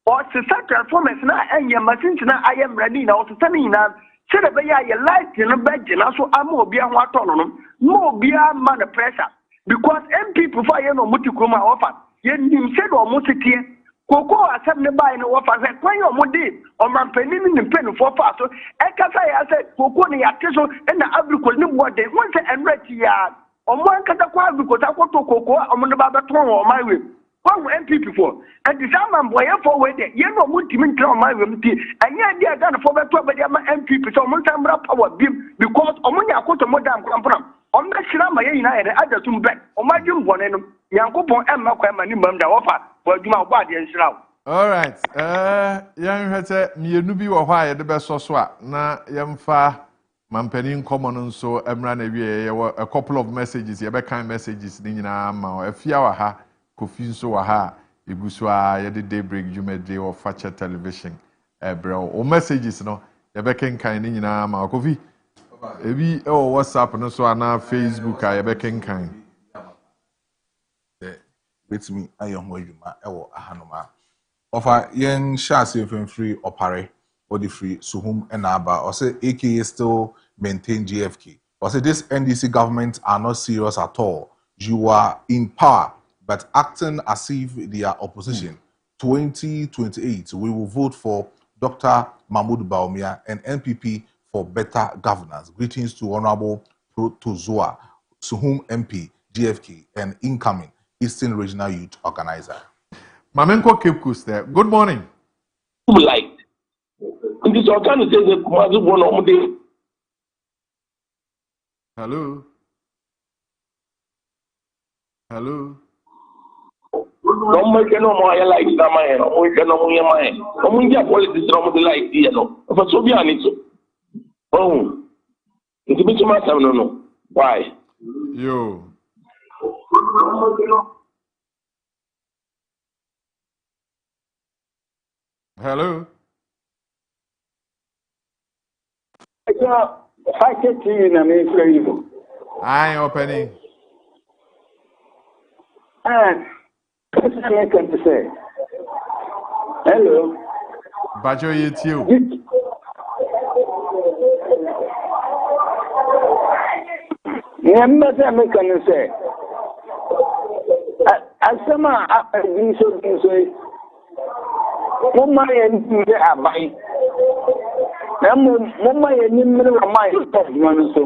or to transformers na enya machines na I am ready na or to sending na say the be ya light in the bed na so amo obi an wato no mo obi man the pressure because MP prefer you no mutikroma offer ye nim say do mo titie koko asem ne buy no offer say kwan yo mo dey o man panin ni pen for fa so e ka say ya say koko ne ya teso na agricol ni bo dey won say enreti ya o mo an kata kwa agricol ta ko to koko o mo ne ba beton o my way one MP before and the same boy for way there you know what team tell my way and yeah they are done for better but MP so mo tambra power beam because o mo nya ko to modern kwamfram o me shira ma ye na ye ada tum back o ma dum bone no yankopon emma kwa ma ni mam da wofa for adwuma gba de nshira. All right. Yan hwete mienu bi wo hwa ye de beso so a na yemfa mampanin common so emra na wie a couple of messages ye be kind messages ni nyina ma afia wa ha kofi so wa ha Iguswa yɛde Daybreak dwumadi wɔ Facha Television ɛbrɛ o messages no yɛbɛkenkan ne nyinaa ma Kofi ebi ɛwɔ WhatsApp no so ana Facebook a yɛbɛkenkan betimi ayɛ ho adwuma ɛwɔ ahanoma ofa yen hyase free opare or the free suhum enaba or say AKA still maintain GFK or say this NDC government are not serious at all. You are in power but acting as if they are opposition. 2028 we will vote for Dr. Mahmoud Baumia and NPP for better governance. Greetings to Honorable Protozoa Suhum MP GFK and incoming Eastern Regional Youth Organizer. Mamenko Cape Coast there. Good morning. Like it is organization Kumazu Bono. Hello. Hello. Don't make no more like Zaman, or we can only mind. Only politics from the light, you know. For so be honest. Oh, it's a bit too much. I don't know. Why? Yo. Hello. I can't see you in an influence. I am opening. And what's I can say? Hello. Bajo it's you. Remember I can say. As some are so Mama and Abai. Mama and Nimmer of my one so.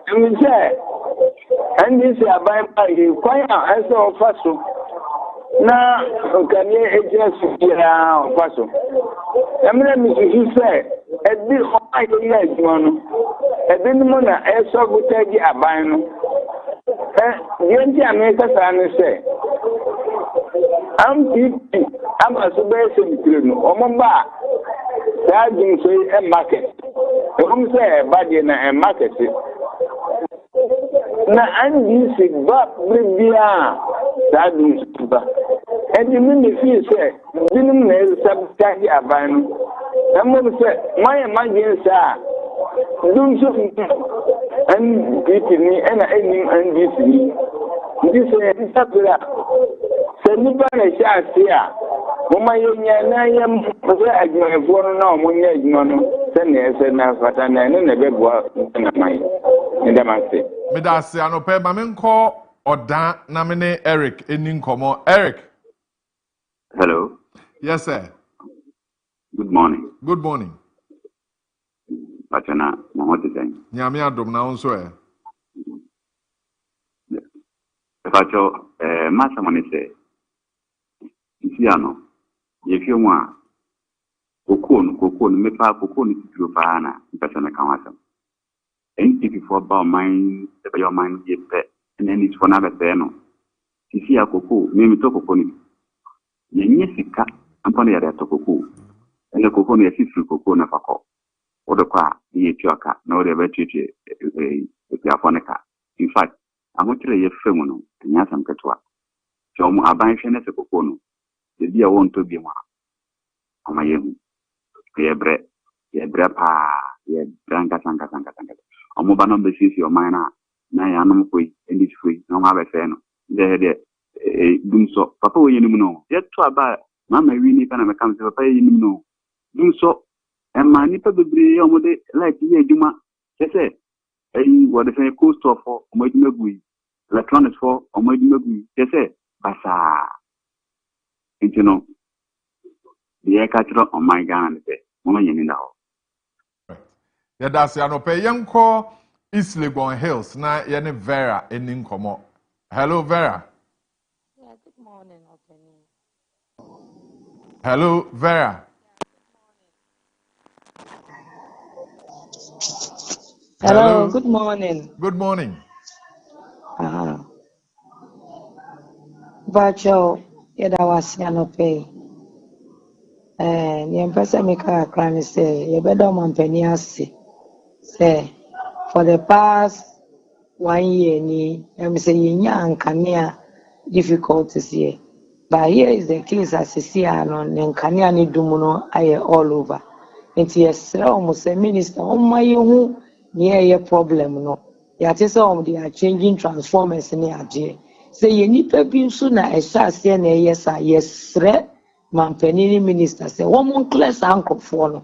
And we say, and this Abai quite as of Faso. Now, can you just get out Faso? I mean, you say, at this point, one, at the moment, I saw good take Abai. The America say. I'm a submission Omamba. That means a market. I'm say body in a market. Now, I'm using but Libya. That means and you mean if you say, didn't know substantial abandon. I'm going to say, my imagination, don't you and beat me and ending and beat me. This is popular. Anybody shall see her. Mama, you am a foreign now, when you're send us and a big work in the market. Medasiano pe mamenko oda namine Eric eninkomo. Eric. Hello. Yes, sir. Good morning. Good morning. Patana, Mohammed Zain. Nyame adom na onso e. Pacho, masa manese. Isiano. Yefio mwa. Kokon, mepa kokon titiro paana. Mpesa kawasa. NTP for about mine, your mind get pet, and then it's for another no. Sisi ya koko, mimi to kokoni. Yenye sika, ampone ya tokoko. Ene kokoni ya sisi koko na fako. Odo kwa ye tioka na ode betete ya foneka. In fact, amotire ye femu no, nyasa mketwa. Chomu aban hwene se koko no. De dia won to bi ma. Amayehu. Ye bre pa, ye branka sanka. Omoba no besisi o mana na ya no mkoi endi free no ma be fe no de dumso papa wo yenim no ye to aba mama wi ni kana me kam se papa yenim no dumso e ma ni pa bebre omode like ye adwuma kese wo de fe cost of omoduma gui electronics for omoduma gui kese basa intino ye ka tro on my gan de mo yenim na ho. Yadasi anope yenko East Legon Hills na yene Vera eninkomo. Hello Vera. Yeah, good morning, Openi. Hello Vera. Hello, good morning. Good morning. Bacho yedawasi anope. Niempesa mika krani say yebedo mampeni asi. Say for the past 1 year ni say yinya ankania difficulties here. But here is the case as you see, and Kanyani Dumuno, I all over. And yes, almost a minister, oh my, near a problem, no. Yatisa, they are changing transformers in the AJ. Say, you need to be sooner, a shall say, yes, threat, Mampenini minister, say, one more class uncle for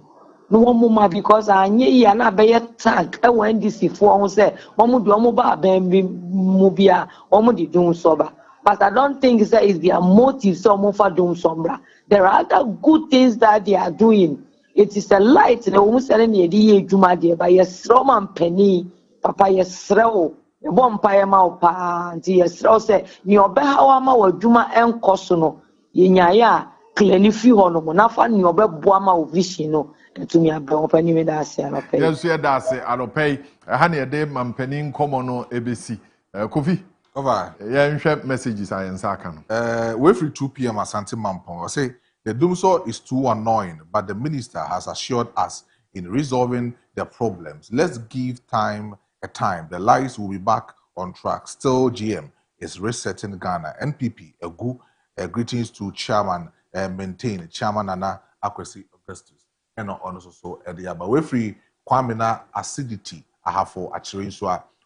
no one more because I knew an abbey tank. I went this before, say, one would do a mobile baby mubia, one would do sober. But I don't think that is their motive, some for doing sombra. There are other good things that they are doing. It is a light, the woman selling the idea, Juma, by a strom and penny, Papa, yes, throw, the one payama, pa, and yes, say, your behawama or Juma and Cosono, Yinyaya, clearly few on Monafa, your bebuama of Vishino, and to me, I've been opening with us. Yes, that's it. I'll pay a honey a day, man, penny, common ABC. Kofi. Over. Yeah, messages I am Way free 2 p.m. Asante Mampong. I say the doomsaw is too annoying, but the minister has assured us in resolving the problems. Let's give time a time. The lives will be back on track. Still, GM is resetting Ghana. NPP, greetings to Chairman maintain Chairman Nana Akwesi Augustus. And also so at the way free Kwamina acidity I have for Achirin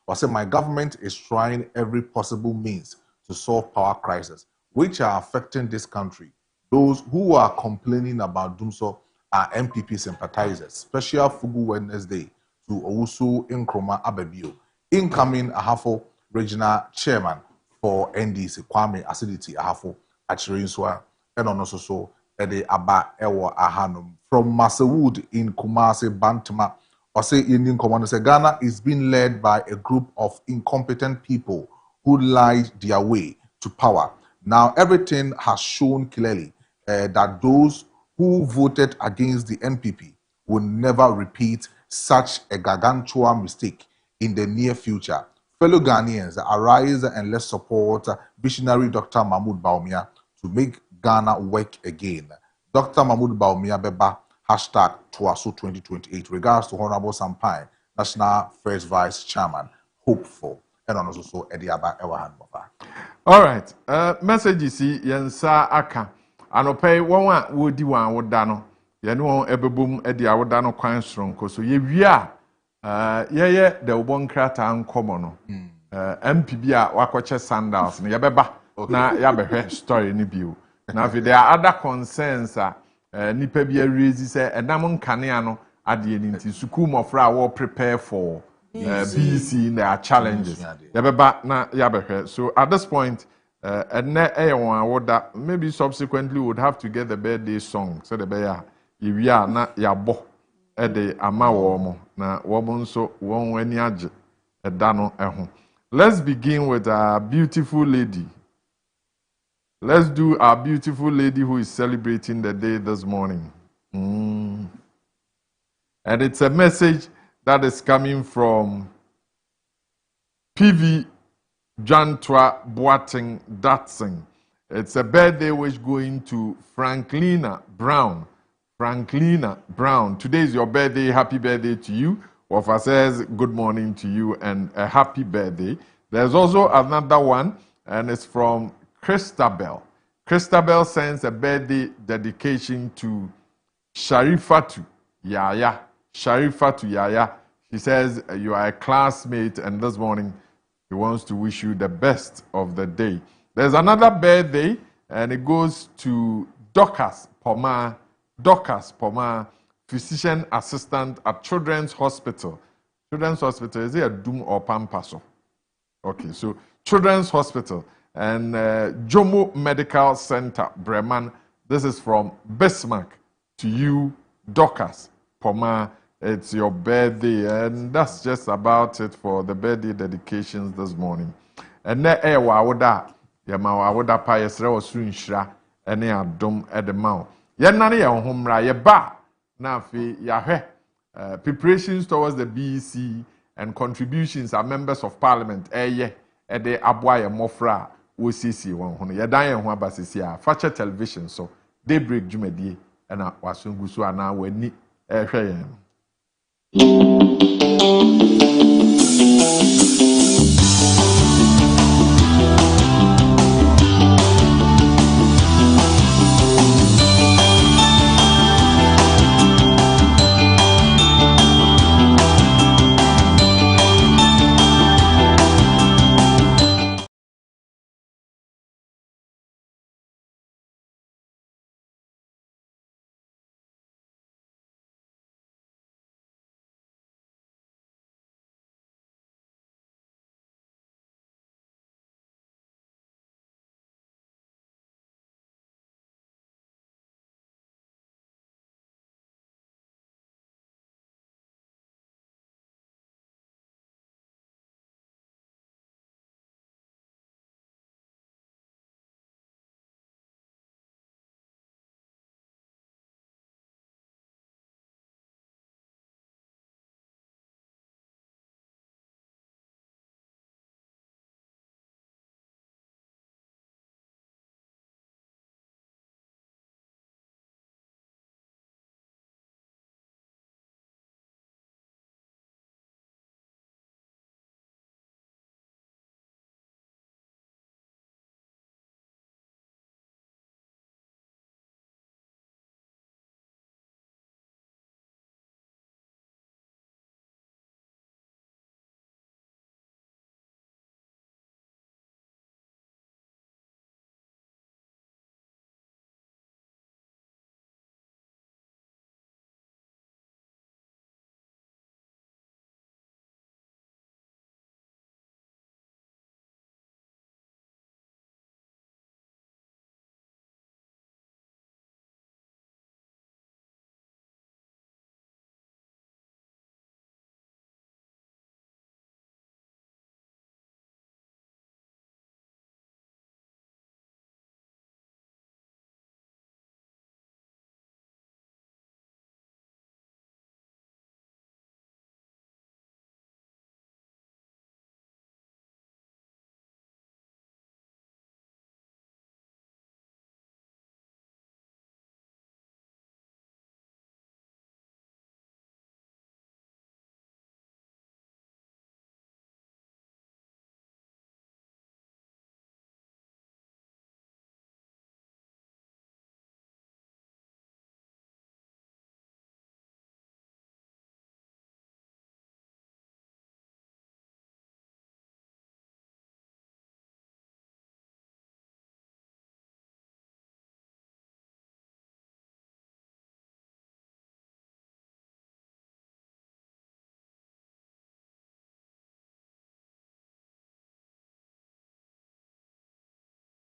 I say my government is trying every possible means to solve power crisis, which are affecting this country. Those who are complaining about Dumso are MPP sympathizers. Special Fugu Wednesday to Owusu Nkrumah Abebio, incoming Ahafo regional chairman for NDC, Kwame Acidity Ahafo Achirinswa, and also so Ede Aba Ewa Ahanum from Masawood in Kumasi, Bantama. Or say Indian Commander say Ghana is being led by a group of incompetent people who lied their way to power. Now everything has shown clearly that those who voted against the NPP will never repeat such a gargantuan mistake in the near future. Fellow Ghanaians, arise and let's support visionary Dr. Mahmoud Bawumia to make Ghana work again. Dr. Mahmoud Bawumia Beba Hashtag Tuasu 2028. Regards to Honorable Sampain, National First Vice Chairman, hopeful, and also Ediaba Ewahan Mofa. All right. Messages Yensa Aka. Anope one wodi wan wodano. Yenu ebebum edia wodano kwan stronko. So ye wia ye the ubon krata nkomo no. MPB a wakoche sandals ne yebeba na yabehwe story ni biu. Na there are other concerns nipa bi raise say enam nkane ano ade ni nti school mofra wo prepare for BC in their challenges yabeba na yabehwe. So at this point maybe subsequently would have to get the birthday song so the bear yewia na yabo e de ama wo mo na wo nso won ani age eda no eho. Let's begin with a beautiful lady. Let's do our beautiful lady who is celebrating the day this morning. And it's a message that is coming from PV Jantwa Boateng Datsen. It's a birthday wish going to Franklina Brown. Franklina Brown. Today is your birthday. Happy birthday to you. Wafa says good morning to you and a happy birthday. There's also another one, and it's from Christabel. Christabel sends a birthday dedication to Sharifatu Yaya. Sharifatu Yaya. She says you are a classmate and this morning she wants to wish you the best of the day. There's another birthday and it goes to Dorcas Poma. Dorcas Poma, physician assistant at Children's Hospital. Children's Hospital, is it a Doom or Pampaso? Okay, so Children's Hospital. And Jomo Medical Center, Bremen. This is from Bismarck to you, Dorcas Poma. It's your birthday, and that's just about it for the birthday dedications this morning. And ne wawoda, yama wawoda pa yesre osunhira ene adom edema. Yenane ye honhomra ye ba na afi yahwe preparations towards the BEC and contributions are members of parliament eye ede aboa ye mofra wosisi won hono ye dan ye ho abasisi a fache television so Daybreak dwumadie na wasungu so ana wani ehwe yen.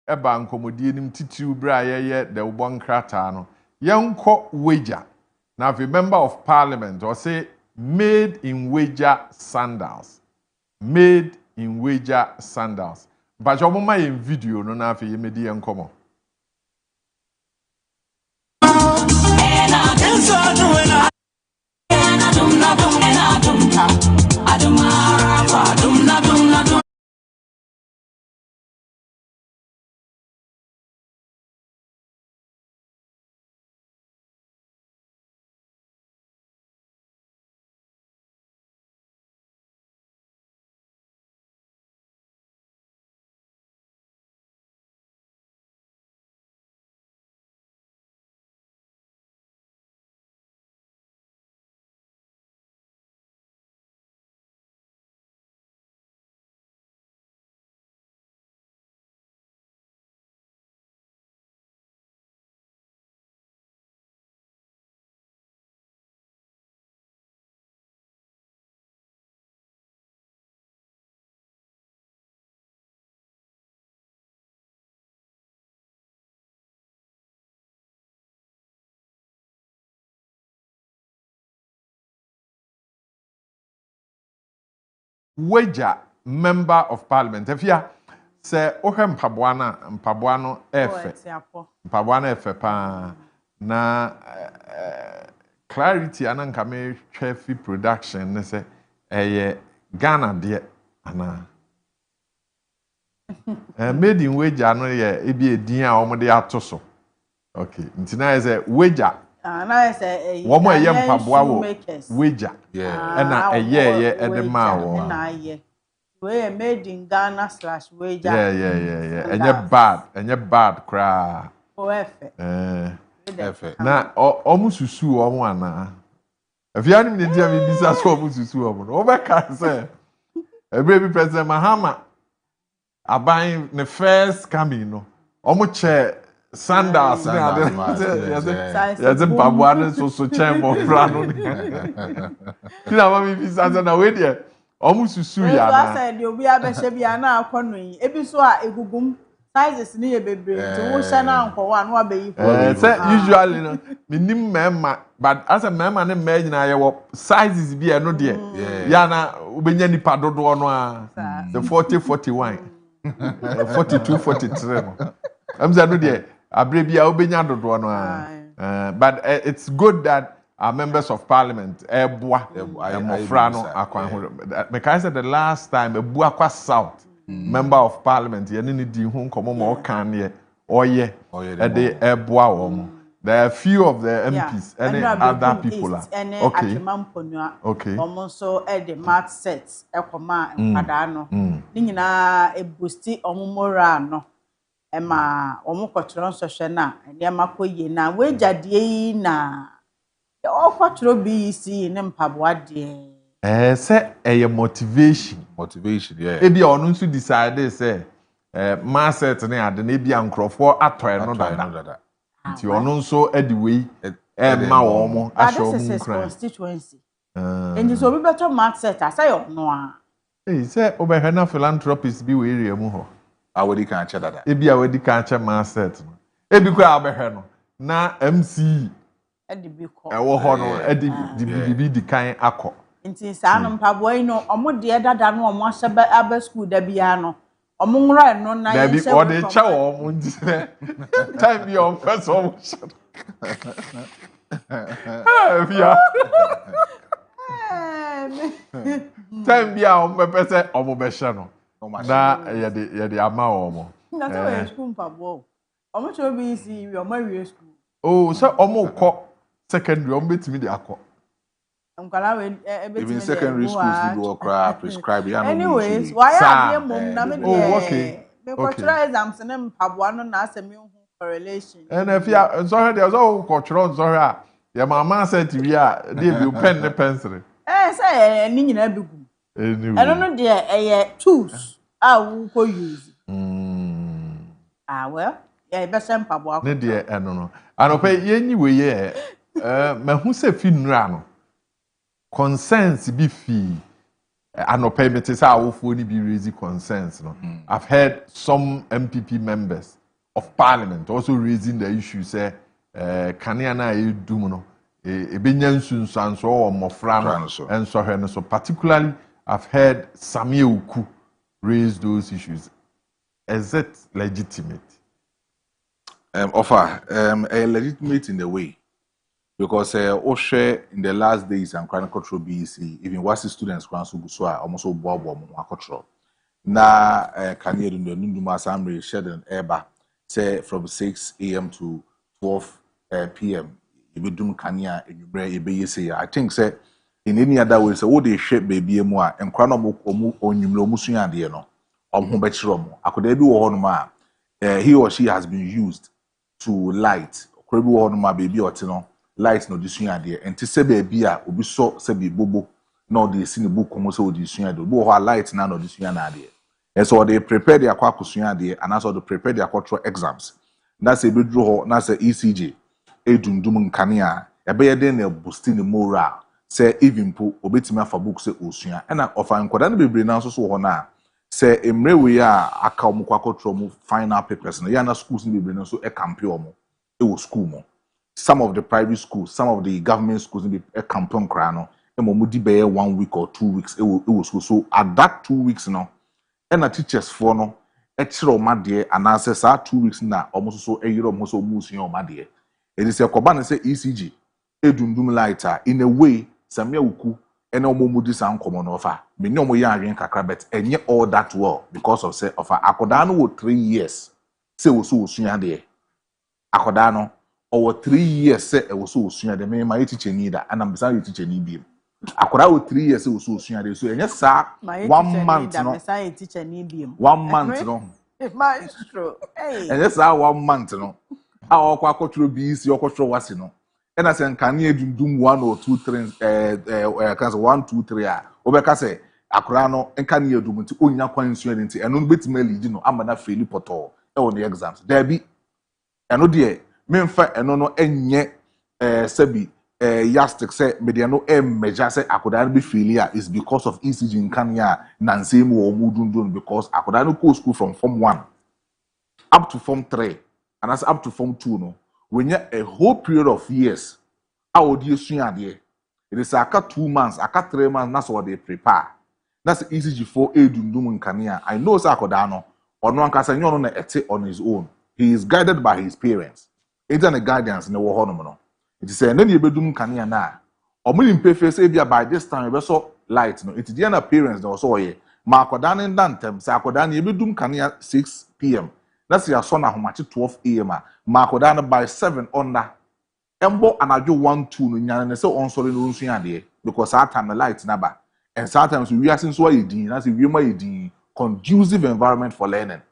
eba nkomodie nim titiw bra ye the ubon krata no yenko wager now if a member of parliament or say made in wager sandals but your mama in video no na afi yemedi yenkomo wager member of parliament afia say ohe mpaboa no efe mpaboa no efe pa na clarity ananka me hwefi production ne say eye Ghana de ana made in wager no ye ebi edin a omo de atoso okay ntina say wager na say wo mo eye mpaboa wo wager na eye edema wo we made in Ghana /wager enye bad cra efe na omu susu omu ana afia ni me dia me bisa so omu susu omu no be ka say every president Mahama aban the first coming no omu che sandals ya ze babwa ne so chen mo fra no kina mama bisa na we dia omu susu ya na so say de obi abehye bia na akono yi ebi so a egugum sizes ni ye bebre nti wo hye na ankowa no abeyi say usually no minim mema but as a mema ne me nyina ye wo sizes bi e no de ya na obenya nipa dodo no a the 40-41 42-43 no amza no de abrebia obenya dodo no a but it's good that our members of parliament ebua emofra no akwan ho because the last time ebua kwa south member of parliament ye ne di ho nkomo mo kan ne oye e de ebua wo mo there are few of the MPs and other people okay so the mat sets ekoma empada no ni nyina e boosti omumora no ema omukotro nsohwe na e makoye na wejadie na okotro BEC ne mpaboa de say a motivation ebi onu nso decide say marset ne ade na ebi ankrofo atoy no dada nti onu nso edi wei ma wo mo ahwo mu kran constituency nti so obi beto marset asay ono a say obehwe na philanthropist bi we area mu ho awedi kan ache dada ebi awedi kan ache marset no ebi kwa abehwe no na MC edi bi ko ewo ho no edi bi di kan akọ nti saa no mpaboa no omo de dada no omo ahye aba school da bia no omo nwra no na ye hye o de che omo nti time bi on first omo via time bi a omo pese omo be hye no na ye de ama omo na so we school mpaboa omo cho bi si wi omo wi school so omo ko secondary omo betimi de akọ even secondary schools do prescribe ya no anyways why are mom na me okay me ko try exams na mpaboa no na asemi hu correlation and if ya so there so ko tro so a ya mama set wi a dey bi pen ne pencil say ni nyina bigu eno no de tools a wo ko use well ya be sem mpaboa ne de eno no anope yenyi we ye mahu se fi nura no concerns bi fi Anope metesa awofo ni be raising concerns no. I've heard some MPP members of parliament also raising the issue say kanea na edum no ebenya nsunsuanso o mofra no enso hwe no so particularly I've heard Samia Uku raise those issues. Is it legitimate? Legitimate in the way. Because Oshe in the last days and Chronicle control BEC, even wasi students Kwansu Buswa almost all Bobo control. Na Kaakyire Nunduma Assembly shared an eba say from 6 a.m. to 12 p.m. If you do Kaakyire and you bring say I think say in any other way say what they shape baby more and Chrono on you musuya de no bechiromo. Akoda bi wo honoma he or she has been used to light. Krebi wo honoma baby otino. Light no disua de enti se baby a obi so se bi bobo no de si ne book mo se o disua de bo ho light na no disua na de and so they prepare their akosua de and also they prepare their cultural exams na se bedru ho na se ECG edundum nkane a ebe ye den na boost ne moral se even po obetimi afa book se osua na ofa nkoda ne bebre na so so ho na se emrewe a aka omo kwakotro mo final papers no ya na schools ne bebre no so e campaign omo e wo school mo. Some of the private schools, some of the government schools in the campaign crano, and Momudi be 1 week or 2 weeks. It was so at that 2 weeks now, and the teachers for no, extra my dear, and answers are 2 weeks now, almost so a year almost almost my dear. It is a Koban say ECG, Edundum lighter, in a way, Samia Uku, and no Momudi sound common offer. Me no more young Kakrabet, and yet all that well because of say of Akodano with 3 years. Say was so soon there. Akodano. Over 3 years, say it was so soon. The man my teacher neither, and I'm beside teacher need I could have 3 years, it was so soon. So, and yes, sir, 1 month, no, teacher need 1 month, no, Maestro, hey, and yes, 1 month, no, our quackle bees, your control was, you know, and I said, can you do 1 or 2 things, 1, 2, 3, over say, Akrano, and can you do to own your coincidence, and no bit merely, you know, I'm not fairly portal on the exams. There be, and no dear. Memfa eno no enye sebi yastic say mediano measure say akoda be failure is because of ECG nkanya na nsem wo mudundun because akoda no go school from form 1 up to form 3 and as up to form 2 no when you a whole period of years awodi esua de it is aka 2 months aka 3 months that's what they prepare that's ECG for edundum nkanya I know say akoda no ono ankasa nyo no na ete on his own he is guided by his parents. It's a guidance in the war no. It is saying then you bedum kania na. Omuni mpefe say bia by this time you so light no. It is the appearance no so ye. Ma akoda ne dantem say akoda ne bedum kania 6 p.m. That's your son ahomachi 12 a.m. Ma akoda ne by 7 under. Embo anajo 1 2 no nyane ne say on sorry no nsuya de because that time the light na ba. And sometimes we are since why din na say we ma yedin conducive environment for learning.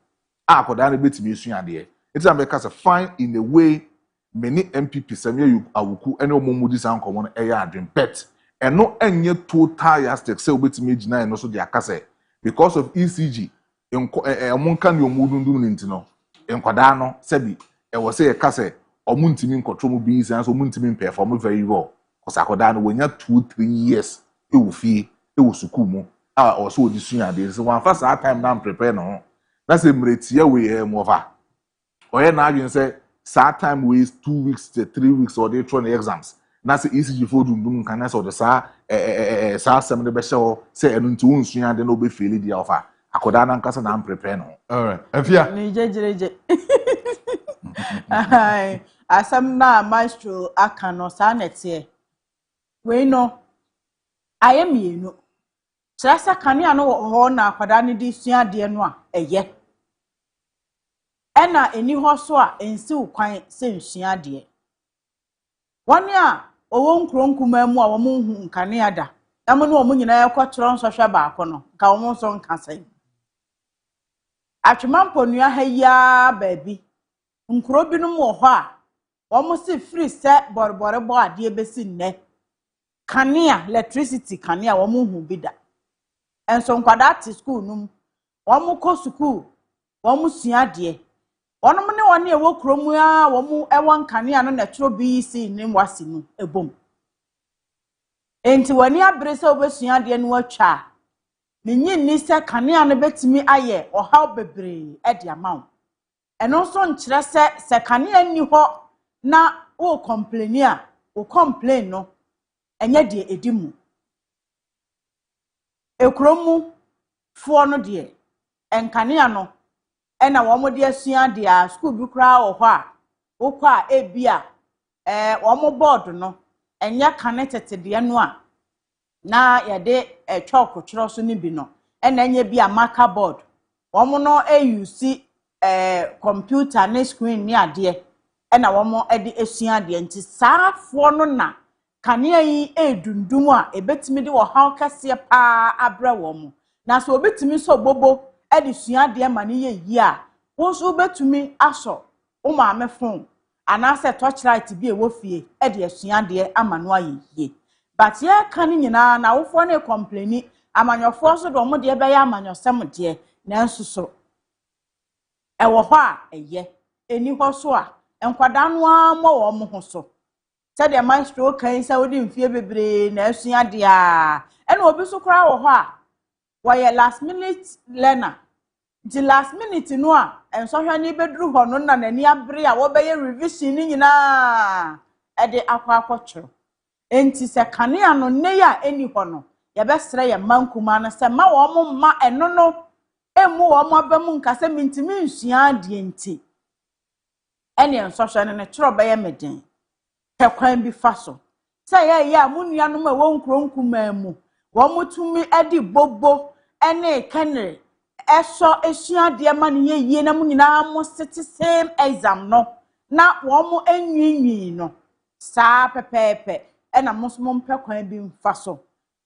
Akoda ne betimi nsuya de. It's a make us a fine in a way many MPP Samia Awuku and Omomudi sound common air dream pet and no any total yastic say with me and also the akase because of ECG in Monkan your mudun intino in Quadano Sebi it was say a case or muntimin control bees and so muntimin perform very well because Akodano when you're 2-3 years it will fee it will sukumo or so this year there's one first time now prepare no that's a mretia we over. Or now you say, sad time waste 2 weeks to 3 weeks or they try the exams. That's the ECG for doom can answer the sa some the best show say and to uns and then be feel the offer. Akodana and Casa and prepare no. All right. Afia. Asam na Maestro akano sanet here. We know I am you. Sasa kania no ho na akwadane di sua de no a eye. Ena eni ho so a ensi ukwan se nsua de. Wone a owo nkronkuma mu a wo mu hu nkane ada. Amo no wo nyina yakotro nsɔhwɛ baako no. Ka wo mu so nkasai. Atwemampo nua ha ya baabi. Nkro binum wo hɔ a wo mu se free se borbore bo ade besi nne. Kanea electricity kanea wo mu hu bi da. Enso nkwada ati school num. Wo mu kɔ school. Wo mu sua de. Onom ne wone e wo kromu a wo mu ewon kanea no na tro BC ne wasi no ebom. Enti wani abre se obesua de no atwa. menyi ni se kanea no betimi aye ohaw bebre e de amount eno so nkyere se kanea ni ho na o complain a o complain no enye de edimu ekromu fo no de enkanea no ena wo mo de asua de a school bi kra wo ho a wo kwa ebia wo mo board no enye connected de no a na yede chalk chiro so ni bi no ena enye bi a marker board wo mo no use computer ne screen ni ade ena wo mo de asua de nti saafo no na kanea yi edundum a ebetimi de wo haw kase pa abra wo mo na so obetimi so bobo edi sua de ma ne yi a wo so betumi aso wo ma me phone ana se torchlight bi e wo fie edi asua de ama no ayi but ye kan nyina na wo fo na complain amanyofo so do mo de be ya amanyosem de na nsuso e wo ho a eye eni ho so a enkwada no amọ wo mo ho so se de maestro kan se wo di mfie bebre na asua de a ena obi so kra wo ho a why last minute learner the last minute no a enso hwa ni bedru ho no na nani abre a wo be ye revision ni nyina e de akwa enti se kanea no ne ya eni ho no ye be sere ye mankuma no se ma wo mo ma eno no emu wo mo abamu nka se mintimi nsua de enti ene enso hwa ne tro be ye meden te kwan bi fa so se ye ya munua no ma wo nkronkuma mu wo mutumi edi bobo ene kanere eso esua de ma ne ye na mu nyina mo sete same exam no na wo mo enwinwi no saa pepepe ena mo so mo mpe kwan bi mfa so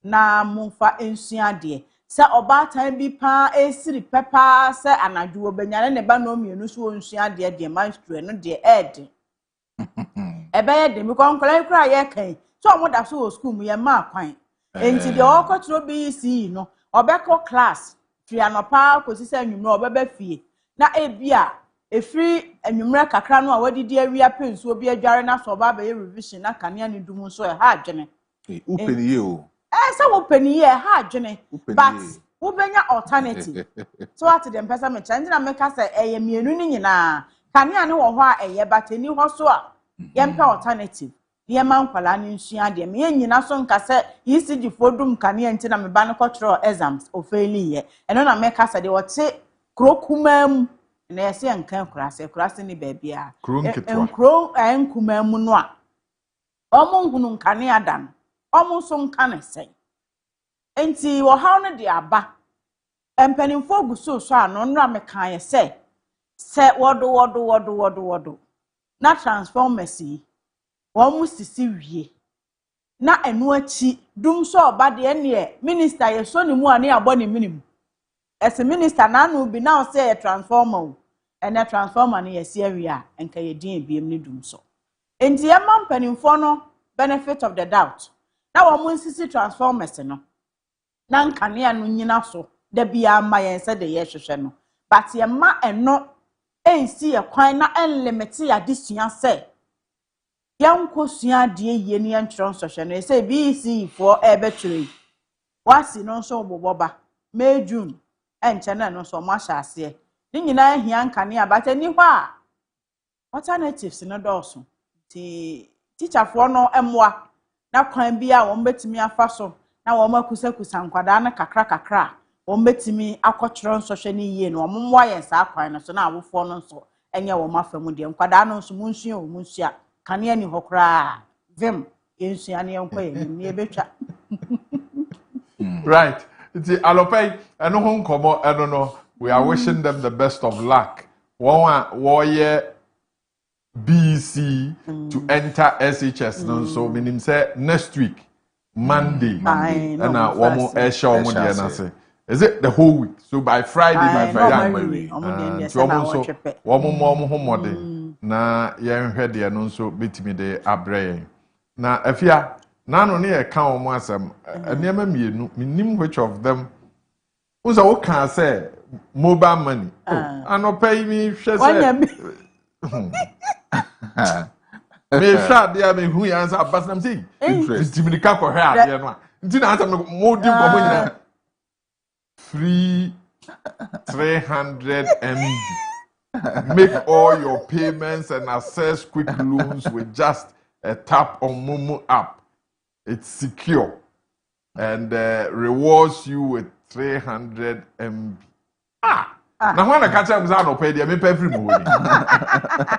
na mo fa ensua de se obatan bi pa esiri pepa se anadwo obanyane ne ba no mienu so ensua de maestro no de ed ebe ye de mi konkora kura ye kan so mo da so school mu ye ma kwan enti de okotro bi si no obeko class fi anopa kosisa anwumre obeba fie na ebia efri anwumre kakra no a wadidi awia pensuo bi adware na so oba ba revision na kanea ne dum so ha adwene upeniye o se wo peniye ha adwene but wo benya alternative so at them person me change na make say eye mienu ni nyina kanea ne wo ho a eye bateni ho so a ye mpe alternative ye man kwala ne nsua de me nyina so nka se ECG fodum kanea nti na me ba ne kotro exams o faili ye eno na make say de wote krokumam na yesi enkan kurase ni baabia enkro enkumam no a omo hunu nkane adan omo so nkane sei enti wo haw no de aba empanimfo guso so ano nra mekan ye se wodo na transformers yi wo mu sisi wie na enu achi dum so oba de ene minister ye so ni mu ane abo ni minim as a minister na no bi now say a transformer and a transformer na yesi area enka ye din ebiem ni dum so enti e man panimfo no benefit of the doubt na wo mu nsisi transformers no na nkane anu nyina so da bia ma yen se de ye hwehwe no but ye ma eno ensi ye kwan na enlimit ya disua se yanko sua de ye ni entron so hwe no se BC for ebeture wasi no so boboba May June enchana no so ma hyase ni nyina ahia nkane abata ni hɔ a alternatives no dɔɔso ti teacher for no emwa na kwan bia wo mbetimi afa so na wo makusakusa nkwada na kakra wo mbetimi akɔkyerɛ nsɔhwɛ ni yie no wo mmoa yɛ saa kwan no so na awofo no nso enye wo mafamu de nkwada no nso munsua wo munsua kane ani hɔ kra vim yensua ne yenkɔ yɛ ni ebetwa right. It's Alopay, and no nkomo, I don't know. We are wishing them the best of luck. One warrior BC to enter SHS. No, so meaning say next week, Monday, and one more air show. Is it the whole week? So by Friday, na yen hwede ya no so betimi de abrɛ na afia na no ne ka wo mo asem eniema mienu minim which of them uza wo kan say mobile money anopai mi hwɛ say me hwɛ de me hu ya answer basnam say interest timika ko hwɛ ade no a nti na answer mo di ko mo nyina free 300 MB. Make all your payments and access quick loans with just a tap on Momo app. It's secure and rewards you with 300 MB. Now when I catch up with Anopedia, me pay free money.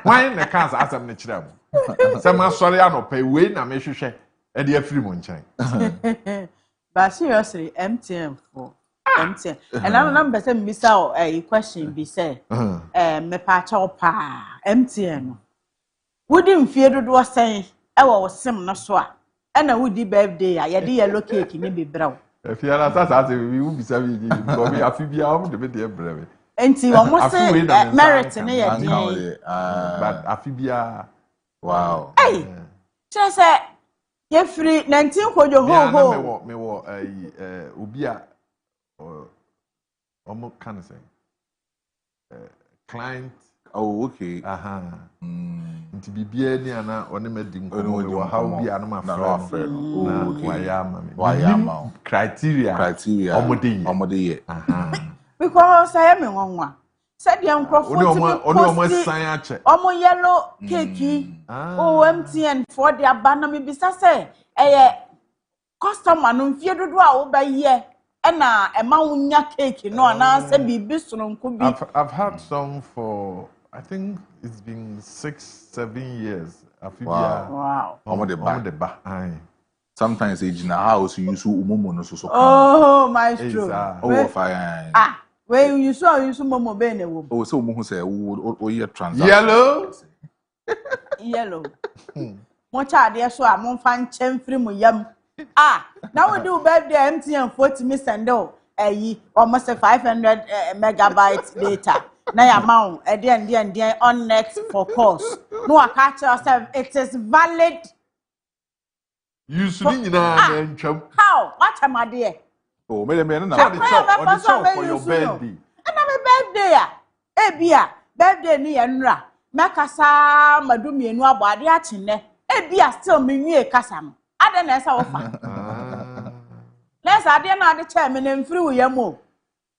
Why the cars ask them the children? Some sorry I no pay way na me share and the free money. But seriously, MTN for MTN. And I remember saying Mr. a question be say me patch up MTN. Wouldn't fear to do saying I was sim no so. And I would be birthday, I had yellow cake in be brown. If you are not we will be serving you because we have to be out the video brave. And see almost say merit in but Afibia wow. Hey, just say you're free 19 Kojo ho. Me wo ubia or can say client. Oh, okay. Nti bibia ni ana one medin ko wo how bi anu ma friend. Why criteria omode ye. Because I am in one. Said the uncle Omo yellow cakey. Oh, MTN for the abandon me say customer no fear do over here. And a maunya cake, no, and I said be bisson could be. I've had some for I think it's been 6-7 years. Wow. The back. Sometimes in a house you use umomo no so. Oh, Maestro. Oh, fine. When you saw you momo bene. Oh, so umomo say oh yeah transaction. Yellow. Mocha dear so I'm fan chen free mu yam. Now we do birthday MTN 40 me sendo. Almost 500 megabytes data. Now amount and on net for course. No, I catch yourself. It is valid. You should how? What am I there? Oh, me on the top for your birthday. And I'm a birthday. Ebia, birthday ni enra. Makasa madumi enu abade achine. Ebia still me kasam. Ade na esa ofa. Let's ade na ade chairman free we yamo.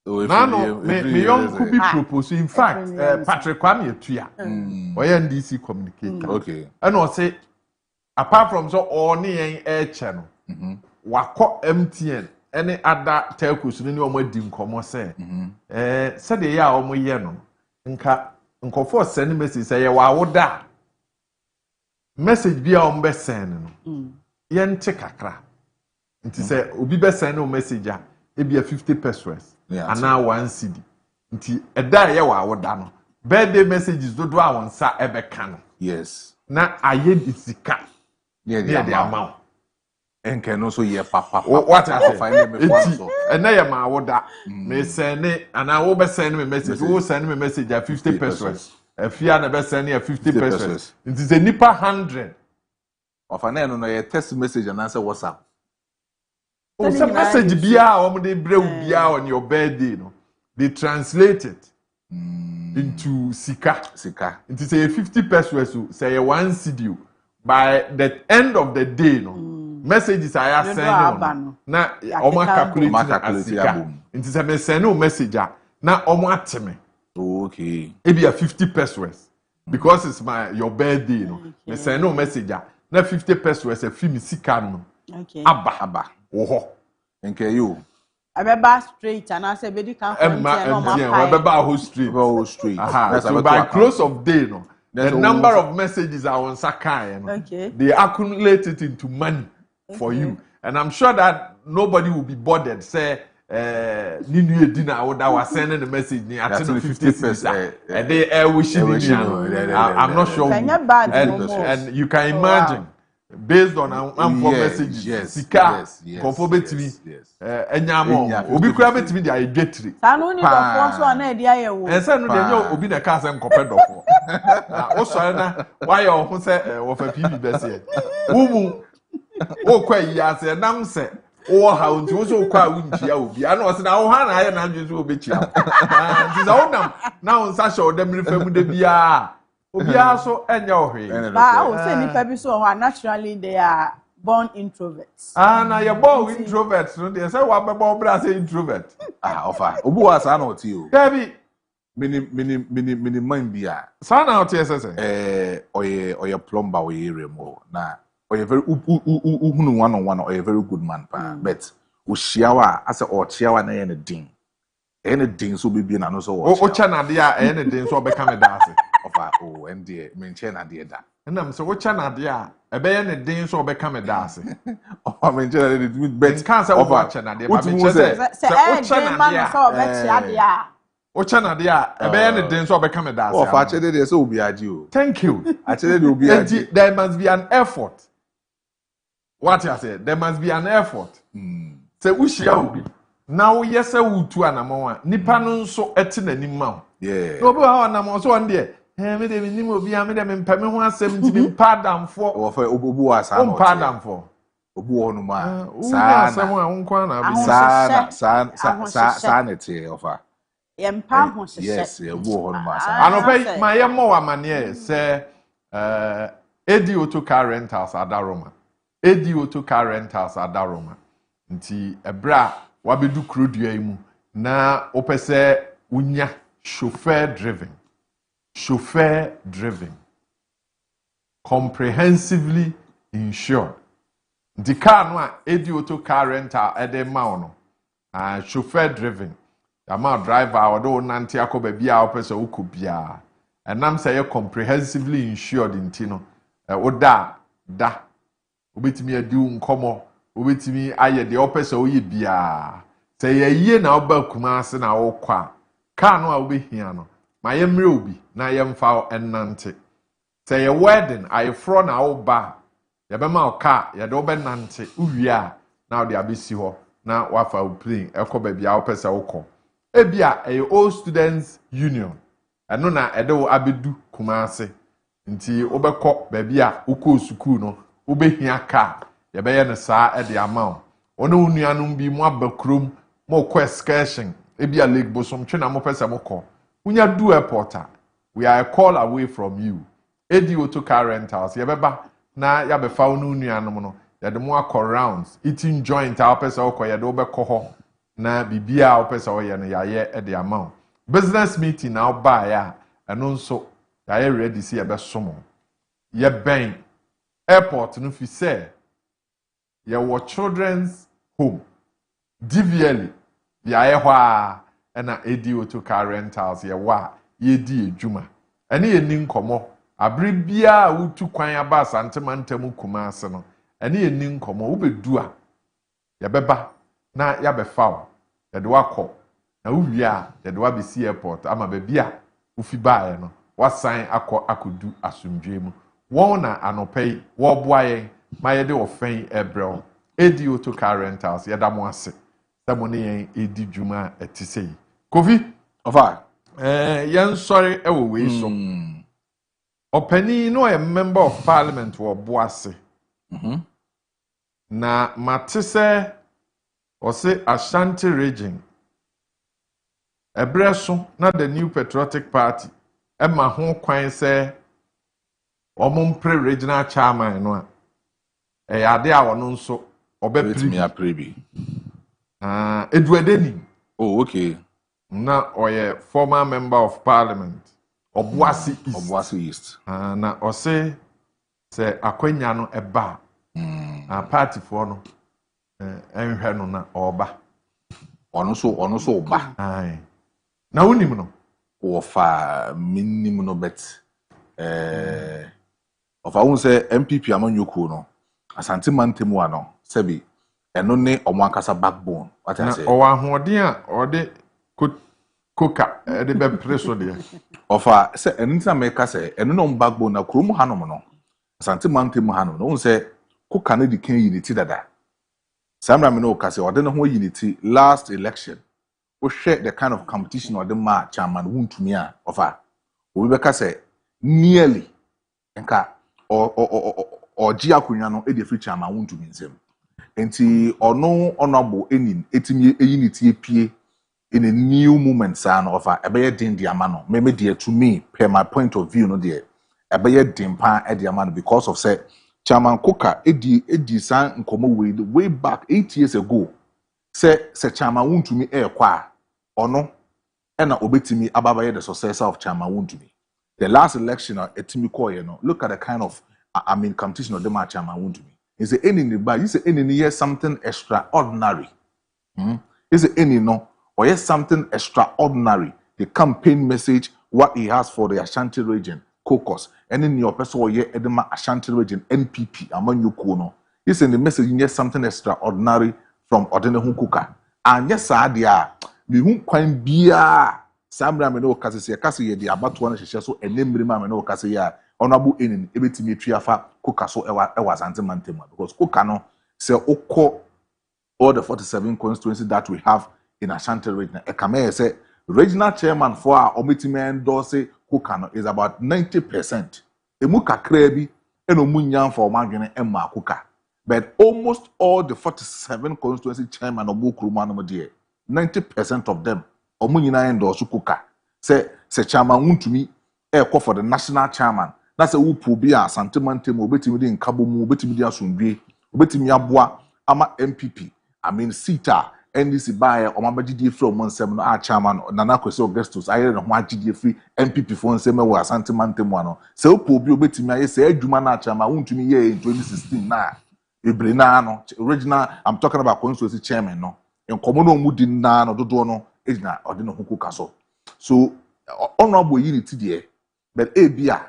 No, me young could be proposed. In fact, Patrick Kwame Etua, NDC communicator. Okay. And I say, apart from so only an air channel, wako MTN, any other telcos, no more dim come say. Said the ya omo yeno. Nka for send message say wa woda. Message be on be send no. Yen te kakra. Nti say obi be send no message a e be 50 pesos. And now 1 CD. Nti eda ye wa woda no. Birthday messages do do awon sa ebe kan. Yes. Na aye disika. Yeah, the amount. And can also hear papa. What I say? And na ye ma woda. Me send it and I will be send me message. Who send me message at 50 pesos. If you are na be send you 50 pesos. It is a nipa 100. Of an no ye text message and answer WhatsApp. Oh, some message biya they bring biya on your birthday, no. They translate it into sika. It is a 50 pesos, say 1 CD. By the end of the day, no messages I send you. Na omo calculate sika. It is a send no message. Na omo ateme. Okay. It be a 50 pesos because it's your birthday, no. Me send no message. Na 50 pesos a free sika no. Okay. Abba. Oh. Nke you. Abeba straight and I say bedi can Abeba whole street. So by close of day, no. The number of messages are on Sakai. Okay. They accumulate it into money for you. And I'm sure that nobody will be bothered. Say, Ninu Edina, I was sending a message. I 50 pesos. And they wishing I'm not sure. And you can imagine. Based on messages, Sika, Confobetimi, Enyamo, Obi Krabetimi, they are getting. Sanu ni the one na dia ye wo. And say no dey obi na ka say nkopɛ dɔfo. Na o sɔre na why o ho sɛ wo fa PB bɛse. Wumu o kwa yi ase nam sɛ o ha nti wo so kwa wuntia obi. Ana o se na wo ha na aye na adwe so obechia. Nti za wo nam na wo nsa hyɛ o dem refa mu de bia. Obi aso enya ohwe. Ba o say nipa bi so ho naturally they are born introverts. Na you born introverts, no? They say what about bra say introvert. Offer. Obu was an or two. Debbie. Mini mind bia. Sana out here say. Or your plumber or your remo. Na. Or a very one-on-one or a very good man, but Ushiawa as a or Chiawa na anything. Anything so be being another. Oh, China, dear, anything so become a dance. Oh, and dear, mention a dear that. And I'm so what China, dear, a bay and a ding so become a dance. Oh, I mentioned it, can't say what China, dear. What China, dear, a bay and a ding so become a dance. Oh, actually, there's so be at you. Thank you. Actually, will be there must be an effort. What I said, there must be an effort. Say, we shall be. Now, yes, I will to an amount. Nippon so etin and nimmo. Yeah. No, but I'm so one day. Made them in Nimo, be a madam in Pamela 70 pardon for. Or for Obuas, pardon for. Obuonuma. Sanity of her. Yes, I don't pay my more money, say, Eddie to car rentals at Daroma. Eddie to car rentals at Daroma. Nti ebra wabedu krodua yi mu na opese unya chauffeur driven comprehensively insured. The car no Eddie auto car rental ede ma no chauffeur driven ama driver odo nante akoba bia opese ukobia enam say comprehensively insured ntino oda obetimi adi nkomo obetimi aye de opese oye bia say ye na oba kuma ase na wokwa car no a obehia no ma ye mre obi na ye mfa enante say ye wedding aye fro na oba ye be ma car ye de obenante uwia na ode abesi ho na wafa plane ekoba bia opese wokọ ebia aye all students union eno na ede wo abedu kuma ase nti obekọ ba bia ukọ sukuu no obehia car ye be ye ne saa e de ama ono unuanum bi mu abakrom mo ko excursion ebia lake bosom twena mo pese mo ko unya do airporta we are a call away from you edi auto car rentals ye beba na ya be fa onu unuanum no ye de mo akọ rounds eating joint a pese okọ ye de obekọ ho na bibia a pese o ye no ya ye e de ama business meeting na oba ya eno nso ya ye ready see ye be somo ye ben airport no fi say your children's home DVL the ayehwa na edi auto car rentals ye wa ye di edwuma ene ye nin komo abri bia utu kwan aba santemantam kuma ase no ene ye nin komo wo bedu a ye beba na ya befa ye de wakọ na uwia ye de wa besi airport ama ba bia ufi baaye no wasan akodu asumdwe mu won na anopei wo boa yen ma ye de ofen ebrel edi auto car rentals ye da mo ase tamo ne yen edi dwuma etisei kofi ofa yen sorry ewo we so opani no a member of parliament wo boase na matise o se Ashanti region ebreso na the new patriotic party e ma ho kwan se omompre regional chairman no a ade a wono nso obetimi aprebi Edwardeni. Oh, okay. Na oye former member of parliament Obuasi East. Na ose se akwanya no eba. Party for no enhwe no na oba. Ono so oba. Ai. Na unim no wo fa minimum no bet of I won't say MPP amanyoko no Asante mantemu ano sebi eno ne omo akasa backbone what I say o ahoden a ode koka de be preso de ofa se eno ntina meka se eno no backbone na krom hanom no Asante mantemu hanom no say koka na di kan unity dada samra me no ka se ode no ho unity last election we share the kind of competition or the match chairman wuntumi a ofa we be ka se nearly nka or Gia Kunyano, a free chairman won't to mean them. And see, or no honorable any unity PA in a new movement, son of a bear din diamano. Maybe dear to me, per my point of view, no dear. A bear din pan at diamano because of say Chairman Koka edi san nkomo way back 8 years ago. Se Chairman Wuntumi kwa ono ena obetimi ababaye the successor of Chairman Wuntumi. The last election etimi koye no. Look at the kind of competition of the match Chairman Wuntumi. Is it any but you say any year something extraordinary. Is it any no or yes something extraordinary. The campaign message, what he has for the Ashanti region, caucus, and in your person ye edema Ashanti region NPP among you kono. Is in the message yes something extraordinary from Odene Hunkuka. And yes, dia me hun kwan bia Samra me no kase ye di abatoa na hyehyɛ so enemre ma me no kase ya honorable enin ebetimi tuafa Koka so ewa Asante Mantemu because Koka no say okọ all the 47 constituencies that we have in Ashanti region. Ekame say regional chairman for our omitime endorse Koka no is about 90%. Emu kakra bi eno munyan for omagene emma Koka. But almost all the 47 constituency chairman of Bukruma no there, 90% of them omunyina endorse Koka. Say chairman Wuntumi call for the national chairman. That's a wupu bi Asante Mantemu obetimi di nkabo mu obetimi di asundwe obetimi aboa ama MPP. I mean Sita NDC by omabagidi from Monsem no chairman Nana Kwesi Augustus aye no agidi free MPP for nsem we Asante Mantemu ano. Say wupu bi obetimi aye say adwuma na chairman Wuntumi ye in 2016 na Ebrina no original I'm talking about constituency chairman no en komo no mu di na no dodo no ejina ode no Koka so honorable unity there but bia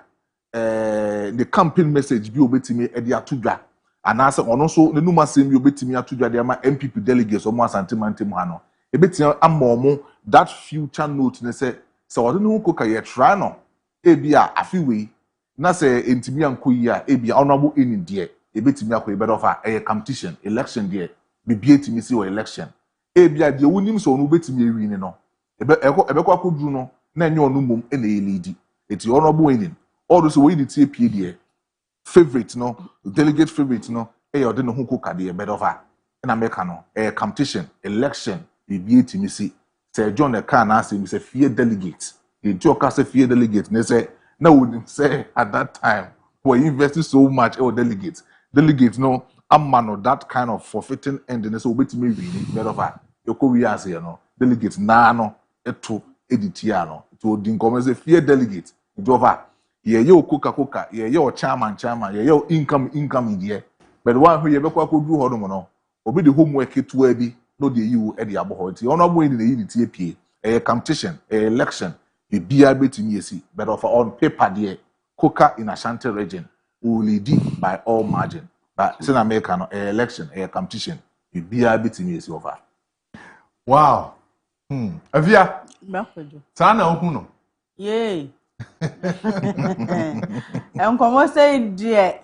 the campaign message bi obetimi e de atodwa anase ono so ne numa sem bi obetimi atodwa de ama MPP delegates omo Asante Mantemu ha no ebetimi amomo that future note ne say ode no Koka ye try no bia afiwe na say entimi ankoyi a bia honorable in there ebetimi akoyi better of a competition election there bibie timi si o election bia de wonim so no betimi ewi ni no ebekwa kodru no na enye onu mum e na elidi eti honorable winning all those we need to pay there favorite no delegate favorite no ode no Koka de better of na America no competition election bibie timi si say John the car na say me say fear delegate the joker say fear delegate na say na would say at that time we invested so much delegate no amano that kind of forfeiting ending so obetimi win better of we as you know delegate na no eto editia no to di nkome say fear delegate it over ye Koka ye chairman ye income in there but one who ye bekwa kodu hodom no obi the homework to abi no dey you e dey aboho ti honorable in the unity apie competition election the bia betimi esi but of on paper there Koka in Ashanti region will lead by all margin but in America no election competition the bia betimi esi over. Wow. Afia. Mekojo. Sana ohu no. Yay. Enkomo say die.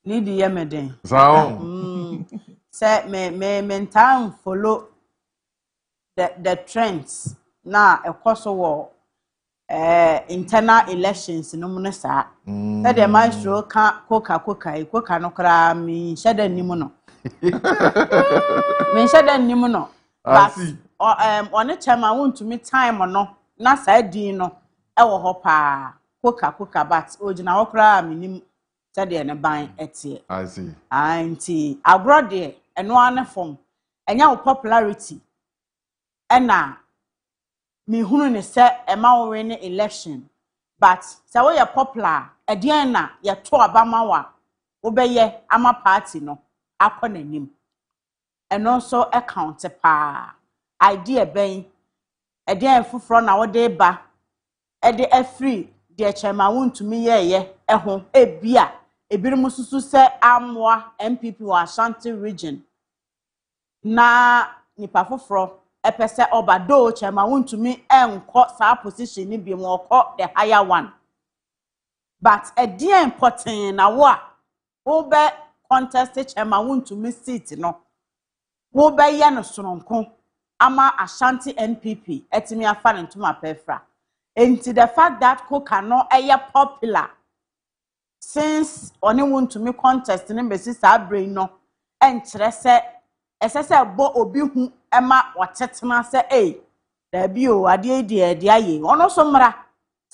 Need yemeden. So. Say me time follow the trends na ekoso wo internal elections no mu sa. Say the Maestro Koka no kra mi sheda nimu no. Me sheda nimu no. But on a chairman Wuntumi time no na sa din no e wo ho pa Koka but ojina okra minim sade ne ban etie. I see. Anti agrode eno ane form enya wo popularity ena me hunu ne se ema wo win election but se wo ye popular edien na ye to abama wa wo be ye ama party no akọ nanim eno so account pa idea ben edien fufuro na wo de ba ede afri de chairman Wuntumi ye ho ebia ebirim susu se amwa MPP wa Ashanti region na nipa fufuro epese obado chairman Wuntumi enko sa position ni bi mo okọ the higher one but edien important na wo be contest chairman Wuntumi seat no wo be ye no soronko ama Ashanti NPP etimi afa ne ntoma pefra enti the fact that Koka no popular since oni Wuntumi contest ne besi sa brain no enkyere se esese bo obi hu ema watetena se da bi o ade aye ono so mra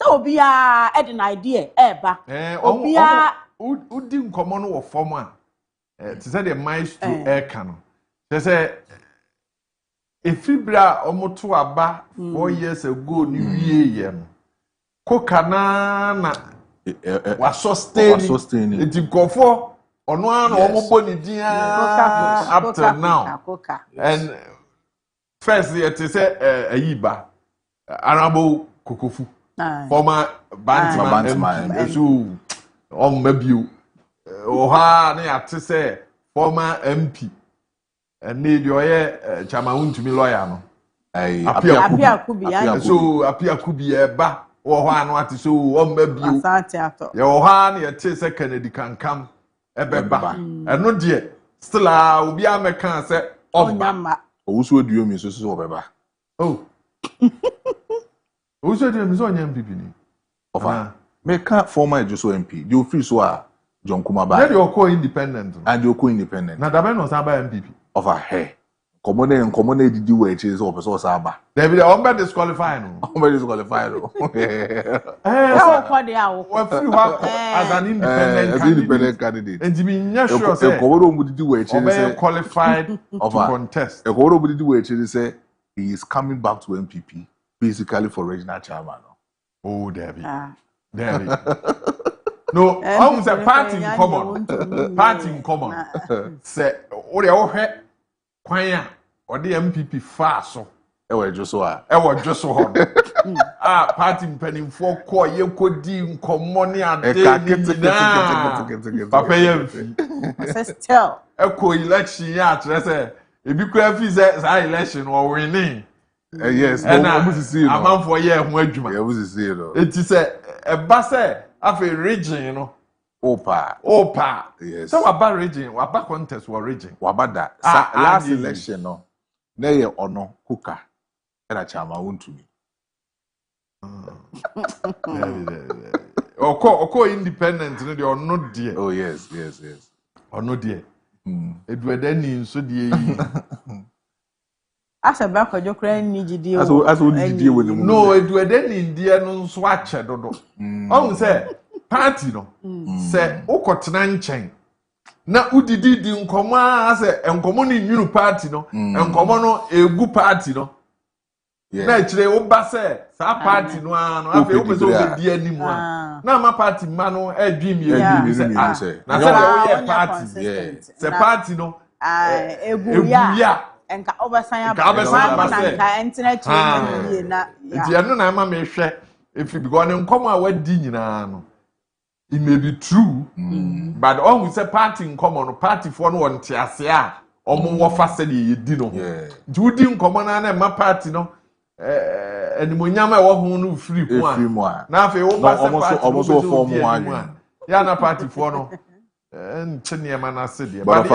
So obia ed an idea eba. Obia udi nkomo no wo form a to say the Maestro Eka no. Say efibra omoto aba 4 years ago ni wie ye no. Koka na was sustaining it nkofo ono ana omobo ni din up till now. And first it say ayiba Arabo Kokofu former Bantam so mabio oha na yate say former MP and need your chama untumi lawyer no Apia Kubi so Apia Kubi ba oha no ate so mabio ye oha na yate say Kennedy kankam ebeba eno de still obi ameka say oba owusu eduo mi so obeba owusu eduo mi so onyam bibini ofa make former Ejoso MP the office so John Kumaba they are independent and you independent na dabe no saba MPP over here common did you wait is over so saba they be on disqualify no as an independent candidate and you mean sure say qualified to contest e ko did wait say he is coming back to MPP basically for regional chairman oh Debbie no, almost a party in common. Party in common. Say, or the old choir or the MPP far so. Just so. Party in penny for core, you could deem common and Papa, tell a co-election. Yeah, if you could have his election or winning. Yes, and I'm for a year. It is a basse. Afi region, you know. Opa. Yes. So about region, about contest war region. Wabada. Last election, no. Neye ono kuka. Era chama untumi. Oko independent, no, they are not dear. Oh yes. Or not dear. It were then in so dear. As a back of your crying, Niji, as would deal with him. No, it were then India no swatch, don't know. Say, party no. Say, Okotnan chain. Na udidi di nkoma say, enkomo ni new party no. Enkomo no a good party no. Na chire oba say, sa party no ano. Afi o pese o di animu a. Na ma party ma no e dream ye. Na say we party. Say party no. Eguya. Enka obasan ya entina chi na ya no na ma me hwe if because ne nkomo a wadi nyina no it may be true but all we say party nkomo no party for no won tiase a omo wo fa se de yedi no judi nkomo na ma party no enimonyam a wo ho no free ko a na afi wo ba se party omo so form one ya na party for no nchene ma na se de but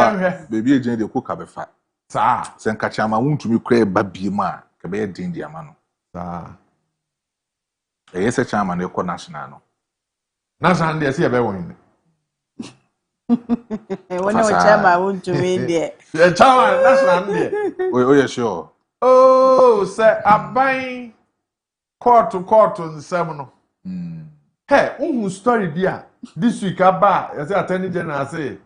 baby agent de ko ka be fa Sa senka chama untumi kra babie ma ka be din dia ma no sa se chama na ko national no national dia se e be won wona o chama untumi dia e chama national dia oh yeah sure oh say aban court nsem no hey unhu story dia this week aba you say attorney general say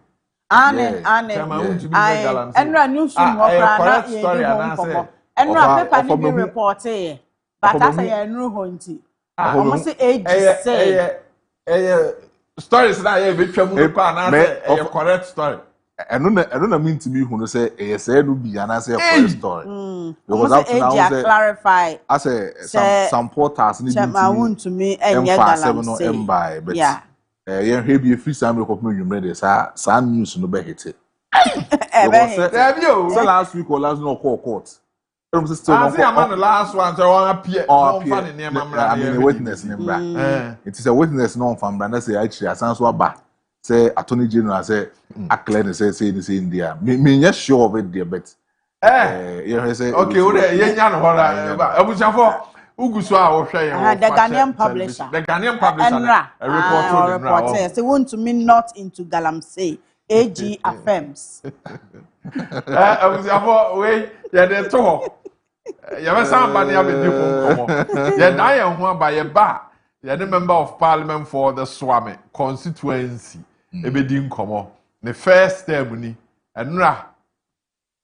Enra news from Hokra na story anase Enra paper ni be report e but as I enru ho nti almost age say stories na ye betwa mu ko anase correct story eno na minti mi hu no say e say no bi anase correct story because up now say clarify as some portals ni to me enye galam say but yen hebi free sam ko pum nwumre de sa news no be hit say last week or last no court still no the last one so one appear no fan near I mean witness nembra it is a witness no fan brand say actually asan so aba say attorney general say acclaim say India me yes sure of it there but you say okay we dey nya no hora abuchafo ugusu a wo hwe yen the Ghanaian publisher a report say want to mean not into Galamsey AG affirms abuchafo we ye dey to ye be san ba ne abedi ko komo ye na ye ho aba ye ba You're the member of parliament for the Swami constituency. Ebedi nkomo. The first term ni enra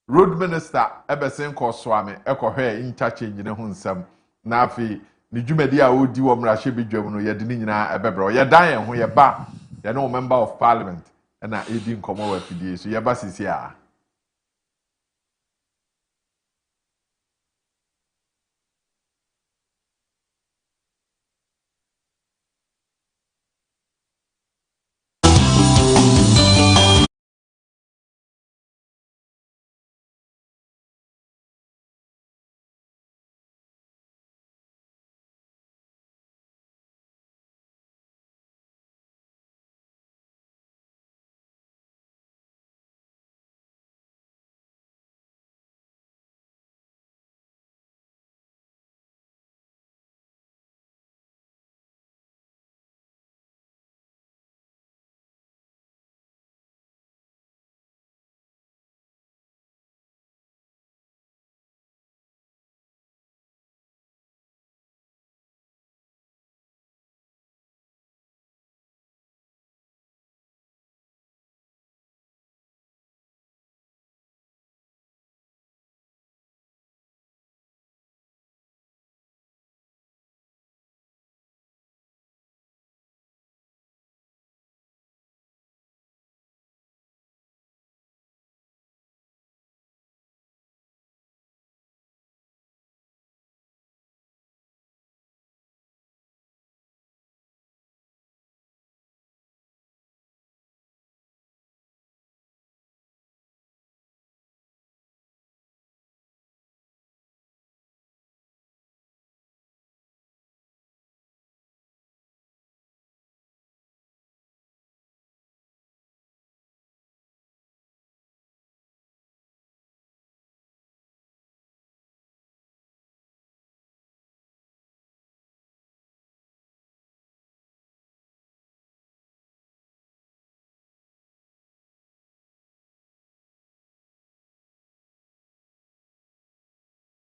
road minister ebesen ko Swami ekohwe interchange ne ho nsam na afi ni dwumadi a odi wo mrahye bedwam no ye de ni nyina ebebro ye dan ye ho ye ba ye no member of parliament na edi nkomo wa fidie so ye ba sisi a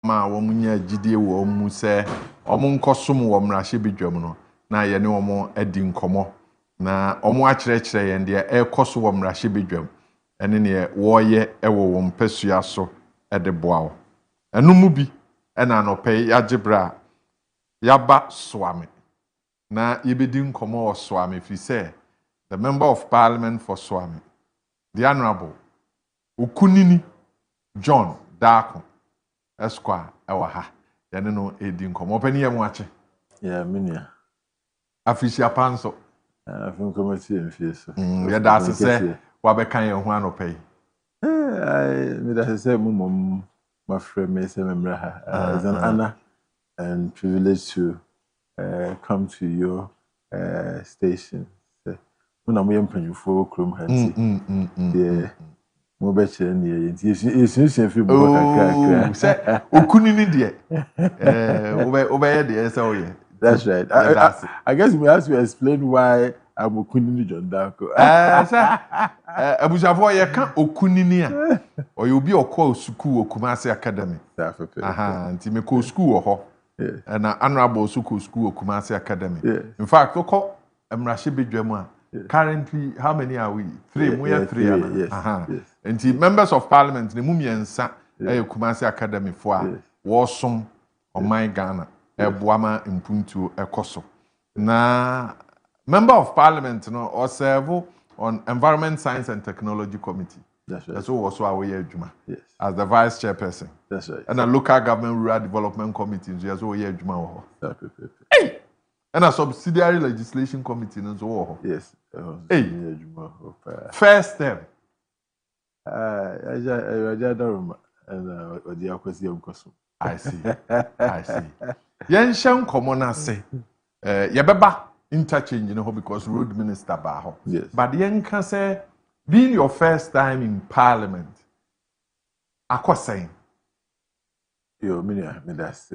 ma wo munya gidie wo mu se omo nkosom wo mrahye bedwam no na ye ne omo adi nkomo na omo akyerɛkyerɛ yɛn de ɛkɔso wo mrahye bedwam ene ne wo ye ɛwɔ wo mpasua so ɛde boawo enu mu bi ɛna anɔpɛ yagebra yaba Swami na yebedi nkomo wo Swami fi se the member of parliament for Swami the honorable Okunini John Darko Esquire ewa ha yane no edi nkomo pani ye mu ache ya minia afisia panso afin komati emfie so ya da asese wa be kan ye ho anopai me da asese mum my friend me say memra ha is an honor and privilege to come to your station when am yempanyufo krom hanti yeah mo be chere ne ye esunsun fi bo kakra se Okunini de obe de say oye. That's right. I guess we have to explain why I'm Okunini John Darko. Abusafo ye ka Okunini a o you be okọ school Okumase Academy. Aha, nti me ko school ho. Na honorable school Okumase Academy. In fact, okọ mrahye bedwam a currently how many are we? 3. We are 3. Yes. Nti members of parliament ne mumiensa Okumase Academy for wosom oman Ghana Ebuama impuntu ekoso. Na member of parliament no or serve on environment science and technology committee. That's right. That's also our adwuma. Yes. As the vice chairperson. That's right. And a local government rural development committee so also adwuma wo. Hey. And a subsidiary legislation committee so. Yes. Hey. First term. I don't and I see. Yen shan komo na se yebeba interchange you know because road minister ba ho. Yes. But yen can say being your first time in parliament akosen yo me that's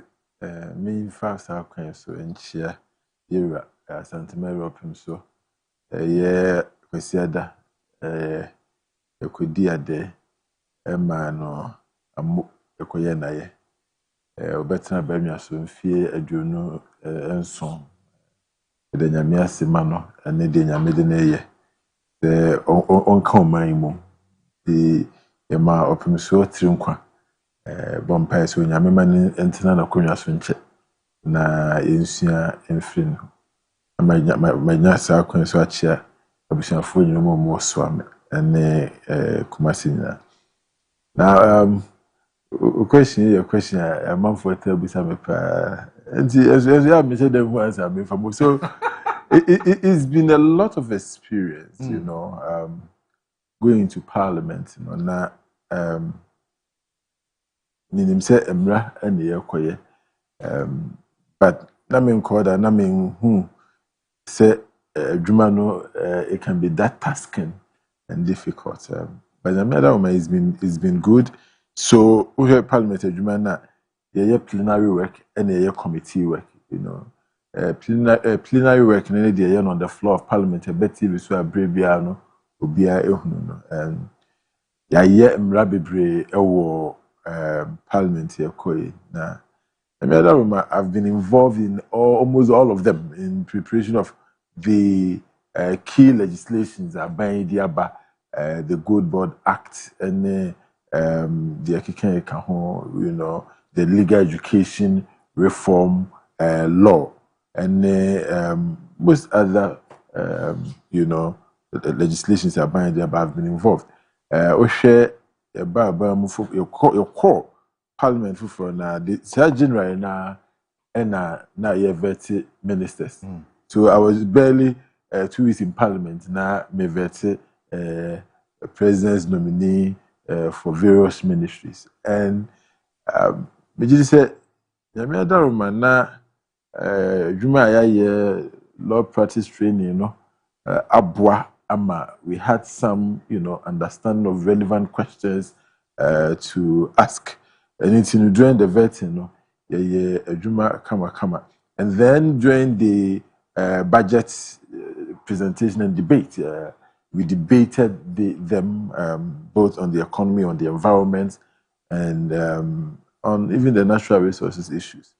me first I can so enchia yera Santa Mary opim so yeah kwesiada ekodi ade ma no amu ekoye na ye obetina ba nwa so mfie aduonu enson the nyame asema no ene de nyame de na ye the on come man mu the ema opemso trinkwa bompa so nyame man entina na konwa so nche na ensua enfrin ma sa kwan so achia abusiafo nyumo mo so am ene kumasi na question your question a man for tell bisa me pa and as you me say them answer me for so it's been a lot of experience you know going to parliament you know na minim say emra and yekoye but na me nkoda na me say adwuma no it can be that tasking and difficult but the matter of it's been good. So we have parliament adwuma na ye plenary work and ye committee work, you know. Plenary work na dey on the floor of parliament a bit TV so abrebia no obia ehunu no ye mra bebre ewo parliament ye koyi na I've been involved in almost all of them in preparation of the key legislations about the Good Board Act and the you know, the legal education reform law and most other you know legislations about I've been involved. Share about your core parliament for na the January na ye veti ministers. So I was barely 2 weeks in parliament na me veti president's nominee for various ministries. And me just say yami adaruma na juma ya law practice training, you know, abwa ama we had some, you know, understanding of relevant questions to ask. And it's during the vetting, you know, juma kama. And then during the budget presentation and debate, we debated them both on the economy, on the environment, and on even the natural resources issues.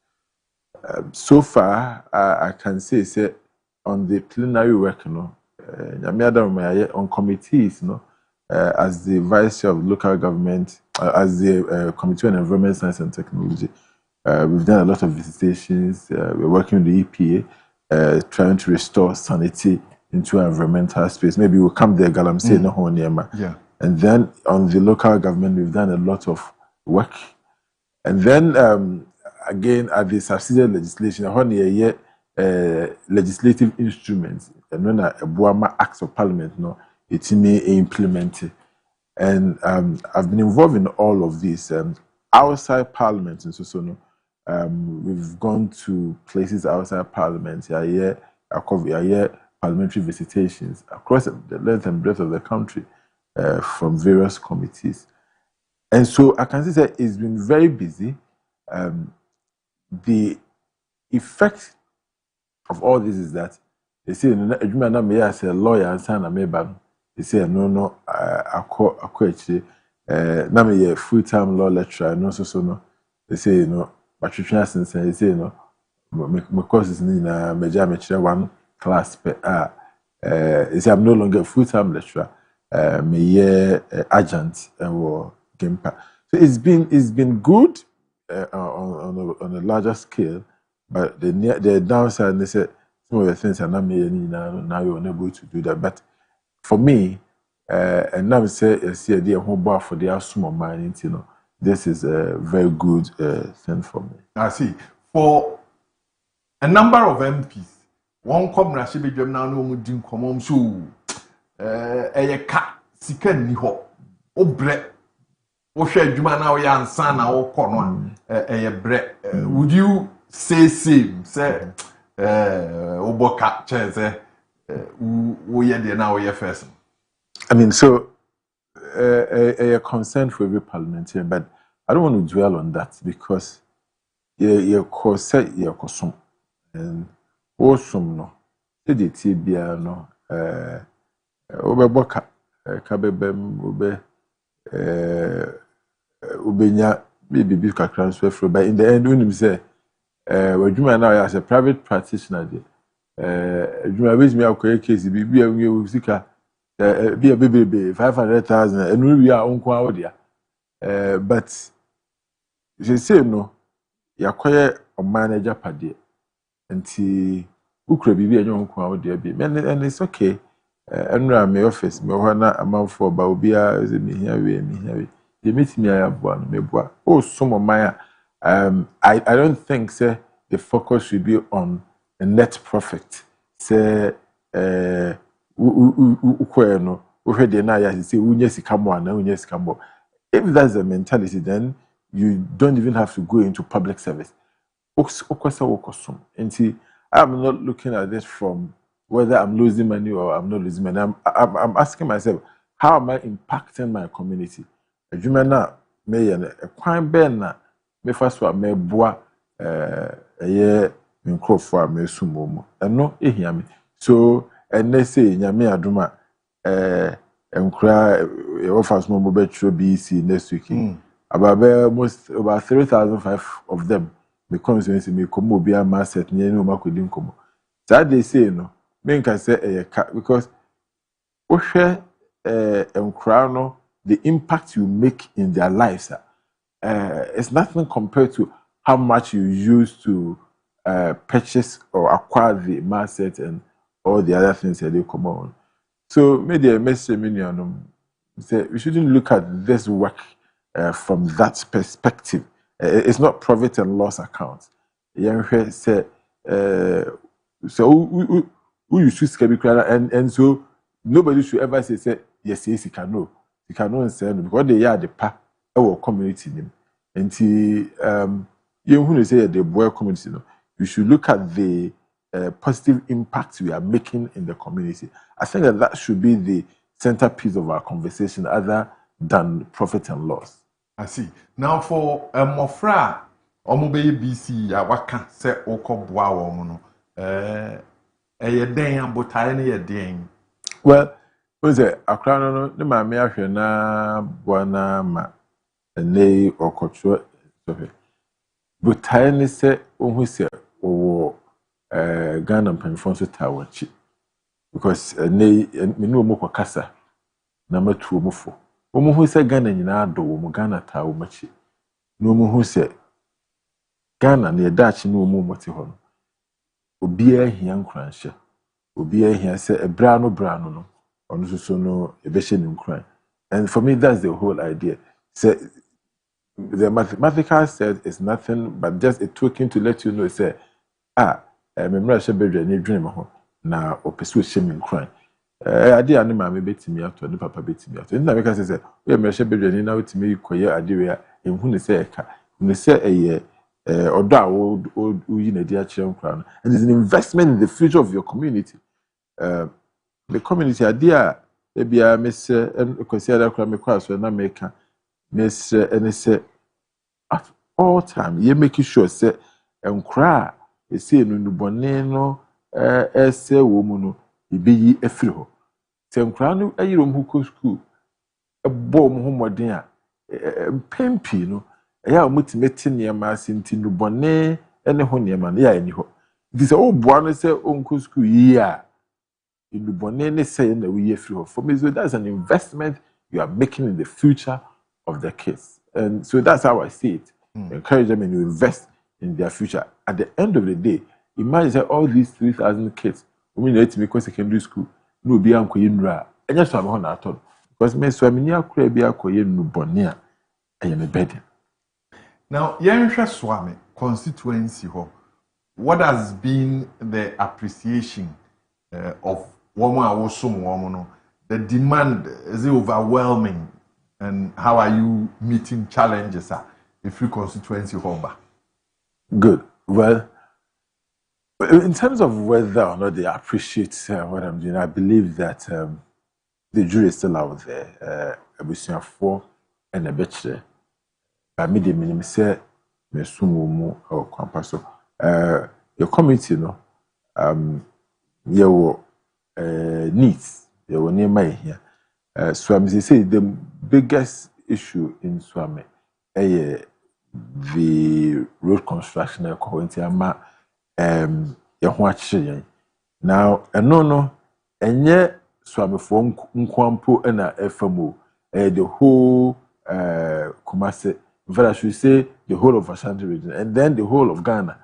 So far, I can say on the plenary work, you know, on committees, you know, as the vice chair of local government, as the Committee on Environment, Science and Technology, we've done a lot of visitations. We're working with the EPA, trying to restore sanity into environmental space. Maybe we'll come there, Galamsey, no Honiema. Yeah. And then on the local government, we've done a lot of work. And then again, at the subsidiary legislation, legislative instruments, and when a Buama Acts of Parliament, no, it's implemented. And I've been involved in all of this. Outside Parliament, and so we've gone to places outside Parliament. Parliamentary visitations across the length and breadth of the country from various committees. And so I can say it's been very busy. The effect of all this is that they say, as a lawyer and son of they say, no, actually, a full-time law lecturer, no, so, they say, you know, but they say, you know, my courses in major one class per I'm no longer a full-time lecturer, me agent or Gimpa. So it's been good on a larger scale, but the downside, they said some of the things are not made now you're unable to do that. But for me, and now say see the whole bar for the small mining, you know, this is a very good thing for me. I see. For a number of MPs, one come na she be drum now no mudin come so ka sika ni ho obre wo hwe adwuma na wo ya ansa na wo kɔ no bre would you say same say oboka cheze wo ye de na wo ye first? I mean, so a concern for every parliamentarian, but I don't want to dwell on that because your course your cosum and awesome no the tibia no obeboka kabebem ubenya maybe transfer for, but in the end when you say wadwuma now as a private practitioner adwuma bezi me akoye case bi a we sika bi a bebebe 500,000 enu wi a onko awodia but je say no yakoye oman na japade nti ukura bibi enyo onko awodia bi and it's okay enra my office me ho na amanfo ba obi a ze me hia we they meet me ayabo no meboa oh some man I don't think say the focus should be on a net profit say ukwe no we de na ya say unye sika mo ana unye sika mo. If that's the mentality, then you don't even have to go into public service. And see, I'm not looking at this from whether I'm losing money or I'm not losing money. I'm asking myself, how am I impacting my community? Adwuma me a kwan ben na me first one me boa me nkrofo a me sumomo. Eno ehia me. So ene say nyame adoma enkura e offer small mobile BC next week. About almost about 3,500 of them because when me come obi a market near no makodi nkomo. So they say no, me can say because ohwe enkura no the impact you make in their lives it's nothing compared to how much you use to purchase or acquire the market and all the other things that they come on. So maybe a message say we shouldn't look at this work from that perspective. It's not profit and loss account. Say so who you choose and so nobody should ever say yes you can know say no because they are the pa our community name. And you who say the boy community no, you should look at the positive impact we are making in the community. I think that should be the centerpiece of our conversation other than profit and loss. I see. Now for Mofra, Omobey BC, waka se oko boa woman. Den but I den. Well, was it a crown no mammy na buana ma ne or culture. But I say, who say, or Ghana and Penfonso Tower because me no more kasa number 2 mufo. Omo who say Ghana nyina do omo Ghana Tower machi. No mo who say Ghana ne dachi no omo moti ho no. Obi ahia nkranhye. Obi ahia say ebra no ono so no ebehye ne nkran. And for me that's the whole idea. Say the mathematical said is nothing but just a token to let you know say memra she bedwa ne dwene me ho na opesu hye me nkran. Ade ane ma me betimi ato ne papa betimi ato. Nna me ka say we memra she bedwa ne na otimi koye ade we a enhu ne say eka. Ne say eye odo a wo yi na di a kire nkran. And it's an investment in the future of your community. The community idea bia me say kwasi ada kra me kwa so na me ka me say ene say at all time you make sure say enkra ese no nubone no ese wo mu no ibeyi afiri ho se enkra no ayiro mu ko school ebo mu ho moden a pempi no eya omutimeti niam asinti nubone ene ho niam na ya eni ho dise oboa no se onko school yi a nubone ne say na we afiri ho for me so that's an investment you are making in the future of the kids. And so that's how I see it. Encourage them and invest in their future. At the end of the day, imagine that all these 3,000 kids who need to make secondary school, no be anko yinra. And just I'm on at all. Because me so many akure be akoye no bonia and me burden. Now, Yenhwe Swami constituency ho. What has been the appreciation of woman awosum woman? The demand is it overwhelming? And how are you meeting challenges if you constituency holder? Good. Well, in terms of whether or not they appreciate what I'm doing, I believe that the jury is still out there. Abusia 4 and a bachelor. By me, the minimum say, me sumo or compasso. Your community, your needs, your near my here. So I'm say the biggest issue in Swami the road construction community ama your Now, no, and yet, Swamifo Nkwampo and FMO, the whole Kumasi, in fact, I should say the whole of Ashanti region, and then the whole of Ghana.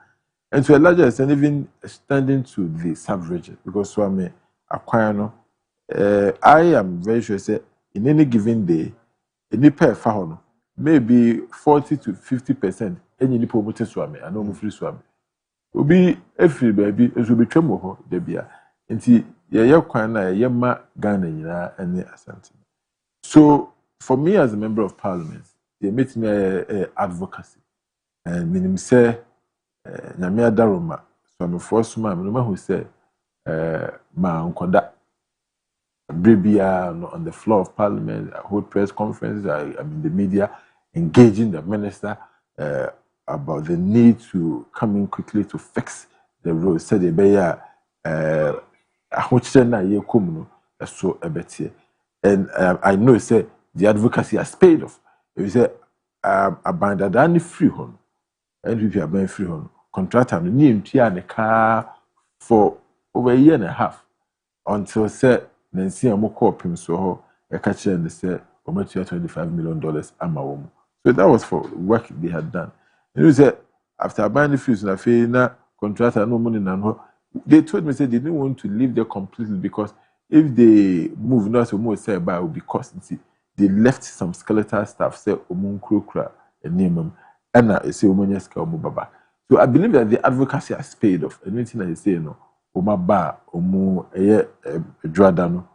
And to a larger extent, even extending to the sub-region, because Swami Aquino, I am very sure, say, in any given day, any pair found maybe 40 to 50%, any promoted Swami, I know free Swami. Will be every baby, it will be tremble, Debia. And see, yeah, Kwana, Yama, Ghana, and the Asante. So, for me as a member of parliament, they made me advocacy. And meaning say, Namia Daroma, so I'm a first man, who said, Ma Unkoda, Bribia on the floor of parliament, I hold press conferences, I'm in the media, engaging the minister about the need to come in quickly to fix the road. Said the Beya, so a better. And I know, say, the advocacy has paid off. If you say, a band that only free home, and if you are buying free home, contractor, name the car for over a year and a half until, say, Nancy and Moko Pim so a catcher and they said, $25 million. So that was for work they had done. And you said, after buying the fuse, I feel now, contractor, no money, none. They told me, say, they didn't want to leave there completely because if they move, not so more say about, it would be costly. They left some skeletal stuff, say, Omun Krokra, and name them, and I say, Omunyaska, Omubaba. So I believe that the advocacy has paid off. Anything I say, no, Omaba, Omu, Dradano,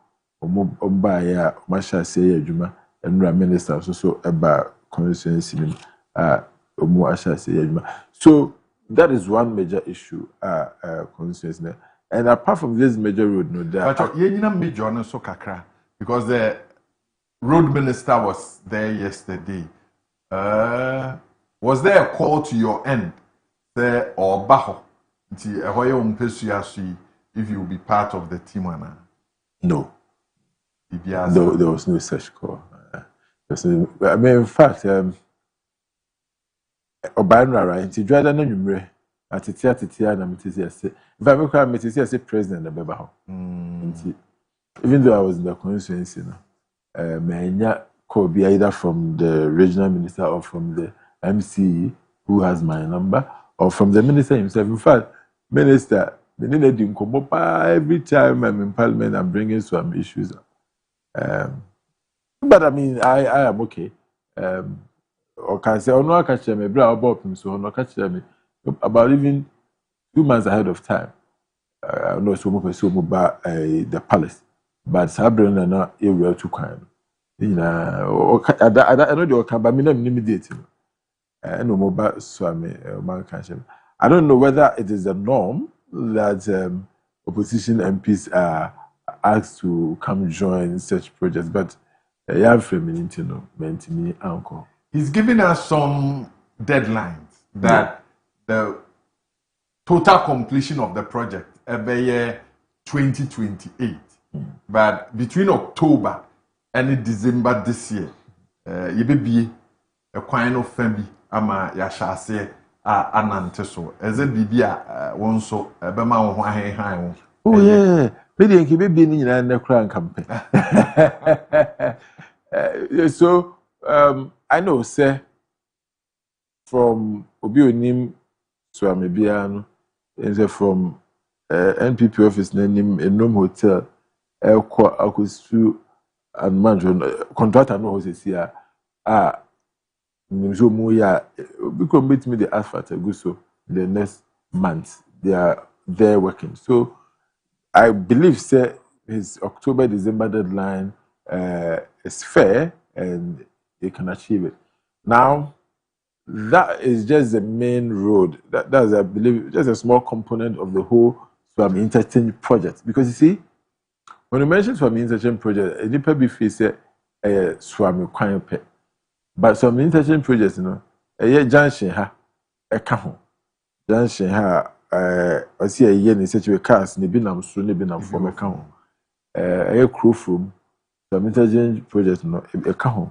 Omba, ya, Masha, say, Juma, and minister, so about constituency, Omu, Asha, say, Juma. So that is one major issue, constituency. And apart from this major road, no, there. But you know, major, so kakra, because the road minister was there yesterday. Was there a call to your end, there or Baho, if you will be part of the team? No. No, there was no such call. I mean, in fact, Obanra, right? He dried an number at the theatre, and I'm if I make a say president of Bebaho. Even though I was in the constituency, may could be either from the regional minister or from the MC who has my number, or from the minister himself. In fact, minister, every time I'm in parliament, I'm bringing some issues up. But I mean, I am okay. Or can say, oh no, I catch them, about him, so no catch them about even 2 months ahead of time. I know so much about the palace, but Sabrina not able to kind. I know they will come, but me not dating. I know about Swami man can. I don't know whether it is a norm that opposition MPs are asked to come join such projects, but uncle. He's giving us some deadlines that the total completion of the project every year 2028. But between October and December this year, you be a kind of family ama yashase anante so. Eze bibia wonso bema ho ahen. Oh yeah, maybe he be ni nyina na kra campaign. So I know, say, from Obionim to Amebiano, and from NPP office, name Enom Hotel, Elqua Akusu, and Manjon, contractor knows this here. Muya, because meet me the asphalt, so the next month they are there working. So I believe, say, his October, December deadline is fair and they can achieve it. Now, that is just the main road. That's, I believe, just a small component of the whole Swami Interchange project. Because you see, when you mention Swami Interchange project, it depends if you say Swami Kwanyope. But Swami Interchange projects, you know, a junction ha, a kaho. Junction ha, I see a year in such a cars, Nibinam, Sunibinam from a kaho. A crew from Swami Interchange project, no, a kaho.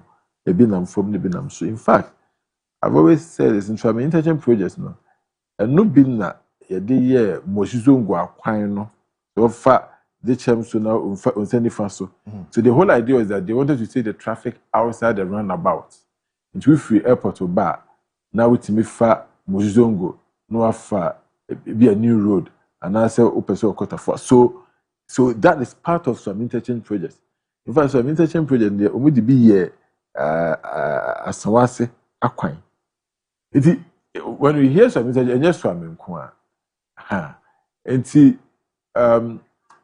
So in fact, I've always said this in Swami Interchange projects, no, and no bin na ye de ye Moshizo ngwa kwan no So far, the champs so now on sending so. So the whole idea is that they wanted to see the traffic outside the roundabout. Into free airport to bar. Now it's me far Muzongo, no far be a new road, and I say open so quarter for. So that is part of some interchange projects. In fact, some interchange project there only be here asawase akwan. When we hear some interchange, and yes,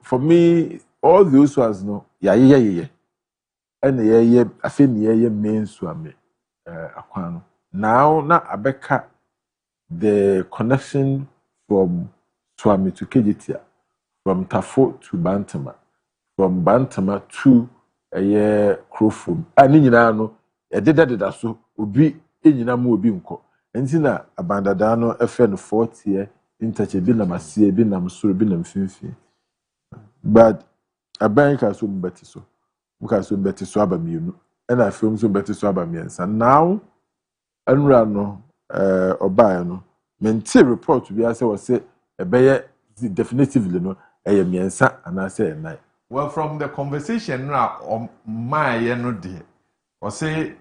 for me, all those ones no, yeah. And I feel main swami akwan. Now abeka the connection from Swami to Kejitia, from Tafo to Bantama, from Bantama to Crowfoam. And you know, I did that so ubi enyina mu obi nko. Enti na abandadano FN 40 interchange bi na masie bi na msoro bi na mfimfi. But abanka so mbeti so. Muka so mbeti so abamienu. And I film so mbeti so abamiensa. Now anura no obaye no menti report bi ase wo se ebeye definitively no miensa and I say nine. Well, from the conversation now my no de or say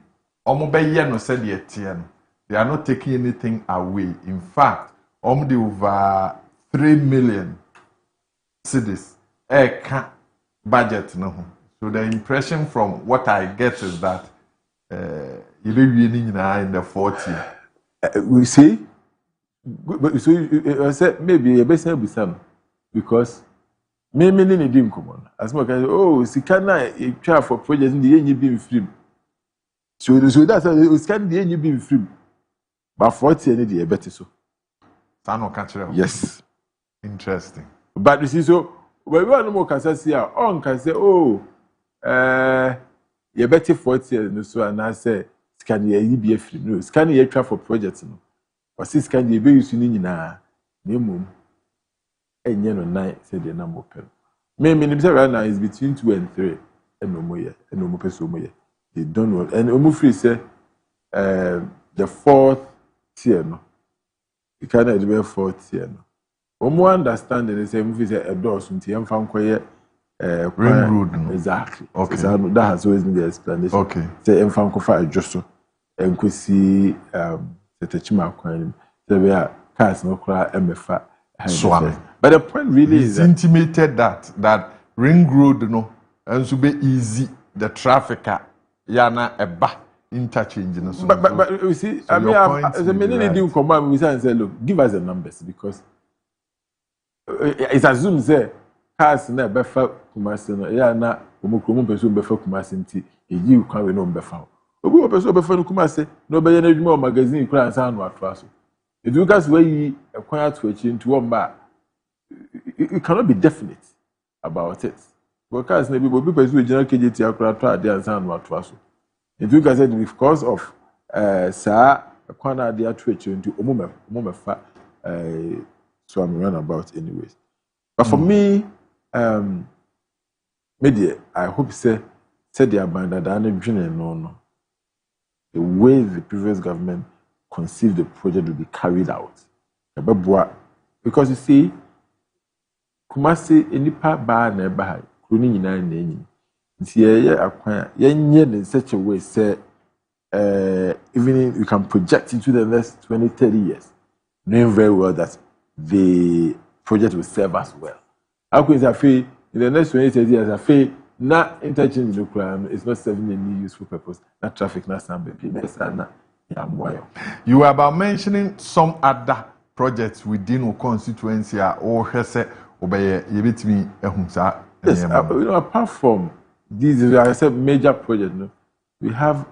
omobeye no said the they are not taking anything away. In fact, the over 3 million cedis budget no. So the impression from what I get is that you be winning in the 40. We see, so I said maybe a best be some because maybe need him come on. As much as Sikana try for projects in the end you be free. So that's a scan the end you be free. But 40 any day better so. Sano catch Yes. Interesting. But you see, so when we are no more can say on can say you better 40 and so and I say scan ye be free. No, scan ye try for projects no. Or see scan ye be using na minimum. And you know 9 say the number open. Maybe right now is between 2 and 3 and no more and no more person more. They don't know and free say the 4th tier no. You cannot do 4th tier no. Omo understanding is say movie say a door so nti found quiet ring road no. Exactly. Okay. So that has always been the explanation. Okay. Say found kofa adjust and ko see setachima kwan say we are cars no kra emefa Swami. But the point really is intimated that ring road no and so be easy the trafficker yana eba interchange no so. But you see, so I mean, as a minute you come back, we say look, give us the numbers because it's assumed say cars na befa Kumasi no ya na omokromo person befa Kumasi nti eji kwa we no befa. Obi o person befa no Kumasi no be na adwuma magazine kura ansa no atwa so. Edu gas we yi ekwan ato achi nti wo mba you cannot be definite about it. Because na bi person we general KJT akura to ade ansa no atwa so. Edu gas said because of sa ekwan ade ato achi nti omomefa so I'm run about anyways. But for me, maybe I hope said the abandoned no. The way the previous government conceived the project will be carried out. Because you see, Kumasi enipa ba na eba ha, kroni nyina na enyi. Nti ye akwan ye nye in such a way say even you can project into the next 20-30 years, knowing very well that the project will serve us well. How could I feel in the next 20-30 years? I feel not interchange the crime is not serving any useful purpose. Not traffic, not some You were about mentioning some other projects within our constituency or Hesse obey me. Yes, apart from these, I said major projects. No, we have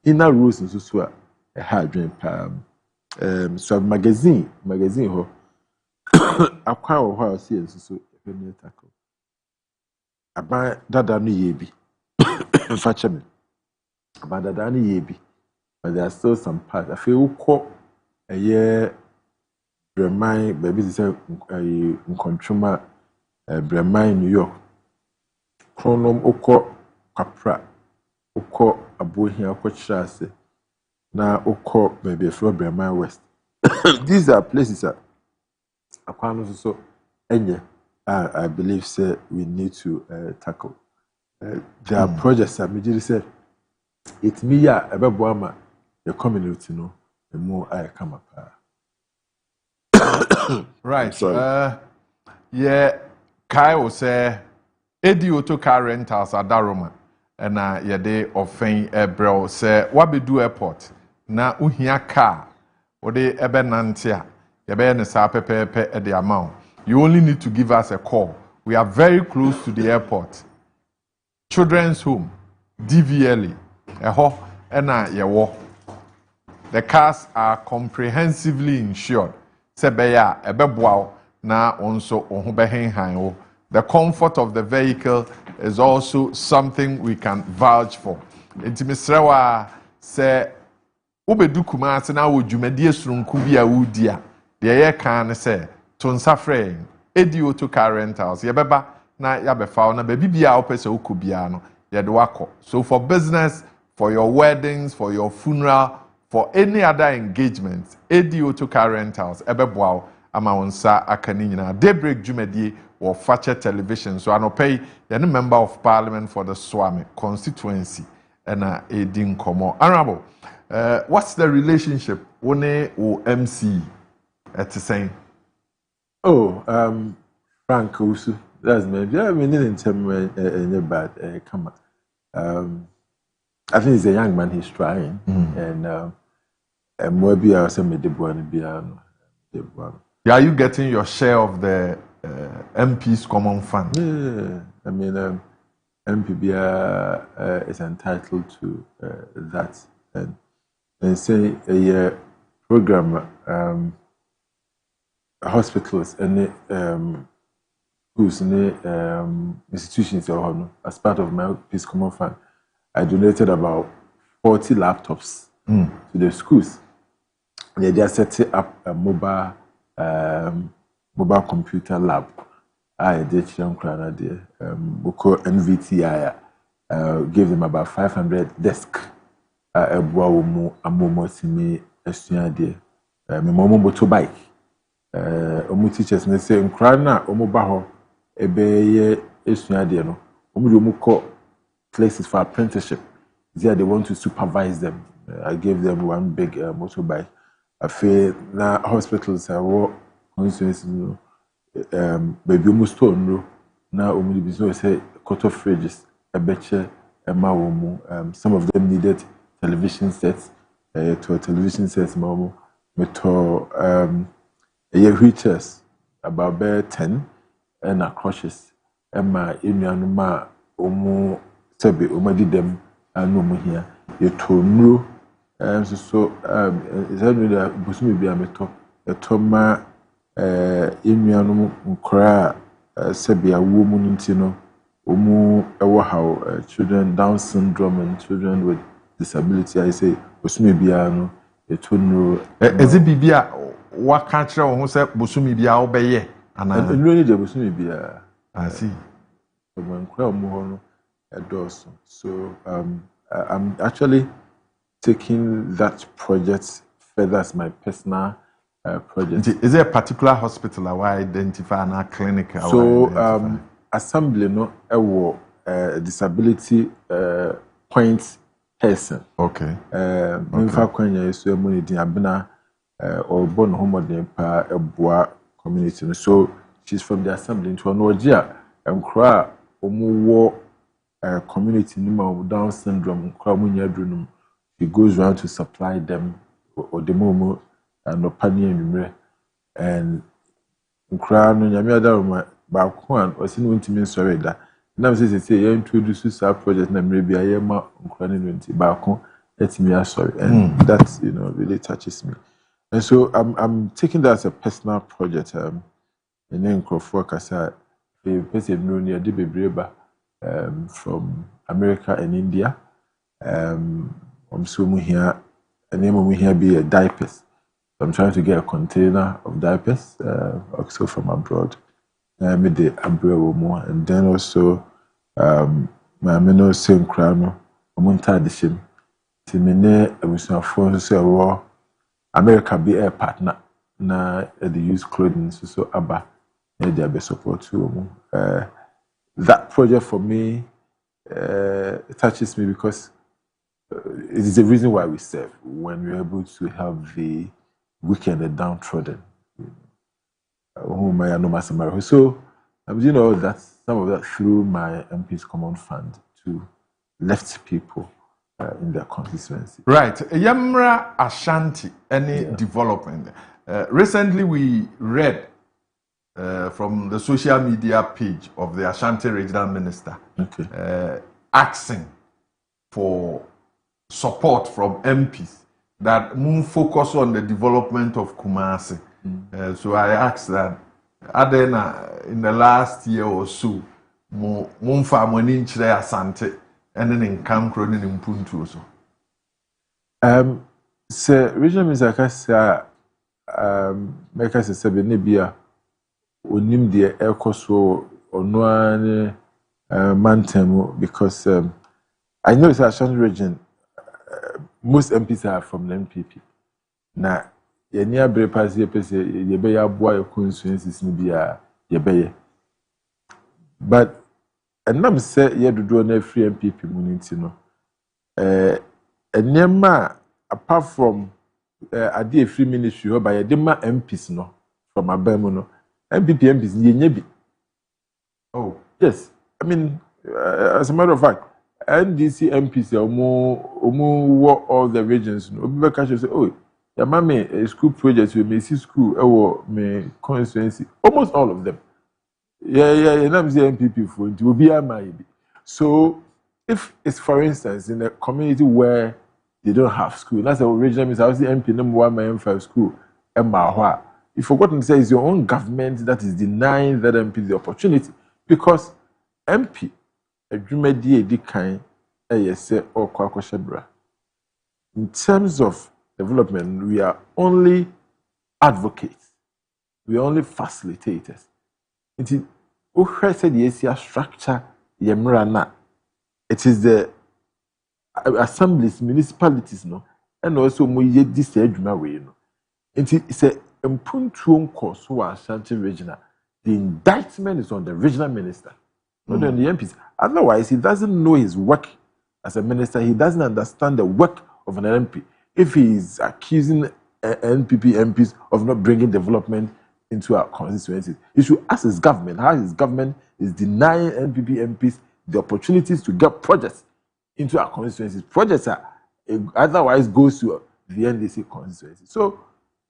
inner roads in Susua, a hydrant, so magazine ho. Akwa wo ho see nsusu epemi tackle aba dada no yebi fa cheme aba dada no yebi but there are still some parts I feel uko Bremai baby say nkontwoma Bremai New York kronom uko kapra uko abohia uko chirase na uko baby from Bremai West. These are places that Akwano so enye I believe say we need to tackle. There are projects that Mijiri said it's me ya ebeboama the community no the more I come up. Right. Yeah, Kyle say Edi Auto Car Rentals Adaroma and yede ofen ebro say wabedu airport na uhia car ode ebe nantia yebe ne sa pepepe e the amount. You only need to give us a call. We are very close to the airport. Children's home, DVLE, eho ena yewo. The cars are comprehensively insured. Sebeya ebeboa na onso ohubehenhan. The comfort of the vehicle is also something we can vouch for. Intimisrewa se ubedu kumase na wodwumadi esurunku bia wudia. De ye kan se tonsafre Edi Auto Car Rentals yebeba na yabefa na baby bia opese ukubia no yede wako. So for business, for your weddings, for your funeral, for any other engagements, Edi Auto Car Rentals ebeboa ama onsa akani nyina. Daybreak Jumedi or Fache Television. So I pay the member of parliament for the Swami constituency and Edin Komo. Honorable, what's the relationship one or MC at the same? Oh, Frank Usu. That's maybe I mean in terms of bad come I think he's a young man, he's trying and maybe I say me the one. Are you getting your share of the MP's common fund? Yeah, I mean, MPB is entitled to that, and say a program hospitals and schools and institutions as part of my Peace Common Fund. I donated about 40 laptops to the schools. They just set up a mobile computer lab. I did Children there. Boko NVTI gave them about 500 desks. A momo simi estudia there. Me momo motorbike. Omo teachers me say nkrana omo ba ho ebe estudia there no. Omo call places for apprenticeship. There they want to supervise them. I gave them one big motorbike. I feel na hospitals I work constituency no. Baby almost told now only business say cut off fridges a betcha some of them needed television sets to a television sets mamo meto a wheelchairs about 10 and a crushes Emma inuanuma omu sebe omadi them and no here you told no so is that busumi be a meto a toma inuanum nkra sebia wo mu ntino omu ewo how children down syndrome and children with disability I say bosumi bia no etonro eze bibia waka kire wo ho se bosumi bia wo beye ana nro de bosumi bia I see nkra omu ho no edos so I'm actually taking that project further as my personal project. Is there a particular hospital that I identify and a clinic? So, assembly no disability point person. Okay. Minfa kwanya yesu emuni din abena or born home pa ebua community. So she's from the assembly into Norgia and kra omuwo community nima Down syndrome kra munya drunum. He goes around to supply them or the momo and opinion and nkra no nyame adaroma ba ko an o sinu ntimi sorry da na say you introduce this project na mrebi ayema nkra no nti ba ko etimi asori and that really touches me and so I'm taking that as a personal project and then for kasa the person no near the bebreba from America and India so here and name here be a diapers. I'm trying to get a container of diapers, also from abroad. I made the umbrella more, and then also my meno same crown. I'm on tired the shim. Timine, I was not forced to say, "Well, America be a partner." Na the use clothing so abba they be support too. That project for me touches me because it is the reason why we serve, when we're able to help the weak and the downtrodden. Whom I know myself. So I'm doing all that, some of that through my MP's Common Fund to left people in their constituency. Right. Yamra Ashanti, any development. Recently we read from the social media page of the Ashanti Regional Minister asking for support from MPs that move focus on the development of Kumasi. So I asked that, in the last year or so, Mumfa Monin Chile Asante, and then in Camcron in Puntu. Sir, Regional Minister Kasa, make us a Sabinibia, Unim the Elcoso or Noan Mantemo, because I know it's a Ashanti region. Most MPs are from the MPP. Now, ye near breakfast, ye be ya boy constituencies ni be but and I'm say ye do na free MPP muniti no. Enema apart from ade free ministry by ye ma MPs no from abamu no. MPs ye nya bi. Oh, yes. I mean, as a matter of fact, NDC MPs omo all the regions no. Obi be say, oh, your mommy a school project with me see school or me constituency. Almost all of them. Yeah, I'm the MPP for it will be a maybe. So if it's for instance in a community where they don't have school, that's the original means I was the MP number 1 my M5 school and Mahwa. You forgotten to say it's your own government that is denying that MP the opportunity because MP a dream kind or Kwakwashebra. In terms of development, we are only advocates. We are only facilitators. It is the structure yemrana. It is the assemblies, municipalities, no, and also we this eduma way, no. It's a impuntuum course who are Ashanti regional. The indictment is on the regional minister, not on the MPs. Otherwise, he doesn't know his work as a minister. He doesn't understand the work of an MP. If he is accusing NPP MPs of not bringing development into our constituencies, he should ask his government how his government is denying NPP MPs the opportunities to get projects into our constituencies. Projects are otherwise goes to the NDC constituency. So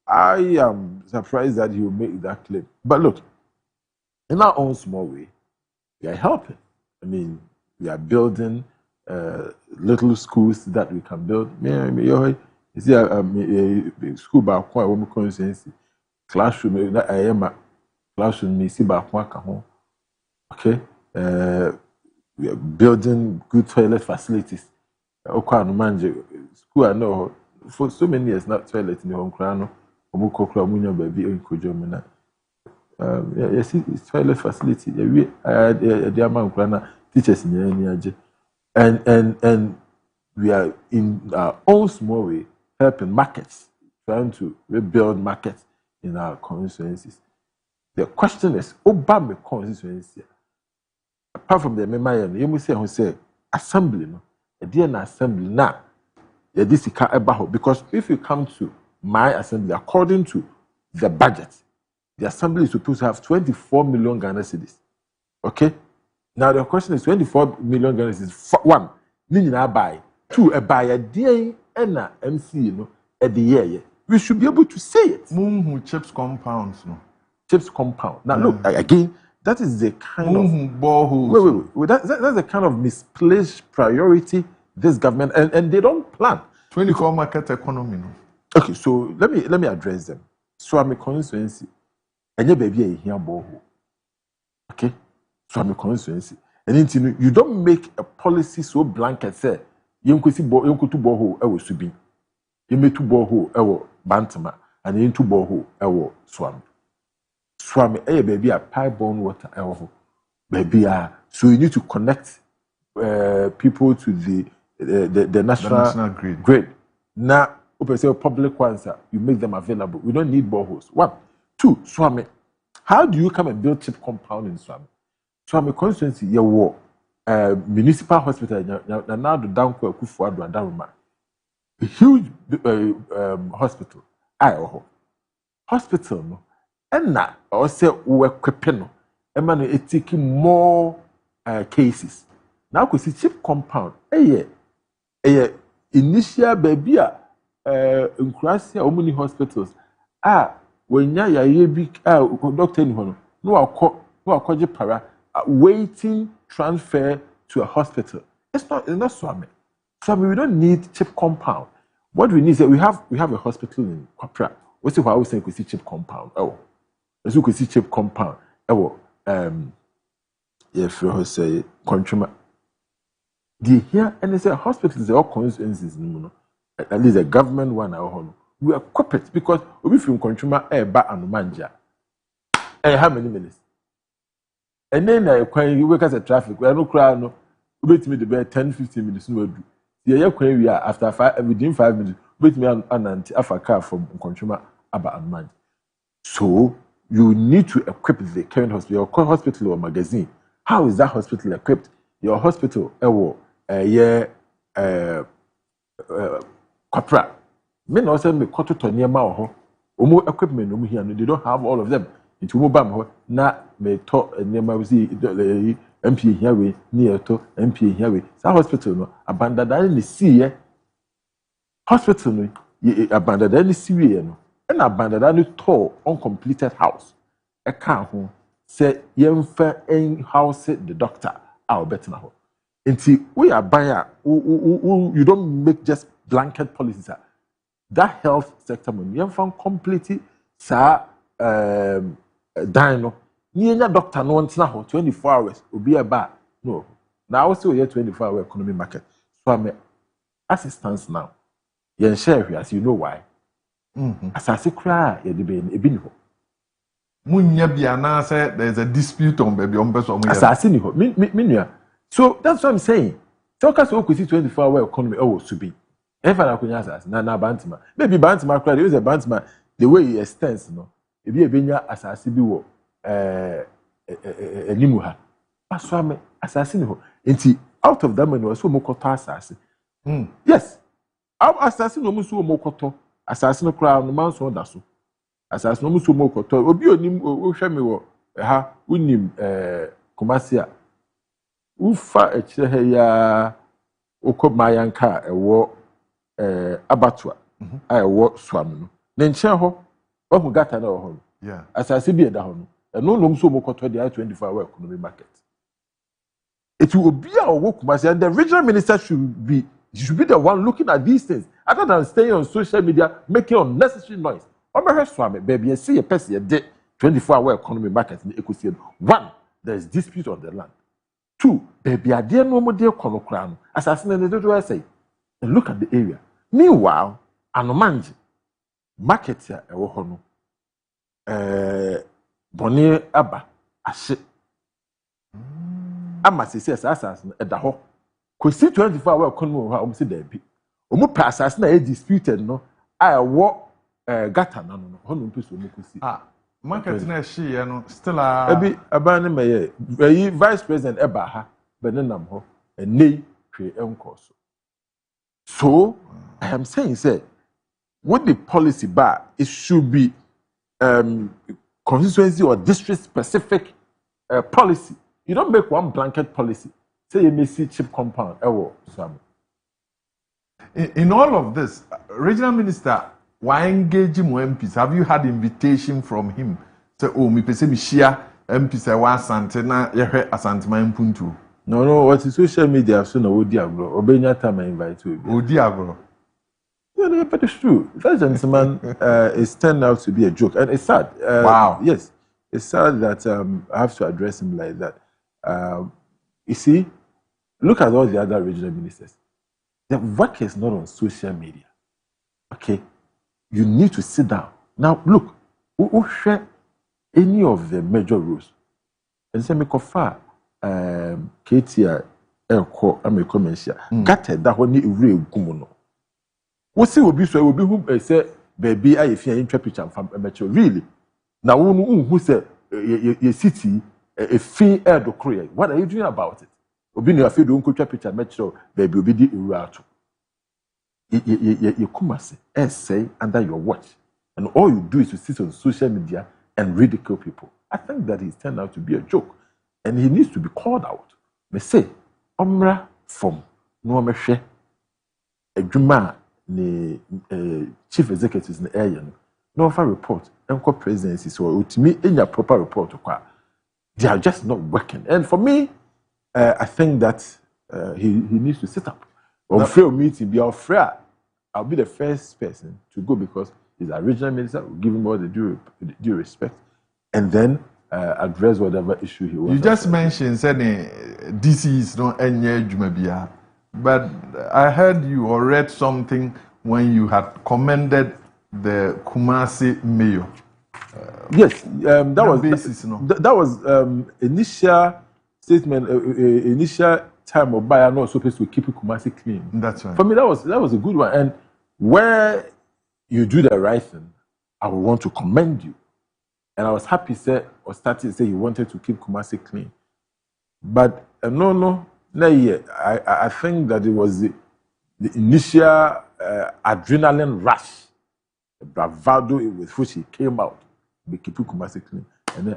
I am surprised that he will make that claim. But look, in our own small way, we are helping. I mean, we are building little schools that we can build. You see, school back home, constituency, classroom, I am a classroom, me see back home. Okay, we are building good toilet facilities. School, I know, for so many years, not toilet in the home crown, baby, in Kojo Marfo. Yes, it's toilet facility. We are the amount teachers in and we are in our own small way helping markets, trying to rebuild markets in our constituencies. The question is, Obama constituency, apart from the memorial, you must say assembly, no, a DNA assembly now. This is because if you come to my assembly, according to the budget, the assembly is supposed to have 24 million Ghana cedis. Okay? Now the question is 24 million Ghana cedis. One, Nina buy. Two, a buy a day and a MC, you know, at the year. We should be able to say it. Who chips compounds, no? Chips compound. Now look, again, that is the kind of boreholes. Wait. That's the kind of misplaced priority this government and they don't plan. 24 market economy, no? Okay, so let me address them. So I'm a constituency. And your baby is here borehole. Okay? So I'm a constituency. And you don't make a policy so blanket say you could see borehole ewo subi. You make two borehole ewo bantama and you two borehole ewo swam. Swam baby a pipe-borne water ewo. Baby so you need to connect people to the national grid. Now open say public ones you make them available. We don't need boreholes. One. Two, Swami, How do you come and build chip compound in Swami? Swami constituency, you war municipal hospital, now the down Kufuadu and Daruma. A huge hospital. Hospital, no. And now, I say, we're equipping, and man, it's taking more cases. Now, we see chip compound. Initial baby, in Croatia, how many hospitals? When you big doctor in one, no, I'll call you para waiting transfer to a hospital. It's not Swami. Swami, we don't need chip compound. What we need is that we have a hospital in Kwapra. What's why we say we see chip compound? As you can see chip compound. If you say consumer. The here and they say hospitals are all constituencies, at least a government one. We are equipped because we from consumer back and manja. And how many minutes? And then when you work as a traffic, we are no crowd, no. We wait me the bed 10-15 minutes. No do. The we are after within 5 minutes. Wait me an after car from consumer about and manja. So you need to equip the current hospital, your hospital or magazine. How is that hospital equipped? Your hospital, Kwapra. Men also make quarter to near Mao. Omo equipment here, they don't have all of them. Into Mobam, na may talk near Mausi, MP here way, near to MP here way. So hospital no abandoned in the sea. Hospital no abandoned in the sea no. And abandoned in the tall, uncompleted house. A car home say yemfa house the doctor. Our better now. Until we are buyer, you don't make just blanket policies. That health sector, you found completely, sir, dino. You doctor no one's now 24 hours will be a bar. No, now also here 24-hour economy market. So I'm assistance now. You share here, as you know why. As I say, cry, you're debating a binho. Munya Biana said there's a dispute on baby on person. Assassin, so that's what I'm saying. Talk us over 24-hour economy, to be. If I could ask, Nana Bantima. Maybe Bantima cried, use a Bantima the way he extends, no. If you be a assassin, a Nimuha. Aswame, assassin. And out of that money was so Mokoto assassin. Yes. Our assassin almost so Mokoto, assassin crown, the man so that's so. Assassin almost so Mokoto, or be a nim or Shami, unim, Kumasia. Ufa a cheya Okomayanka, a war. Abattoir. I work swam. Then Cheho, who got another home. Yeah. As I see be at the home, and no long so more the 24-hour economy market. It will be our work, and the regional minister should be the one looking at these things, other than staying on social media, making unnecessary noise. Over swam, baby, and see a person a day, 24-hour economy market in the ecosystem. 1, there is dispute on the land. 2, baby, I dare no more dear Colocran, assassinated the I say. And look at the area. Meanwhile, Anomanji market here a wohono. Bonnie Abba, Ashe. Amasi says assassin at the ho. Could see 24-hour economy how see there be. Omo assassin a disputed no. I walk gata no honum piso mukusi. Market na she no still a be abane me vice president eba ha benenam ho enei hwe enkoso. So, I am saying, say, with the policy bar, it should be constituency or district-specific policy. You don't make one blanket policy. Say you may see chip compound. In all of this, regional minister, why engage him with MPs? Have you had invitation from him? Say, oh, me pese me share MPs I want Asante na yehe Asante ma impuntu. No, what is social media? I've seen Odi Agro. Obenya time I invite you. Odi Agro. Yeah, but it's true. That gentleman is turned out to be a joke. And it's sad. Wow. Yes. It's sad that I have to address him like that. You see, look at all the other regional ministers. The work is not on social media. Okay? You need to sit down. Now, look, who share any of the major roles? And say, make far. Kaakyire America gata da ho ni ewure egum no wo se obi so obi hu say baby aye fia intwa picture fam really na wo no hu say your city a fee air do create. What are you doing about it? Obi no afi do nkotwa picture metro baby obi di ewurato. You kumase say under your watch, and all you do is to sit on social media and ridicule people. I think that he's turned out to be a joke, and he needs to be called out. Me say, Omra from no mehwe adwuma ni chief executives in the area no offer report enko presidency so ultimately enya proper report kwa they are just not working. And for me, I think that he needs to sit up. On fair meeting, be afraid. I'll be the first person to go because he's a regional minister. We'll give him all the due respect, and then address whatever issue he wants. You just mentioned saying DC is not any Jumabia, but I heard you or read something when you had commended the Kumasi mayor. Yes, that was initial statement, initial time of buyer not supposed to keep Kumasi clean. That's right. For me, that was a good one. And where you do the right thing, I would want to commend you. And I was happy started to say he wanted to keep Kumasi clean. But no, I think that it was the initial adrenaline rush, the bravado with which he came out. Be keep Kumasi clean. And then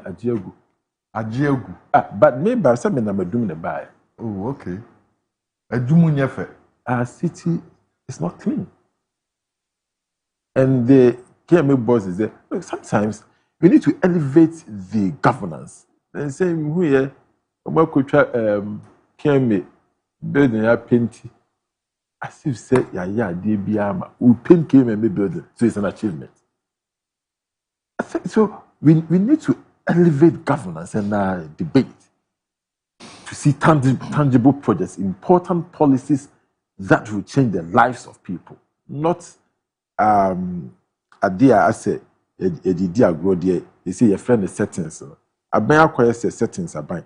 Ajiegu. But maybe I'm saying I'm doing the buy. Oh, okay. Our city is not clean. And the KMA boss is there. Look, sometimes we need to elevate the governance. And say, who here, KMA, building a painting. As if say, DBM, we paint KMA building. So it's an achievement. I think so. We need to elevate governance and debate to see tangible projects, important policies that will change the lives of people. Not I say they say your friend is settings. I buy acquire settings I buy.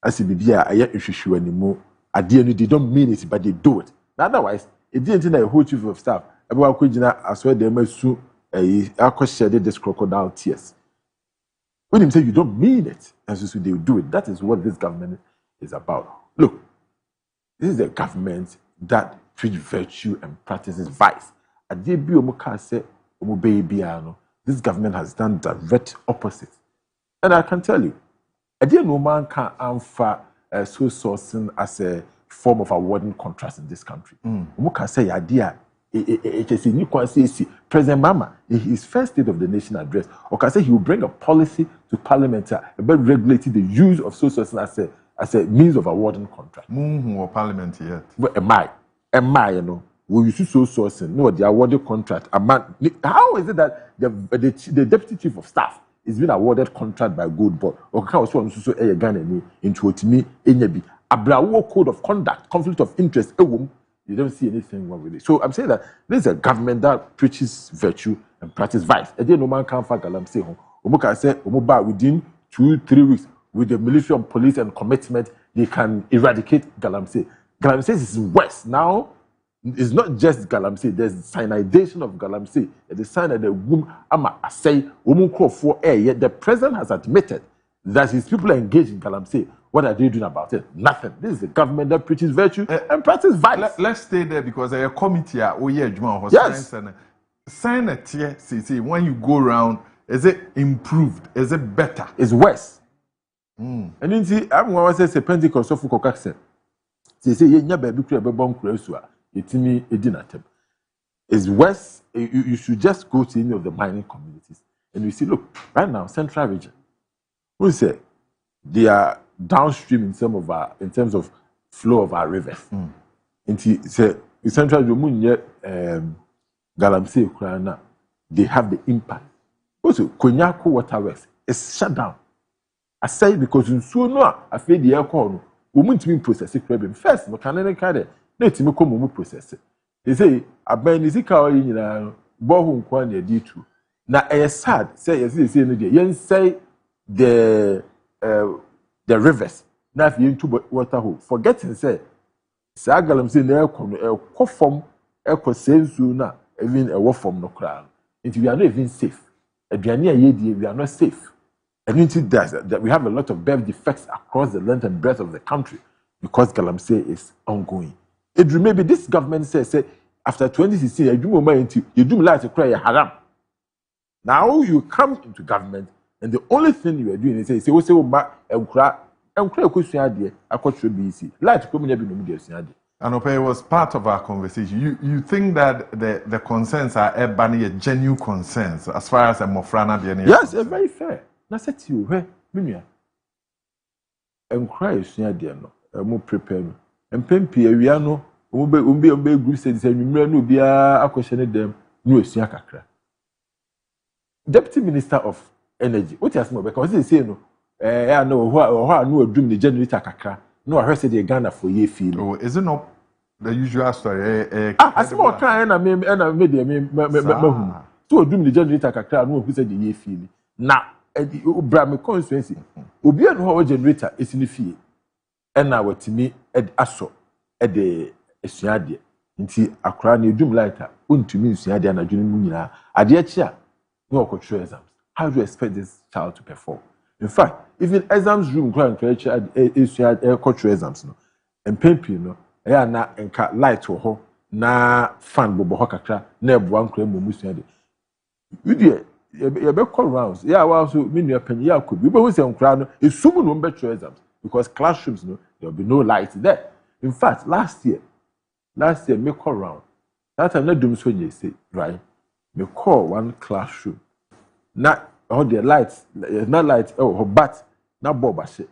I say baby I issue anymore. They don't mean it, but they do it. Otherwise, it didn't think a whole chief of staff. Everyone could as well they may sue I share this crocodile tears. When you say you don't mean it, and so they will do it. That is what this government is about. Look, this is a government that preaches virtue and practices vice. This government has done direct opposite. And I can tell you, no man can answer so sourcing as a form of awarding contracts in this country. Can say idea. President Mama, in his first State of the Nation address, or can say he will bring a policy to Parliament about regulating the use of social sourcing as a means of awarding contract. Or Parliament yet. But am I, you know, we use social sourcing, no, the awarded contract. How is it that the Deputy Chief of Staff is being awarded contract by Good Board? Or can also a gun into me, Abrawo code of conduct, conflict of interest, you don't see anything wrong with it. So I'm saying that this is a government that preaches virtue and practices vice. And then no man can find Galamsey home. Omuka said, within 2-3 weeks, with the military and police and commitment, they can eradicate Galamsey. Galamsey is worse. Now, it's not just Galamsey, there's cyanidation of Galamsey. The sign that the womb, the president has admitted that his people are engaged in Galamsey. What are they doing about it? Nothing. This is a government that preaches virtue and practices violence. Let's stay there because a committee yes. Sign a tier, see, when you go around, is it improved? Is it better? It's worse. And you see, I'm going to say Pentecost of Kokakse. They say, yeah, baby, it's worse. You should just go to any of the mining communities and you see, look, right now, Central Region, we say they are downstream in terms of flow of our rivers. In Central Region, Galamsey, Ukraine, they have the impact. Also, Konyako Waterworks is shut down. I say because in so no, I feel the aircon, women to be processed. First, but can any kind of let me come process it. They say, I ban is it in Bohun Kwan D2. Now, a sad say, as they say, yen say the rivers. Now, if you into water hole, forgetting say, Sagalamsey, the aircon, a coffin, echo says sooner, even a war from no crown. We are not even safe. We are not safe. And into that we have a lot of birth defects across the length and breadth of the country because galamsey is ongoing. It maybe this government says after 2016, you do like to cry haram. Now you come into government and the only thing you are doing is say we say And it was part of our conversation. You think that the concerns are genuine concerns as far as a Mofrana DNA? Yes, it's very fair. I said to you, hey, Minya, and cry is near the end. I'm prepared. And Pempi, we are no, Umbe group says, and you be a question them, no, Siakakra. Deputy Minister of Energy, what has more because they say no, I know who no dream the generator kakra. No, I heard say they Ghana for ye feel. Oh, is it not the usual story? I see more trying and I made them. So dream the generator kakra, no, who said the ye feel. Now, Bram constituency, Obi and how generator is in the field. And now what to me, Ed Asso, Ed Siadia, until a crown you doom lighter, to me, Siadia and a junior munina. Adia, no control exams. How do you expect this child to perform? In fact, even exams room grand creature is cultural exams no. And Pempi no, na enka light to ho na fan bobo kakra na ebuan kra mumusua de. We dey you be call rounds. Yeah, well so me nua panyi ya could. We be say nkra no esum no better exams because classrooms no there will be no light there. In fact, last year me call round. That time na dum so nye say, right? Me call one classroom. Not all the lights, not lights, but not Bob. I said,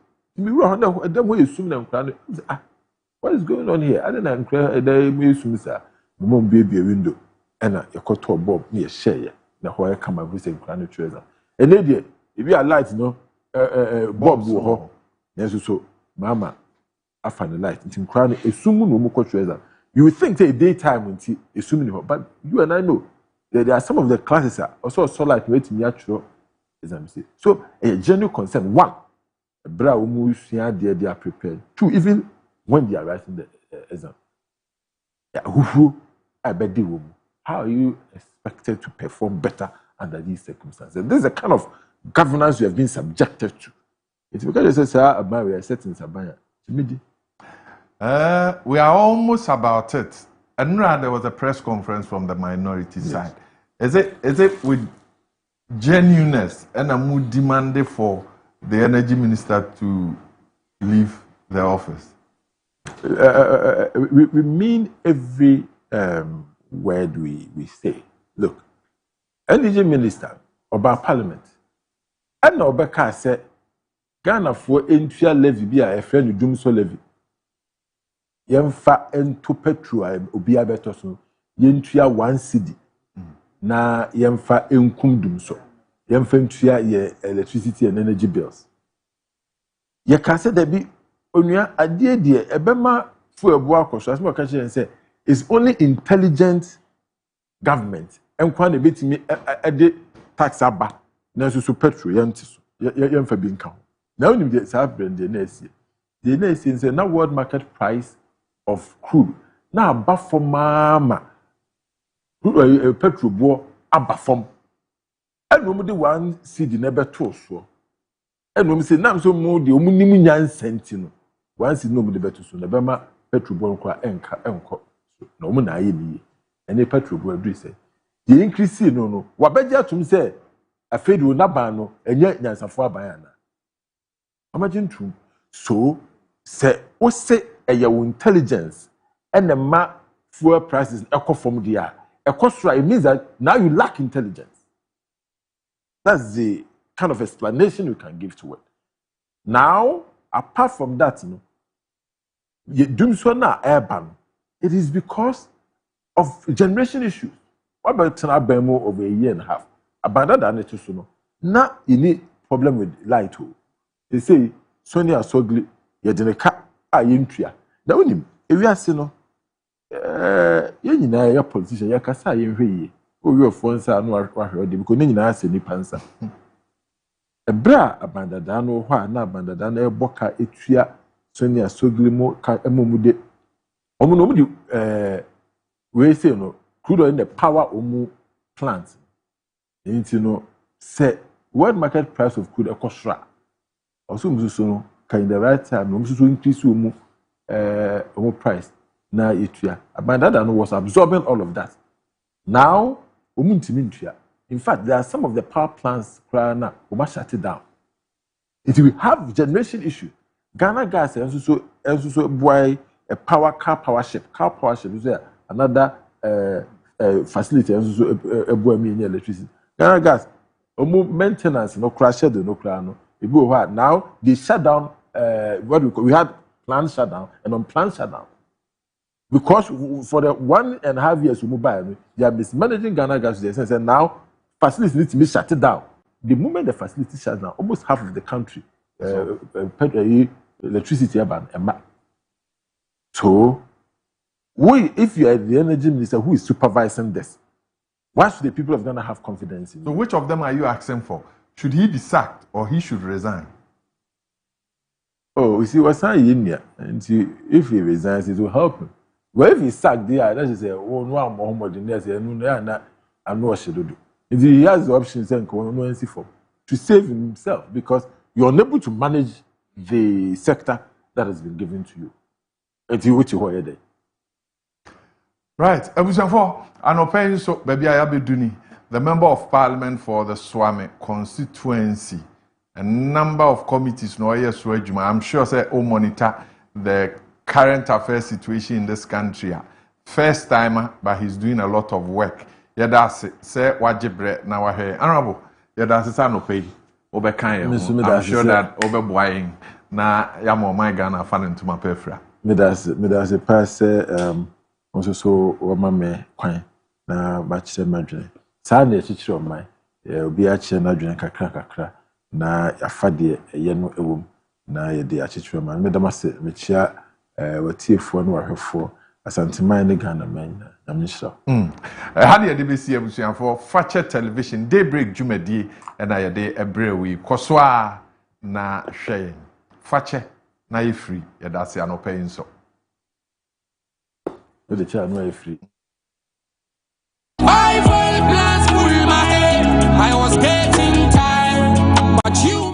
what is going on here? I didn't know, sir. Mom baby a window, and I got to a Bob near share. Now, why I come and visit Crown Treasure. And if you are lights, no, Bob go home. Yes, so, Mama, I find the light. It's in Crown, a sumo no more treasure. You would think a daytime when see a sumo, but you and I know. There are some of the classes are also like waiting natural exams. So a genuine concern. One, they are prepared. Two, even when they are writing the exam. I bet they will. How are you expected to perform better under these circumstances? This is the kind of governance you have been subjected to. It's because they say, we are setting Sabaya. We are almost about it. And there was a press conference from the minority side. Is it with genuineness and a mood demanded for the energy minister to leave the office? We mean every word we say. Look, energy minister about parliament. And now Beka said Ghana for entry levy be a friend doom so levy. Yemfa into petrol obi abeto so yentria 1 cedi na yemfa enkum so yemfa ntua ye electricity and energy bills ye ka se da bi onua ade de ebema fu ebu akoso asmo ka che say is only intelligent government enkwa na betimi ade tax aba na so petrol yenti so yemfa bi nka na onim de sa brand de na esi say na world market price of crude na aba for mama petrol bo aba from enom de 1 cedi na beto so enom say nam so mo de omunim nyansenti no 1 cedi no mo de beto so na be ma petrol bo nkwa enko na omu na aye ni ene petrol bo adu say the increase no wabeje atum say afedi o naban no enye nyansafo aban ana imagine true so say o say your intelligence and the fuel prices echo from there. It means that now you lack intelligence. That's the kind of explanation you can give to it. Now, apart from that, you do so now urban. It is because of generation issues. What about Tanabemo over 1.5 years? Abandoned that nature so now you need problem with light. They say Sonia Sogli, you're the car, yentria. Now when we are saying no, your politician, your kasa yenhwe ye. O your phones are no ahwe de because nyina say nipa nsa. Ebra abandada no ho na abandada na eboka etua Sonia Sogli mo ka emomude. Omo no mu we say no crude oil in the power omu plant. Enti no say world market price of crude ekosra also mususu can the right time mususu increase price na etua abandada no was absorbing all of that. Now in fact there are some of the power plants na we shut it down. If we have generation issue, Ghana Gas also buy a car power ship is another facility also buy me electricity. Ghana Gas maintenance no crash no now they shut down we had planned shutdown and unplanned shutdown. Because for the 1.5 years we mobile, they are mismanaging Ghana Gas and now facilities need to be shut down. The moment the facility shuts down, almost half of the country electricity so if you are the energy minister who is supervising this, why should the people of Ghana have confidence in you? So which of them are you asking for? Should he be sacked or he should resign? Oh, you see, what's saying and if he resigns, it will help him. Well, if he's sacked there, let's say, oh, no, I'm Muhammad, and I know what should do. He has the option to save himself because you're unable to manage the sector that has been given to you. Right. Ebusanfo, anope so baby ayabeduni, the member of parliament for the Swami constituency, a number of committees no yes I'm sure say all monitor the current affairs situation in this country. First timer, but he's doing a lot of work. Yeah, that's it. Say wajibre na wahe. Honorable, yeah, that's it. Anope. I'm sure that overboying na yamo my Ghana fan into my pefra. Me that's a pass also so wama me kwan na ba chire madwene. Sa na echichire o man. Obi a chire na dwene kakra na afade ye no ewom na ye de achichire man. Me damase me chia watiefo no wahwefo asanteman ne Ghana man na me hira. How de be see abusuafo Fache television Daybreak Jumadi na ye de ebrewi koso a na hwe Fache na ye free ye da se anopa inso. The child no free. I was getting tired, but you